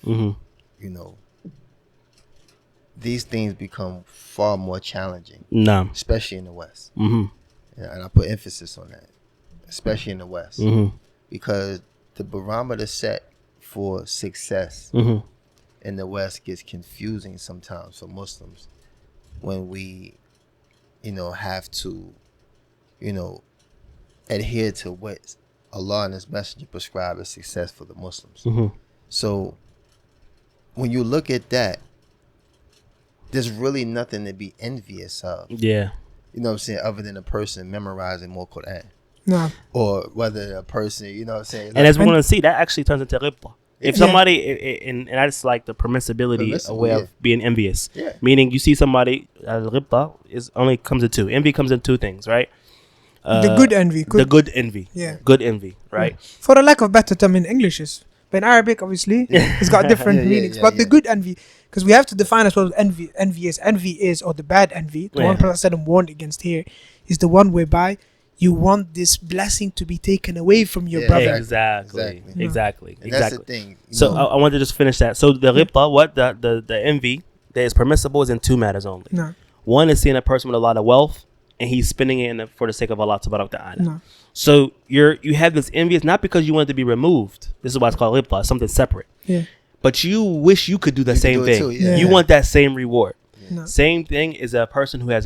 these things become far more challenging. Especially in the West. And I put emphasis on that, especially in the West, because the barometer set for success in the West gets confusing sometimes for Muslims when we have to adhere to what Allah and His Messenger prescribe as success for the Muslims. So when you look at that, there's really nothing to be envious of. You know what I'm saying, other than a person memorizing more Quran. Or whether a person, you know what I'm saying. And as we want to see, that actually turns into ghibta. If somebody, and that's like the permissibility, a way of being envious. Meaning you see somebody, ghibta only comes in 2. Envy comes in 2 things, right? The good envy. Good envy. Good envy, right? For a lack of better term in English but in Arabic, obviously, it's got different meanings. But the good envy, because we have to define as well envy. Envy is, or the bad envy. The one Prophet said and warned against here is the one whereby you want this blessing to be taken away from your brother. Exactly. And that's the thing. So I wanted to just finish that. So the ghibta, the envy that is permissible is in 2 matters only. One is seeing a person with a lot of wealth and he's spending it for the sake of Allah subhanahu wa ta'ala. So you have this envy. It's not because you want it to be removed. This is why it's called ghibta, something separate. But you wish you could do the same thing. You want that same reward. Same thing is a person who has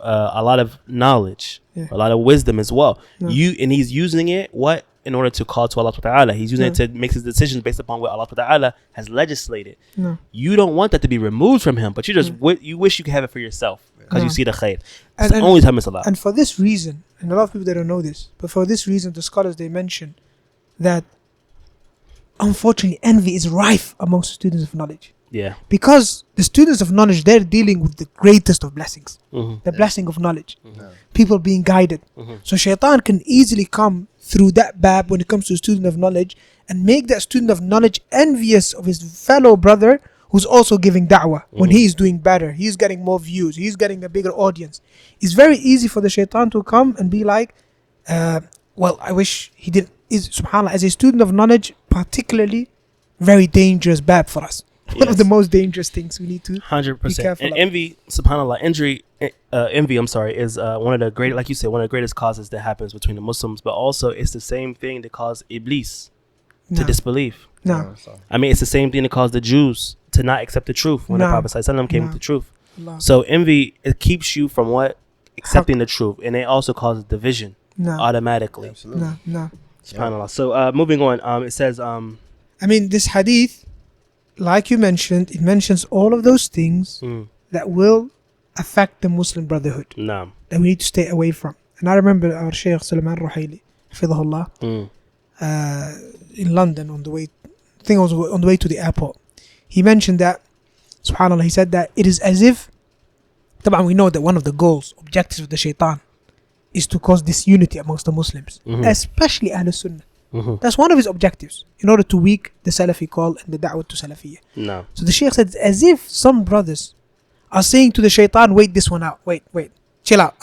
a lot of knowledge, Yeah. a lot of wisdom as well. No. He's using it in order to call to Allah subhanahu wa ta'ala. He's using it to make his decisions based upon what Allah subhanahu wa ta'ala has legislated. No. You don't want that to be removed from him, but you just you wish you could have it for yourself because you see the khair. It's the only time it's allowed. And for this reason, and a lot of people they don't know this, but for this reason, the scholars they mention that unfortunately envy is rife amongst the students of knowledge. Yeah. Because the students of knowledge, they're dealing with the greatest of blessings, the blessing of knowledge, people being guided. So shaitan can easily come through that bab when it comes to a student of knowledge and make that student of knowledge envious of his fellow brother who's also giving da'wah. When he is doing better, he's getting more views, he's getting a bigger audience. It's very easy for the shaitan to come and be like, well, I wish he didn't. Subhanallah, as a student of knowledge, particularly very dangerous bab for us. One of the most dangerous things we need to 100%. be careful And of. envy, subhanallah, envy, is one of the great, like you said, one of the greatest causes that happens between the Muslims. But also, it's the same thing that caused Iblis to disbelieve. No. I mean, it's the same thing that caused the Jews to not accept the truth when the Prophet ﷺ came with the truth. So envy, it keeps you from accepting the truth, and it also causes division automatically. Absolutely. No. SubhanAllah. So moving on, it says, I mean, this hadith, like you mentioned, it mentions all of those things that will affect the Muslim Brotherhood nah. that we need to stay away from. And I remember our Shaykh Sulaiman Ruhaili, Hafidhahullah, in London on the way, I think it was on the way to the airport. He mentioned that, subhanAllah, he said that it is as if, we know that one of the goals, objectives of the shaitan is to cause disunity amongst the Muslims, especially Ahl Sunnah. That's one of his objectives, in order to weaken the Salafi call and the da'wah to Salafiyya. No. So the Shaykh said, as if some brothers are saying to the shaitan, wait this one out, wait, chill out,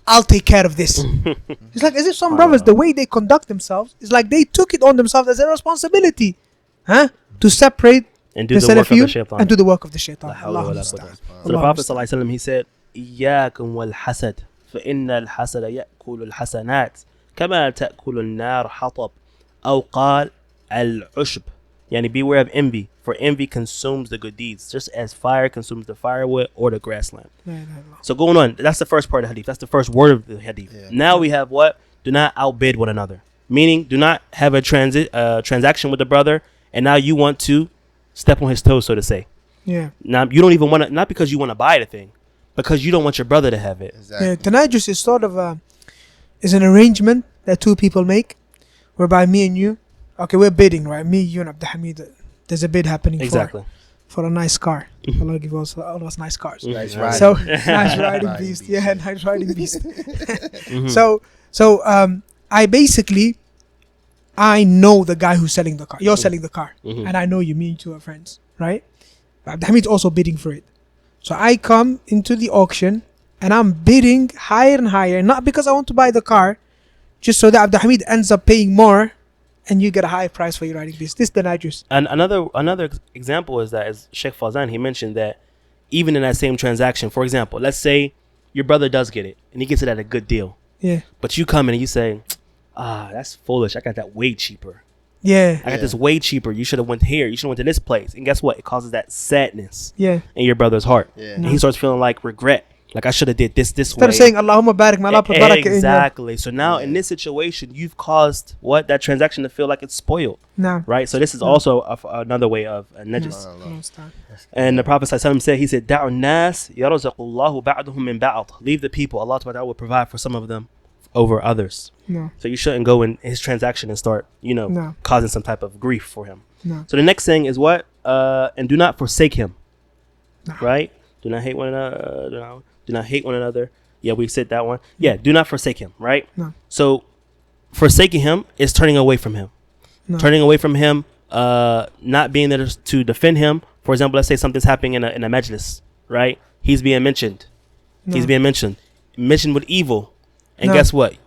I'll take care of this. It's like as if some brothers, the way they conduct themselves is like they took it on themselves as a responsibility to separate and do the work of the shaitan. and do the work of the shaitan. Allah. Allah. So the Prophet ﷺ, he said, إياكم والحسد فإن الحسد يأكل الحسنات كما تأكل النار حطب أو قال العشب. Yani beware of envy, for envy consumes the good deeds, just as fire consumes the firewood or the grassland. So going on, that's the first part of the hadith. That's the first word of the hadith. Yeah. Now we have what? Do not outbid one another. Meaning, do not have a transaction with the brother, and now you want to step on his toes, so to say. Yeah. Now you don't even want to, not because you want to buy the thing, because you don't want your brother to have it. Exactly. Yeah, Tanajus is sort of is an arrangement that two people make, whereby me and you, okay, we're bidding, right? Me, you, and Abdul-Hameed. There's a bid happening for a nice car. Allah give us all those nice cars. Nice riding. So nice riding beast. Yeah, nice riding beast. So I basically, I know the guy who's selling the car. You're selling the car, and I know you. Me and you are friends, right? Abdul-Hameed's also bidding for it. So I come into the auction and I'm bidding higher and higher, not because I want to buy the car, just so that Abdul-Hameed ends up paying more and you get a high price for your riding beast. This is the najus. And another example is that, as Shaykh Fawzan, he mentioned that even in that same transaction, for example, let's say your brother does get it and he gets it at a good deal. Yeah. But you come in and you say, that's foolish. I got that way cheaper. Yeah. I got this way cheaper. You should have went here. You should have went to this place. And guess what? It causes that sadness in your brother's heart. Yeah. And he starts feeling like regret. Like, I should have did this way. Instead of saying, Allahumma barik, may Allah put barakah in you. Exactly. So now in this situation, you've caused that transaction to feel like it's spoiled. No. Right? So this is also another way of najis. And the Prophet ﷺ said, he said, دَعُ النَّاسِ يَرَزَقُ اللَّهُ بَعْدُهُم مِّن بَعْضٍ. Leave the people. Allah will provide for some of them over others. No. So you shouldn't go in his transaction and start, causing some type of grief for him. No. So the next thing is what? And do not forsake him. No. Right? Do not hate one another. Do not hate one another. Yeah, we said that one. Yeah, do not forsake him, right? No. So forsaking him is turning away from him. No. Turning away from him, not being there to defend him. For example, let's say something's happening in a majlis, right? He's being mentioned. No. He's being mentioned with evil. And guess what?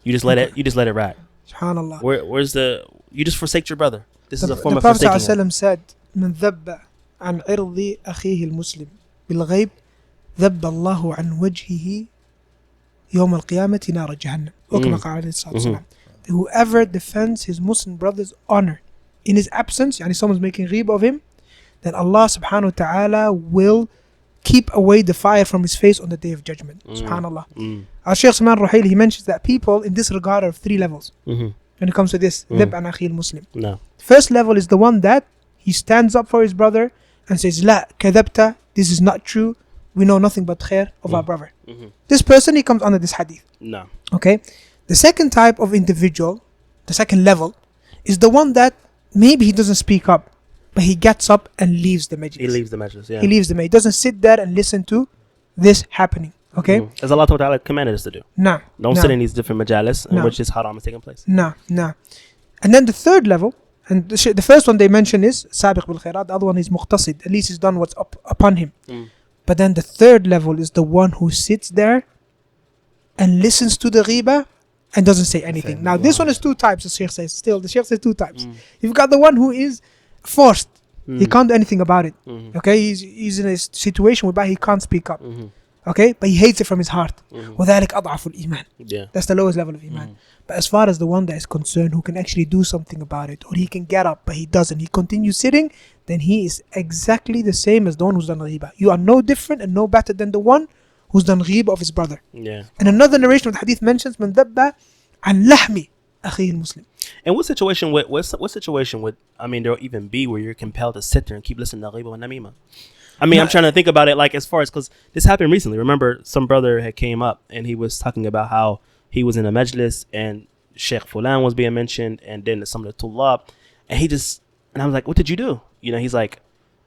You just let it ride. SubhanAllah. Where's you just forsake your brother. This is a form of forsaking. The Prophet forsaking him. said, من ذب عن عرض أخيه المسلم بالغيب ذب الله عن وجهه يوم القيامة نار جهنم. وكما قال عليه الصلاة والسلام. Whoever defends his Muslim brother's honor in his absence, yani someone's making ghib of him, then Allah subhanahu wa ta'ala will keep away the fire from his face on the day of judgment. Subhanallah. Our Shaykh Salman Ruhaili, he mentions that people in this regard are of 3 levels when it comes to this dhib an akhil Muslim. First level is the one that he stands up for his brother and says, La kadhabta, this is not true, we know nothing but khair of our brother. This person, he comes under this hadith. Okay. The second type of individual, the second level, is the one that maybe he doesn't speak up, but he gets up and leaves the majlis. He leaves the majlis, yeah. He leaves the majlis. He doesn't sit there and listen to this happening. Okay? As Allah Ta'ala commanded us to do. Don't sit in these different majalis in which this haram is taking place. And then the third level, and the first one they mention is sabiq bil khairat, the other one is muqtasid. At least he's done what's upon him. But then the third level is the one who sits there and listens to the ghiba and doesn't say anything. Now this one is 2 types, the Shaykh says. Still, the Shaykh says 2 types. You've got the one who is forced. He can't do anything about it. Okay, he's in a situation whereby he can't speak up. Okay, but he hates it from his heart. وَذَلِكَ أَضْعَفُ الْإِيمَانِ. That's the lowest level of iman. But as far as the one that is concerned, who can actually do something about it, or he can get up but he doesn't, he continues sitting, then he is exactly the same as the one who's done ghiba. You are no different and no better than the one who's done ghiba of his brother. And another narration of the hadith mentions مَنْ ذَبَّ عَنْ لَحْمِ أَخِيهِ الْمُسْلِمِ. And what situation would I mean, there'll even be where you're compelled to sit there and keep listening to ghiba and namima? I mean, I'm trying to think about it like as far as, because this happened recently. Remember, some brother had came up and he was talking about how he was in a majlis and Shaykh Fulan was being mentioned, and then some of the tullab, and I was like, what did you do? He's like,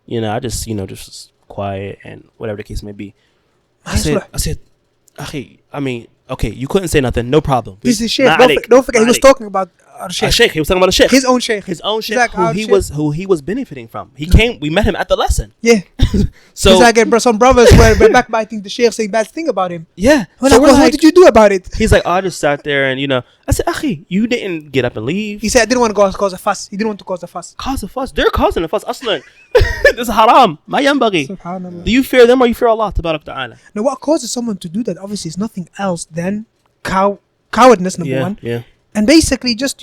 I just was quiet and whatever the case may be. I said, Akhi, I mean, okay, you couldn't say nothing, no problem. This is Shaykh. Don't forget, he was talking about our Shaykh. He was talking about a Shaykh. His own Shaykh. Who he was benefiting from. He came, we met him at the lesson. Yeah. So he's like, some brothers were backbiting the Shaykh, saying bad thing about him. Yeah. So what did you do about it? He's like, I just sat there and, I said, Akhi, you didn't get up and leave. He said, I didn't want to cause a fuss. He didn't want to cause a fuss. Cause a fuss? They're causing a fuss. Aslan. This is haram. Ma yanbaghi. Subhanallah. Do you fear them or you fear Allah? Tabarak ta'ala. Now, what causes someone to do that, obviously, is nothing else than cowardness, number one. Yeah. And basically just,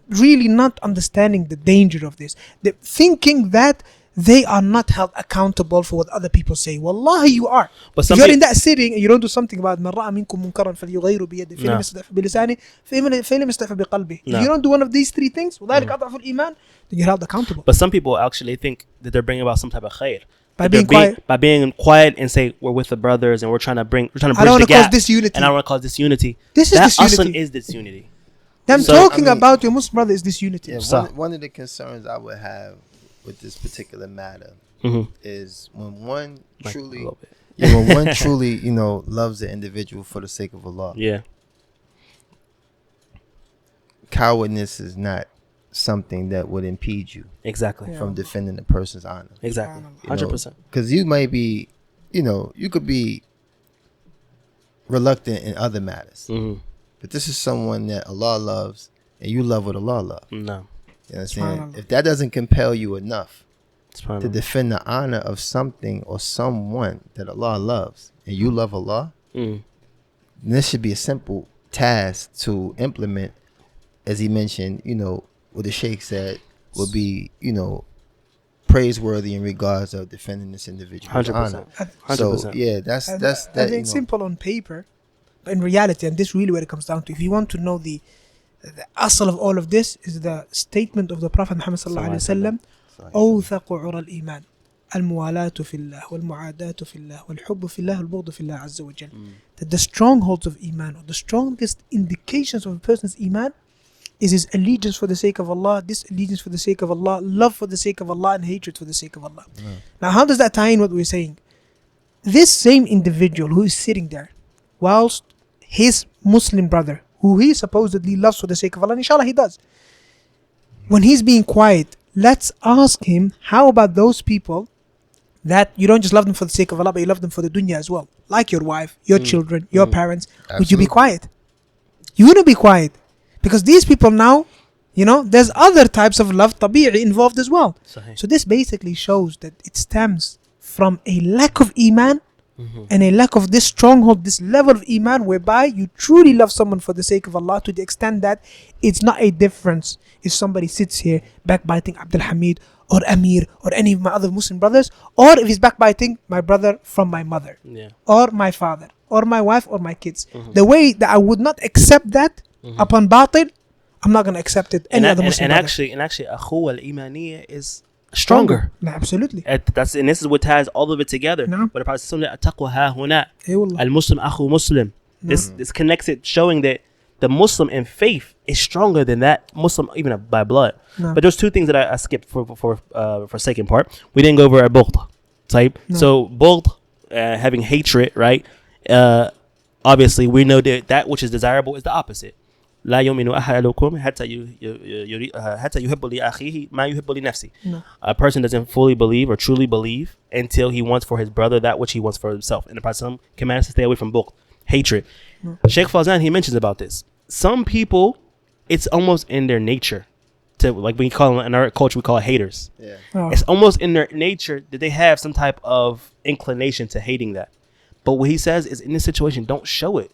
really not understanding the danger of this. Thinking that they are not held accountable for what other people say. Wallahi, you are. But if you're in that sitting and you don't do something about it, if you don't do one of these 3 things, then you're held accountable. But some people actually think that they're bringing about some type of khair. By being quiet and say we're with the brothers and we're trying to bridge the gap. I don't want to cause disunity. And I don't want to cause disunity. This is disunity. Is disunity. Them talking about your Muslim brother is disunity. Yeah, one of the concerns I would have with this particular matter is when one truly, loves the individual for the sake of Allah. Yeah. Cowardness is not something that would impede you from defending the person's honor. 100%. Because you might be, you could be reluctant in other matters. But this is someone that Allah loves and you love what Allah loves. No. You know what I'm saying? If that doesn't compel you enough to defend the honor of something or someone that Allah loves and you love Allah, then this should be a simple task to implement. As he mentioned, what the Shaykh said would be, praiseworthy in regards of defending this individual's honor. 100%. So yeah, that's that. I think simple on paper, but in reality, and this is really what it comes down to. If you want to know the asl of all of this, is the statement of the Prophet Muhammad sallallahu alaihi wasallam: "أوثق عرى الإيمان الموالاة في الله والمعاداة في الله والحب في الله والبغض في الله عز وجل." That the strongholds of iman, or the strongest indications of a person's iman, is his allegiance for the sake of Allah, disallegiance for the sake of Allah, love for the sake of Allah, and hatred for the sake of Allah. Now, how does that tie in what we're saying? This same individual who is sitting there, whilst his Muslim brother, who he supposedly loves for the sake of Allah, inshallah he does, when he's being quiet, let's ask him, how about those people that you don't just love them for the sake of Allah, but you love them for the dunya as well, like your wife, your children, your parents. Absolutely. Would you be quiet? You wouldn't be quiet. Because these people now, there's other types of love, tabi'i, involved as well. So this basically shows that it stems from a lack of iman and a lack of this stronghold, this level of iman whereby you truly love someone for the sake of Allah, to the extent that it's not a difference if somebody sits here backbiting Abdul-Hameed or Amir or any of my other Muslim brothers, or if he's backbiting my brother from my mother, or my father, or my wife, or my kids. The way that I would not accept that upon batil, I'm not going to accept it any other Muslim brother. And actually akhuwa al-imaniyya is stronger. Absolutely. And this is what ties all of it together. But the Prophet said, "At-taqwa ha huna, al-Muslim akhu Muslim." This connects it, showing that the Muslim in faith is stronger than that Muslim even by blood. But there's two things that I skipped for second part. We didn't go over our bughd type. So bughd, having hatred, right? Obviously we know that which is desirable is the opposite. لا يؤمن أحدكم حتى يحب لأخيه ما يحب لنفسه. A person doesn't fully believe or truly believe until he wants for his brother that which he wants for himself. And the Prophet commands us to stay away from bughd, hatred. Shaykh Fawzan, he mentions about this. Some people, it's almost in their nature to, like we call them in our culture, we call it haters. It's almost in their nature that they have some type of inclination to hating that. But what he says is, in this situation, don't show it.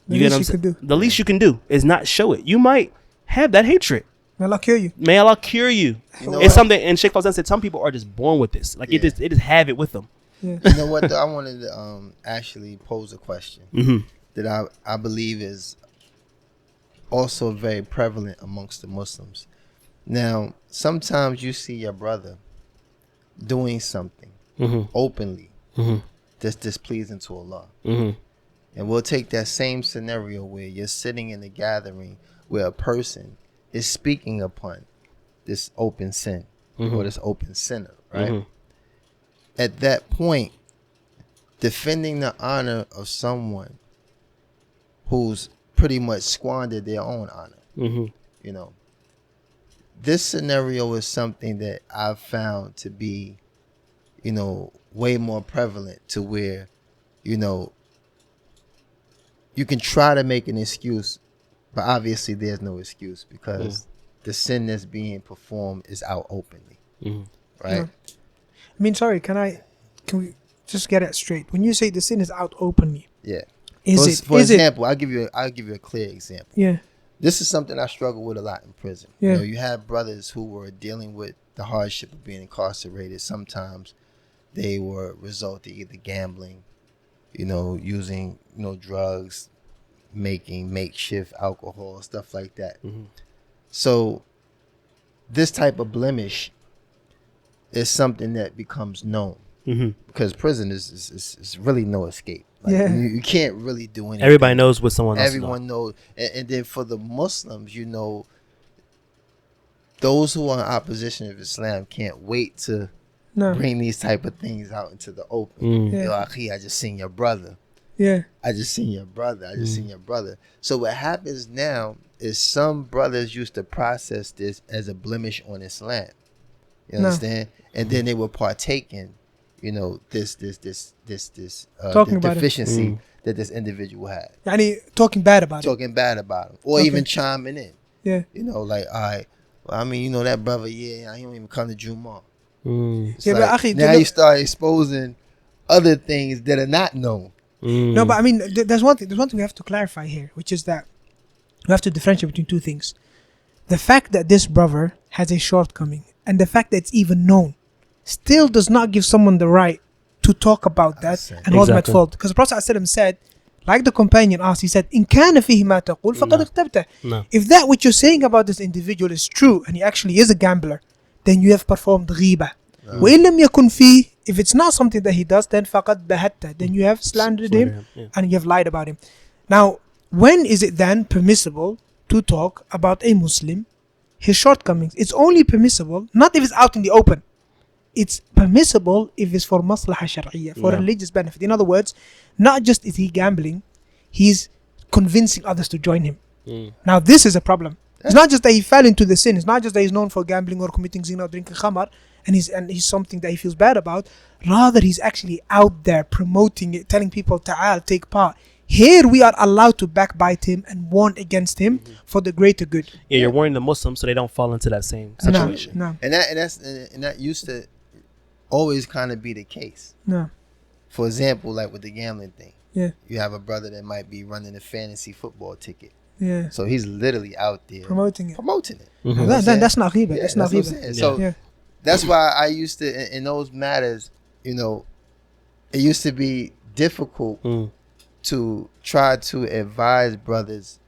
You get what I'm saying? The least you can do is not show it. You might have that hatred. May Allah cure you. May Allah cure you. It's something, and Shaykh Fawzan said some people are just born with this. Like they just have it with them. You know what? I wanted to actually pose a question that I believe is also very prevalent amongst the Muslims. Now, sometimes you see your brother doing something openly that's displeasing to Allah. And we'll take that same scenario where you're sitting in a gathering where a person is speaking upon this open sin or this open sinner, right? At that point, defending the honor of someone who's pretty much squandered their own honor. You know, this scenario is something that I've found to be, you know, way more prevalent, to where, you know, you can try to make an excuse, but obviously there's no excuse because the sin that's being performed is out openly, right? I mean, sorry, can we just get it straight? When you say the sin is out openly, for example, I'll give you a clear example. This is something I struggle with a lot in prison. You know, you have brothers who were dealing with the hardship of being incarcerated. Sometimes they were result of either gambling, you know, using, you know, drugs, making makeshift alcohol, stuff like that. So this type of blemish is something that becomes known because prison is really no escape. Like, you can't really do anything. Everybody knows what someone else knows. And then for the Muslims, you know, those who are in opposition of Islam can't wait to bring these type of things out into the open. Yo, Akhi, I just seen your brother. I just seen your brother. I just seen your brother. So what happens now is some brothers used to process this as a blemish on Islam. You understand? And then they were partaking, you know, this deficiency that this individual had. Talking bad about him. Or even chiming in. You know, like, all right, well, I mean, you know, that brother, he don't even come to Jumu'ah. Like, but now you start exposing other things that are not known. No, but I mean, there's one thing we have to clarify here, which is that we have to differentiate between two things. The fact that this brother has a shortcoming and the fact that it's even known still does not give someone the right to talk about that and hold him at fault. Because the Prophet ﷺ said, like the companion asked, he said, إِن كَانَ فِيهِ مَا تَقُولُ فَقَدْ اغْتَبْتَ. If that which you're saying about this individual is true and he actually is a gambler, then you have performed ghibah. وَإِن لَمْ يَكُنْ فِيهِ. If it's not something that he does, then فَقَدْ بَهَتَّ. Then you have slandered him and you have lied about him. Now, when is it then permissible to talk about a Muslim, his shortcomings? It's only permissible, not if it's out in the open. It's permissible if it's for maslaha shar'iyya, for religious benefit. In other words, not just is he gambling, he's convincing others to join him. Now this is a problem. It's not just that he fell into the sin. It's not just that he's known for gambling or committing zina or drinking khamar, and he's something that he feels bad about. Rather, he's actually out there promoting it, telling people, ta'al, take part. Here we are allowed to backbite him and warn against him for the greater good. You're warning the Muslims so they don't fall into that same situation. No. And that used to always kind of be the case. for example, like with the gambling thing. Yeah. You have a brother that might be running a fantasy football ticket. Yeah. So he's literally out there Promoting it. You know what I'm That's saying? not ghibah. Yeah, That's not what I'm ghibah. saying. So Yeah. that's why I used to, in those matters, you know, it used to be difficult to try to advise brothers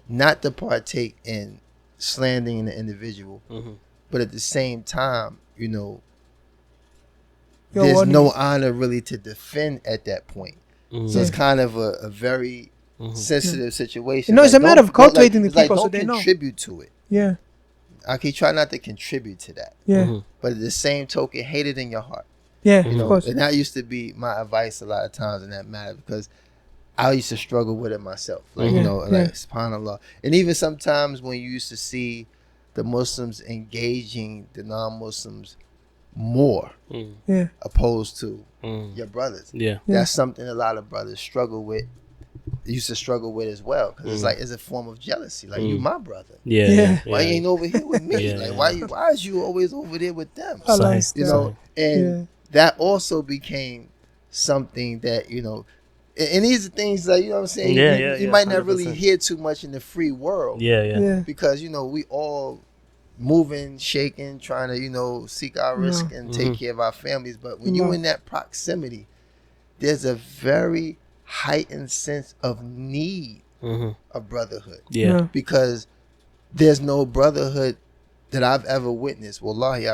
not to partake in slandering the individual, but at the same time, you know, there's no honor really to defend at that point. So it's kind of a very sensitive situation. You know, it's a matter of cultivating the people so don't they know. contribute to it. Yeah. Okay, try not to contribute to that. Yeah. But at the same token, hate it in your heart. Yeah, You of know, course. and that used to be my advice a lot of times in that matter, because I used to struggle with it myself. Like, you know, like subhanAllah. And even sometimes when you used to see the Muslims engaging the non-Muslims more Yeah. opposed to your brothers. Yeah. That's something a lot of brothers struggle with. Used to struggle with as well, because it's like it's a form of jealousy. Like you my brother. Yeah. Why you ain't over here with me? Yeah, Like why is you always over there with them? Allah. You know, and that also became something that, you know, and these are things that, you know what I'm saying, you might not really 100%. hear too much in the free world. Yeah. Because, you know, we all moving, shaking, trying to, you know, seek our risk and take care of our families. But when you're in that proximity, there's a very heightened sense of need of brotherhood. Yeah. Because there's no brotherhood that I've ever witnessed, wallahi,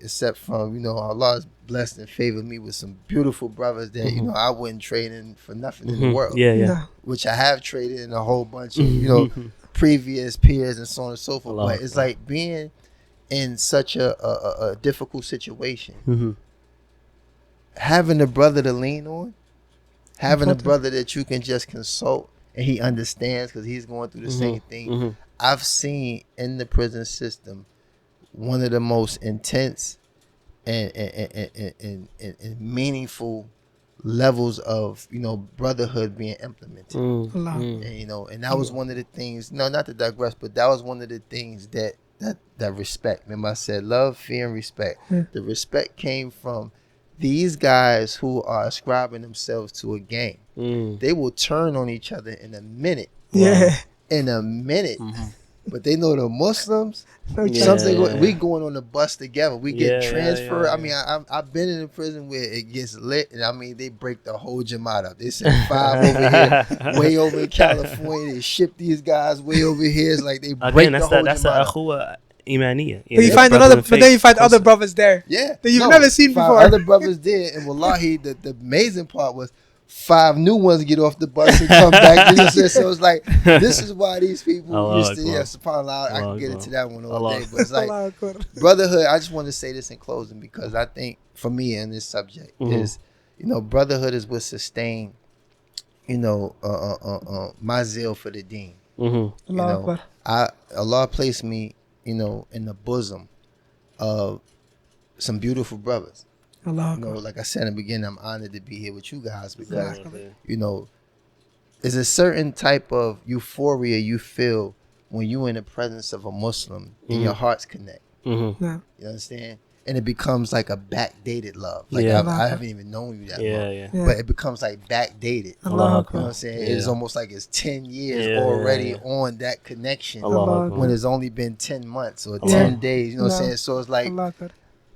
except from, you know, Allah has blessed and favored me with some beautiful brothers that, you know, I wouldn't trade in for nothing in the world. Yeah. Which I have traded in a whole bunch of, you know, previous peers and so on and so forth. Allah. But it's like being in such a difficult situation, having a brother to lean on, having a brother that you can just consult and he understands because he's going through the same thing. I've seen in the prison system one of the most intense and meaningful levels of, you know, brotherhood being implemented. And, you know, and that was one of the things, no, not to digress, but that was one of the things that respect. Remember I said love, fear, and respect. The respect came from these guys who are ascribing themselves to a gang. They will turn on each other in a minute. In a minute. But they know the Muslims, we going on the bus together. We get transferred. I mean, I've been in a prison where it gets lit, and I mean, they break the whole Jamaat up. They send 5 over here, way over in California. They ship these guys way over here. It's like they break the whole That's Jamaat the akhuwa imaniyah. But you find then you find other brothers there. Yeah. That you've never seen before. Other brothers there, and wallahi, the amazing part was 5 new ones get off the bus and come back. You know, so it's like, this is why these people used to, subhanAllah, I can get into that one all day. But it's like, brotherhood, I just want to say this in closing, because I think, for me in this subject, is, you know, brotherhood is what sustained, you know, my zeal for the deen. You know, Allah placed me, you know, in the bosom of some beautiful brothers. You know, like I said in the beginning, I'm honored to be here with you guys because, you know, there's a certain type of euphoria you feel when you're in the presence of a Muslim and your hearts connect. You understand? And it becomes like a backdated love. Like I haven't even known you that long. But it becomes like backdated. You know what I'm saying? It's almost like it's 10 years already on that connection when it's only been 10 months or 10 days. You know what I'm saying? So it's like,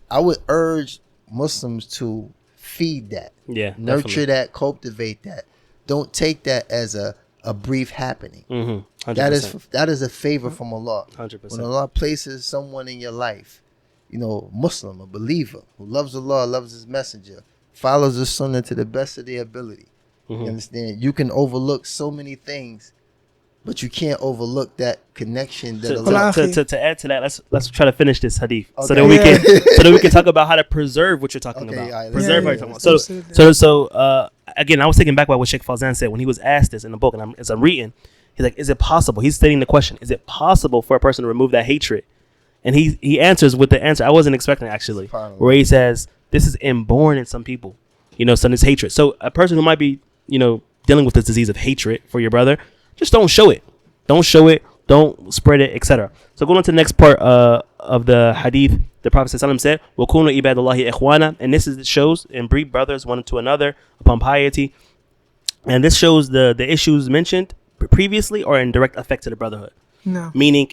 I would urge Muslims to feed that, nurture that, cultivate that. Don't take that as a brief happening. That is a favor from Allah. 100%. When Allah places someone in your life, you know, Muslim, a believer who loves Allah, loves His Messenger, follows the Sunnah to the best of their ability. You understand? You can overlook so many things, but you can't overlook that connection. That to add to that, let's try to finish this hadith so that we can talk about how to preserve what you're talking about. Right, preserve what you're talking about. So again, I was taking back by what Shaykh Fawzan said when he was asked this in the book, and as I'm reading, he's like, "Is it possible?" He's stating the question: "Is it possible for a person to remove that hatred?" And he answers with the answer I wasn't expecting, actually, where he says, "This is inborn in some people, you know, some is hatred." So a person who might be, you know, dealing with this disease of hatred for your brother, just don't show it. Don't show it. Don't spread it, etc. So going on to the next part of the hadith, the Prophet said, وَكُونُوا عِبَادَ اللَّهِ إِخْوَانًا, and this shows in brief brothers one to another upon piety. And this shows the issues mentioned previously are in direct effect to the brotherhood. No. Meaning,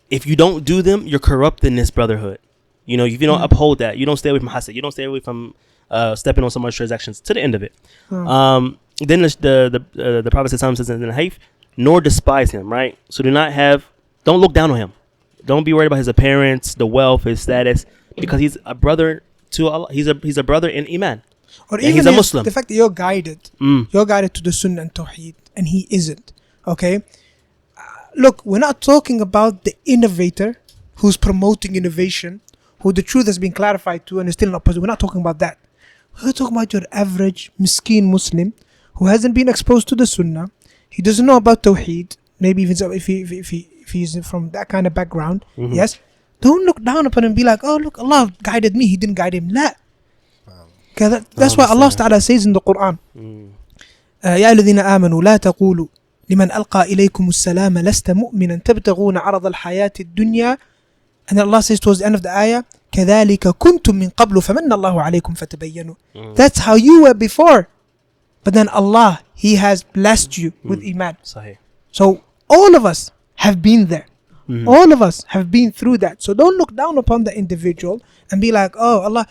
if you don't do them, you're corrupting this brotherhood. You know, if you don't uphold that, you don't stay away from hasad, you don't stay away from stepping on someone's transactions to the end of it. Then the Prophet says in the hadith, nor despise him, right? So don't look down on him. Don't be worried about his appearance, the wealth, his status, because he's a brother to Allah. He's a brother in Iman. Or even he's a Muslim. The fact that you're guided to the Sunnah and Tawheed, and he isn't. Okay? Look, we're not talking about the innovator who's promoting innovation, who the truth has been clarified to and is still not positive. We're not talking about that. We're talking about your average miskeen Muslim who hasn't been exposed to the Sunnah. He doesn't know about Tawheed. Maybe even if he's from that kind of background. Yes. Don't look down upon him and be like, oh, look, Allah guided me. He didn't guide him. La. That's why Allah Ta'ala says in the Quran, يا الذين آمنوا لا تقولوا لمن ألقى إليكم السلام لست مؤمنا تبتغون عرض الحياة الدنيا. And then Allah says towards the end of the ayah, كذلك كنتم من قبل فمن الله عليكم فتبينوا. That's how you were before. But then Allah, He has blessed you with Iman. Sahih. So all of us have been there. All of us have been through that. So don't look down upon the individual and be like, oh, Allah,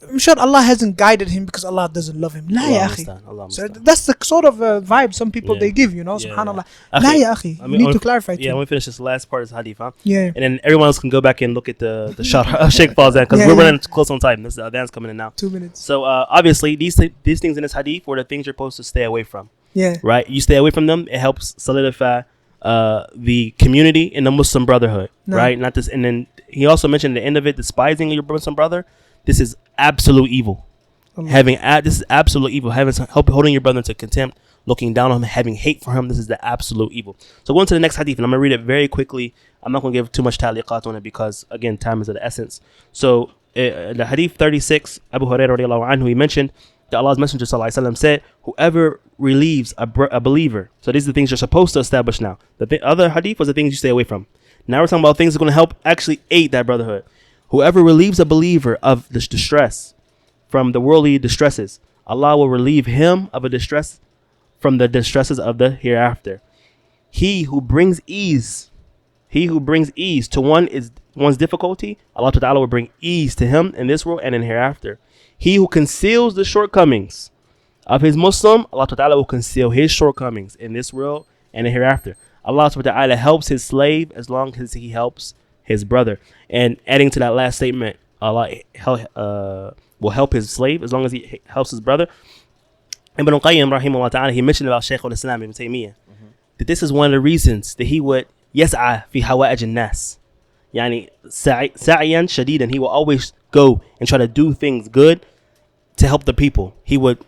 I'm sure Allah hasn't guided him because Allah doesn't love him. La ya akhi. So that's the sort of vibe some people they give, subhanallah. La ya akhi. You need to clarify. Yeah, we finish this last part of the hadith, huh? Yeah. And then everyone else can go back and look at the shot of Shaykh Fawzan, because we're running close on time. This adhan's coming in now. 2 minutes. So obviously these things in this hadith were the things you're supposed to stay away from. Yeah. Right? You stay away from them, it helps solidify the community in the Muslim brotherhood. Right? Not this. And then he also mentioned at the end of it, despising your Muslim brother. This is absolute evil. This is absolute evil. Holding your brother into contempt, looking down on him, having hate for him. This is the absolute evil. So going to the next hadith, and I'm gonna read it very quickly. I'm not gonna give too much ta'liqat on it because again, time is of the essence. So the hadith 36, Abu Hurairah radiallahu anhu, he mentioned that Allah's Messenger sallallahu alaihi wasallam said, "Whoever relieves a believer." So these are the things you're supposed to establish now. The other hadith was the things you stay away from. Now we're talking about things that are gonna help actually aid that brotherhood. Whoever relieves a believer of this distress from the worldly distresses, Allah will relieve him of a distress from the distresses of the hereafter. He who brings ease to one's difficulty, Allah Ta'ala will bring ease to him in this world and in hereafter. He who conceals the shortcomings of his Muslim, Allah Ta'ala will conceal his shortcomings in this world and in hereafter. Allah Ta'ala helps his slave as long as he helps his brother. And adding to that last statement, Allah will help his slave as long as he helps his brother. Ibn al-Qayyim rahimahullah ta'ala, he mentioned about Shaykh al-Islam Ibn Taymiyyah, that this is one of the reasons that he would yas'a fi hawa'ij an-nas, yani sa'yan shadidan, he will always go and try to do things good to help the people. He would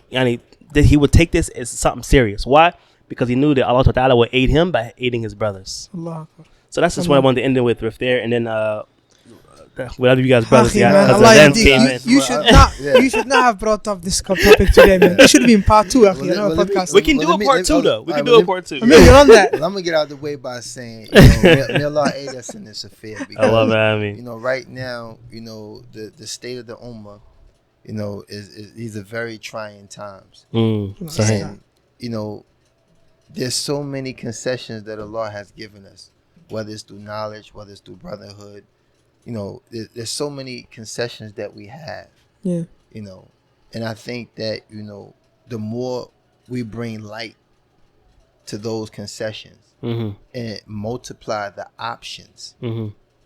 take this as something serious. Why? Because he knew that Allah Ta'ala would aid him by aiding his brothers. Allah. So that's just what I wanted to end it with there, and then whatever you guys brothers you should not have brought up this topic today, man. It should be in part 2. Podcast. We can do a part 2 though. We can do a part 2. Amir, you're on that. Well, I'm gonna get out of the way by saying, may Allah aid us in this affair. Because, I love it, Amir. Right now, the state of the ummah, these are very trying times. And, there's so many concessions that Allah has given us, whether it's through knowledge, whether it's through brotherhood. There's so many concessions that we have. Yeah. And I think that, the more we bring light to those concessions and multiply the options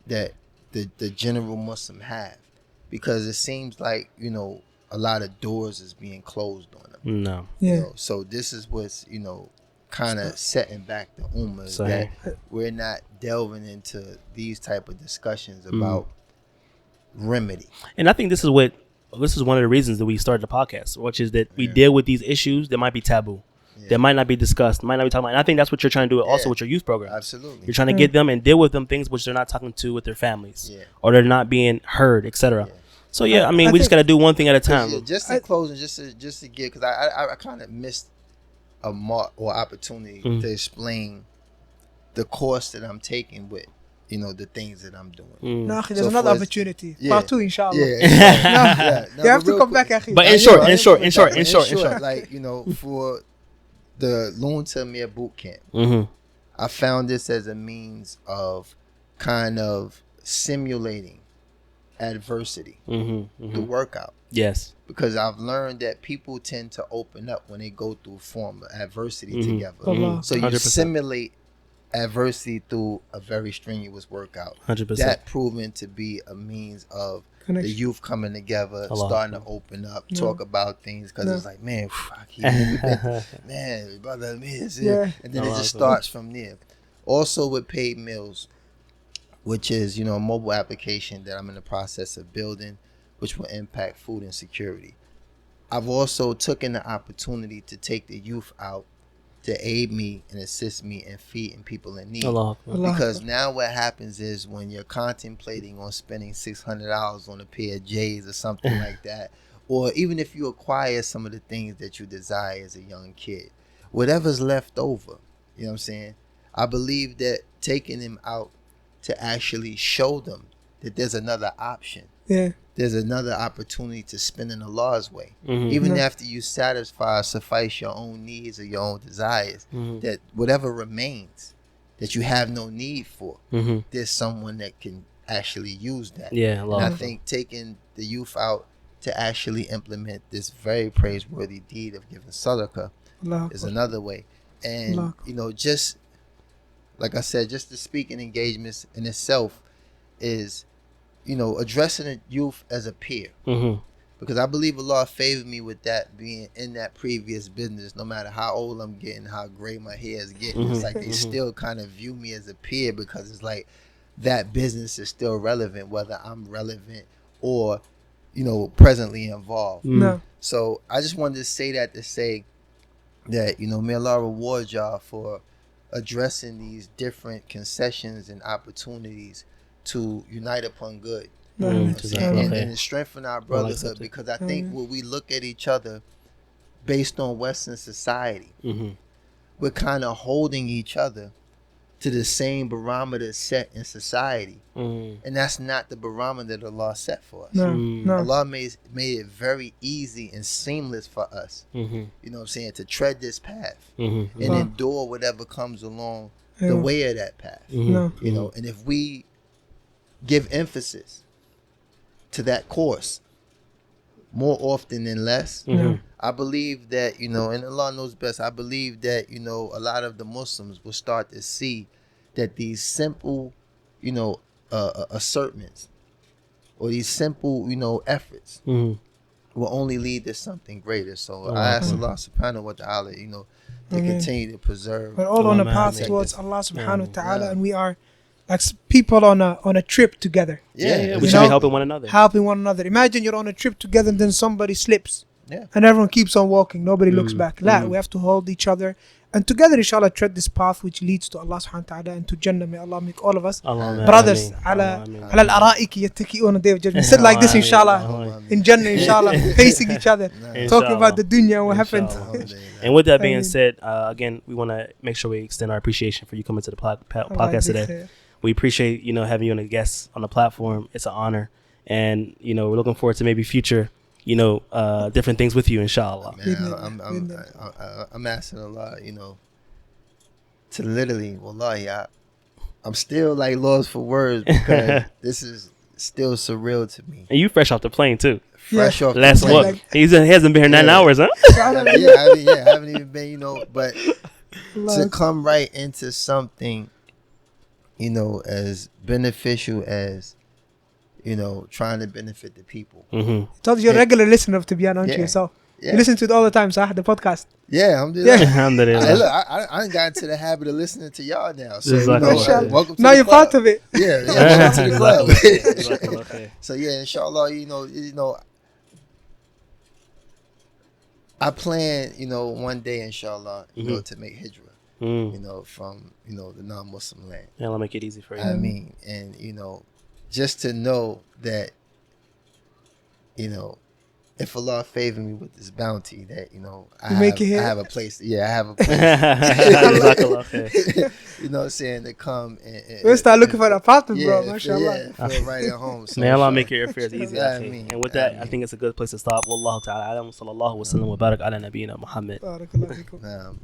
that the general Muslim have, because it seems like, a lot of doors is being closed on them. No. Yeah. So this is what's, kind of setting back the ummah, that we're not delving into these type of discussions about remedy. And I think this is one of the reasons that we started the podcast, which is that we deal with these issues that might be taboo, that might not be discussed, might not be talking about. And I think that's what you're trying to do also with your youth program. Absolutely. You're trying to get them and deal with them things which they're not talking to with their families, or they're not being heard, etc. So we just got to do one thing at a time. Just in closing, just to get, because I kind of missed a mark or opportunity to explain the course that I'm taking with you know, the things that I'm doing. No, akhi, there's So another for- opportunity. yeah. Part 2, inshallah. Yeah, You have to come back, akhi. But I in know, short, I in know, short, but in short, in in short, in short. like, you know, for the Loon to Amir Bootcamp, Mm-hmm. I found this as a means of kind of simulating adversity, Mm-hmm. the workout. Yes. Because I've learned that people tend to open up when they go through a form of adversity Mhm. together. Allah. So you 100%. simulate adversity through a very strenuous workout. 100%. That proven to be a means of the Connection. youth coming together, Allah. starting to open up, No. talk about things. Because No. it's like, man, man, brother, man, Yeah. and then it Allah. just starts from there. Also with paid meals, which is, you know, a mobile application that I'm in the process of building, which will impact food insecurity. I've also taken the opportunity to take the youth out to aid me and assist me in feeding people in need. Allah. Allah. Because now what happens is when you're contemplating on spending $600 on a pair of J's or something like that, or even if you acquire some of the things that you desire as a young kid, whatever's left over, you know what I'm saying? I believe that taking them out to actually show them that there's another option. Yeah. There's another opportunity to spend in Allah's way. Mhm. Even No. after you suffice your own needs or your own desires, Mhm. that whatever remains that you have no need for, Mhm. there's someone that can actually use that. Yeah. And Allah. I think taking the youth out to actually implement this very praiseworthy deed of giving sadaqah Allah. is another way. And, Allah. you know, just like I said, just the speaking engagements in itself is, you know, addressing the youth as a peer. Mhm. Because I believe Allah favored me with that, being in that previous business. No matter how old I'm getting, how gray my hair is getting, it's like they still kind of view me as a peer, because it's like that business is still relevant, whether I'm relevant or, you know, presently involved. No. So I just wanted to say that to say that, you know, may Allah reward y'all for addressing these different concessions and opportunities to unite upon good. No. Mm. You know what I'm saying? Okay. And strengthen our brotherhood, something. because I think when we look at each other based on Western society, Mhm. we're kind of holding each other to the same barometer set in society. Mhm. And that's not the barometer that Allah set for us. No. Mm. No. Allah made it very easy and seamless for us, Mhm. you know what I'm saying, to tread this path Mhm. and Allah. endure whatever comes along Yeah. the way of that path. Mhm. No. You know, and if we give emphasis to that course more often than less, Mhm. I believe that, you know, and Allah knows best, I believe that, you know, a lot of the Muslims will start to see that these simple, you know, assertments or these simple, you know, efforts Mhm. will only lead to something greater. So Allah. I ask Allah subhanahu wa ta'ala, you know, to Amen. continue to preserve. We're all on a Amen. path Amen. towards Allah subhanahu wa ta'ala, Yeah. and we are like people on a trip together, Yeah. Yeah. We You should know, be helping one another. helping one another. Imagine you're on a trip together and then somebody slips. Yeah. And everyone keeps on walking. Nobody looks back. La, Mm. we have to hold each other. And together, inshallah, tread this path which leads to Allah subhanahu wa ta'ala and to Jannah. May Allah make all of us Allah. brothers. Ameen. Ala Allah, ameen. al-ara'iki yattaki'una day of judgment. Said like this, Allah, inshallah. Allah. In Jannah, inshallah. Facing each other. Nah. Talking about the dunya and what Inshallah. happened. Alhamdulillah. And with that being Ameen. said, again, we want to make sure we extend our appreciation for you coming to the podcast today. We appreciate, you know, having you on a guest on the platform. It's an honor, and you know, we're looking forward to maybe future, you know, different things with you, inshallah. Man, I'm asking Allah, you know, to literally, wallahi, I'm still like lost for words, because this is still surreal to me. And you fresh off the plane too. Fresh off Last the plane. what? He hasn't been here 9 Yeah. hours, huh? I haven't even been, you know, but to come right into something, you know, as beneficial as, you know, trying to benefit the people. Mm-hmm. Told you you're a Yeah. regular listener of Tibyan, aren't Yeah. you? So Yeah, you listen to it all the time, Sah, the podcast. yeah, I'm just Yeah. Alhamdulillah. I got into the habit of listening to y'all now. So, you Jazakallah. know, Mashallah. welcome to Now the you're club. part of it. Yeah, welcome to the club. Jazakallah khair. So yeah, inshallah, you know, I plan, you know, one day, inshallah, you know, to make hijrah, you Mm. know, from, you know, the non-Muslim land. Yeah, I'll make it easy for you. I mean, and you know, just to know that, you know, if Allah favor me with this bounty, that I have a place. I have a place. Jazakallah khair. You know what I'm saying? To come and we'll start looking for an apartment, bro. Yeah, Mashallah. feel right at home. So May Allah make your affairs easy. Yeah, And with that, I think it's a good place to stop. Wallahu ta'ala alam. Sallallahu wa sallam wa barak ala nabiyyina Muhammad. Barakallahu fikum. Naam.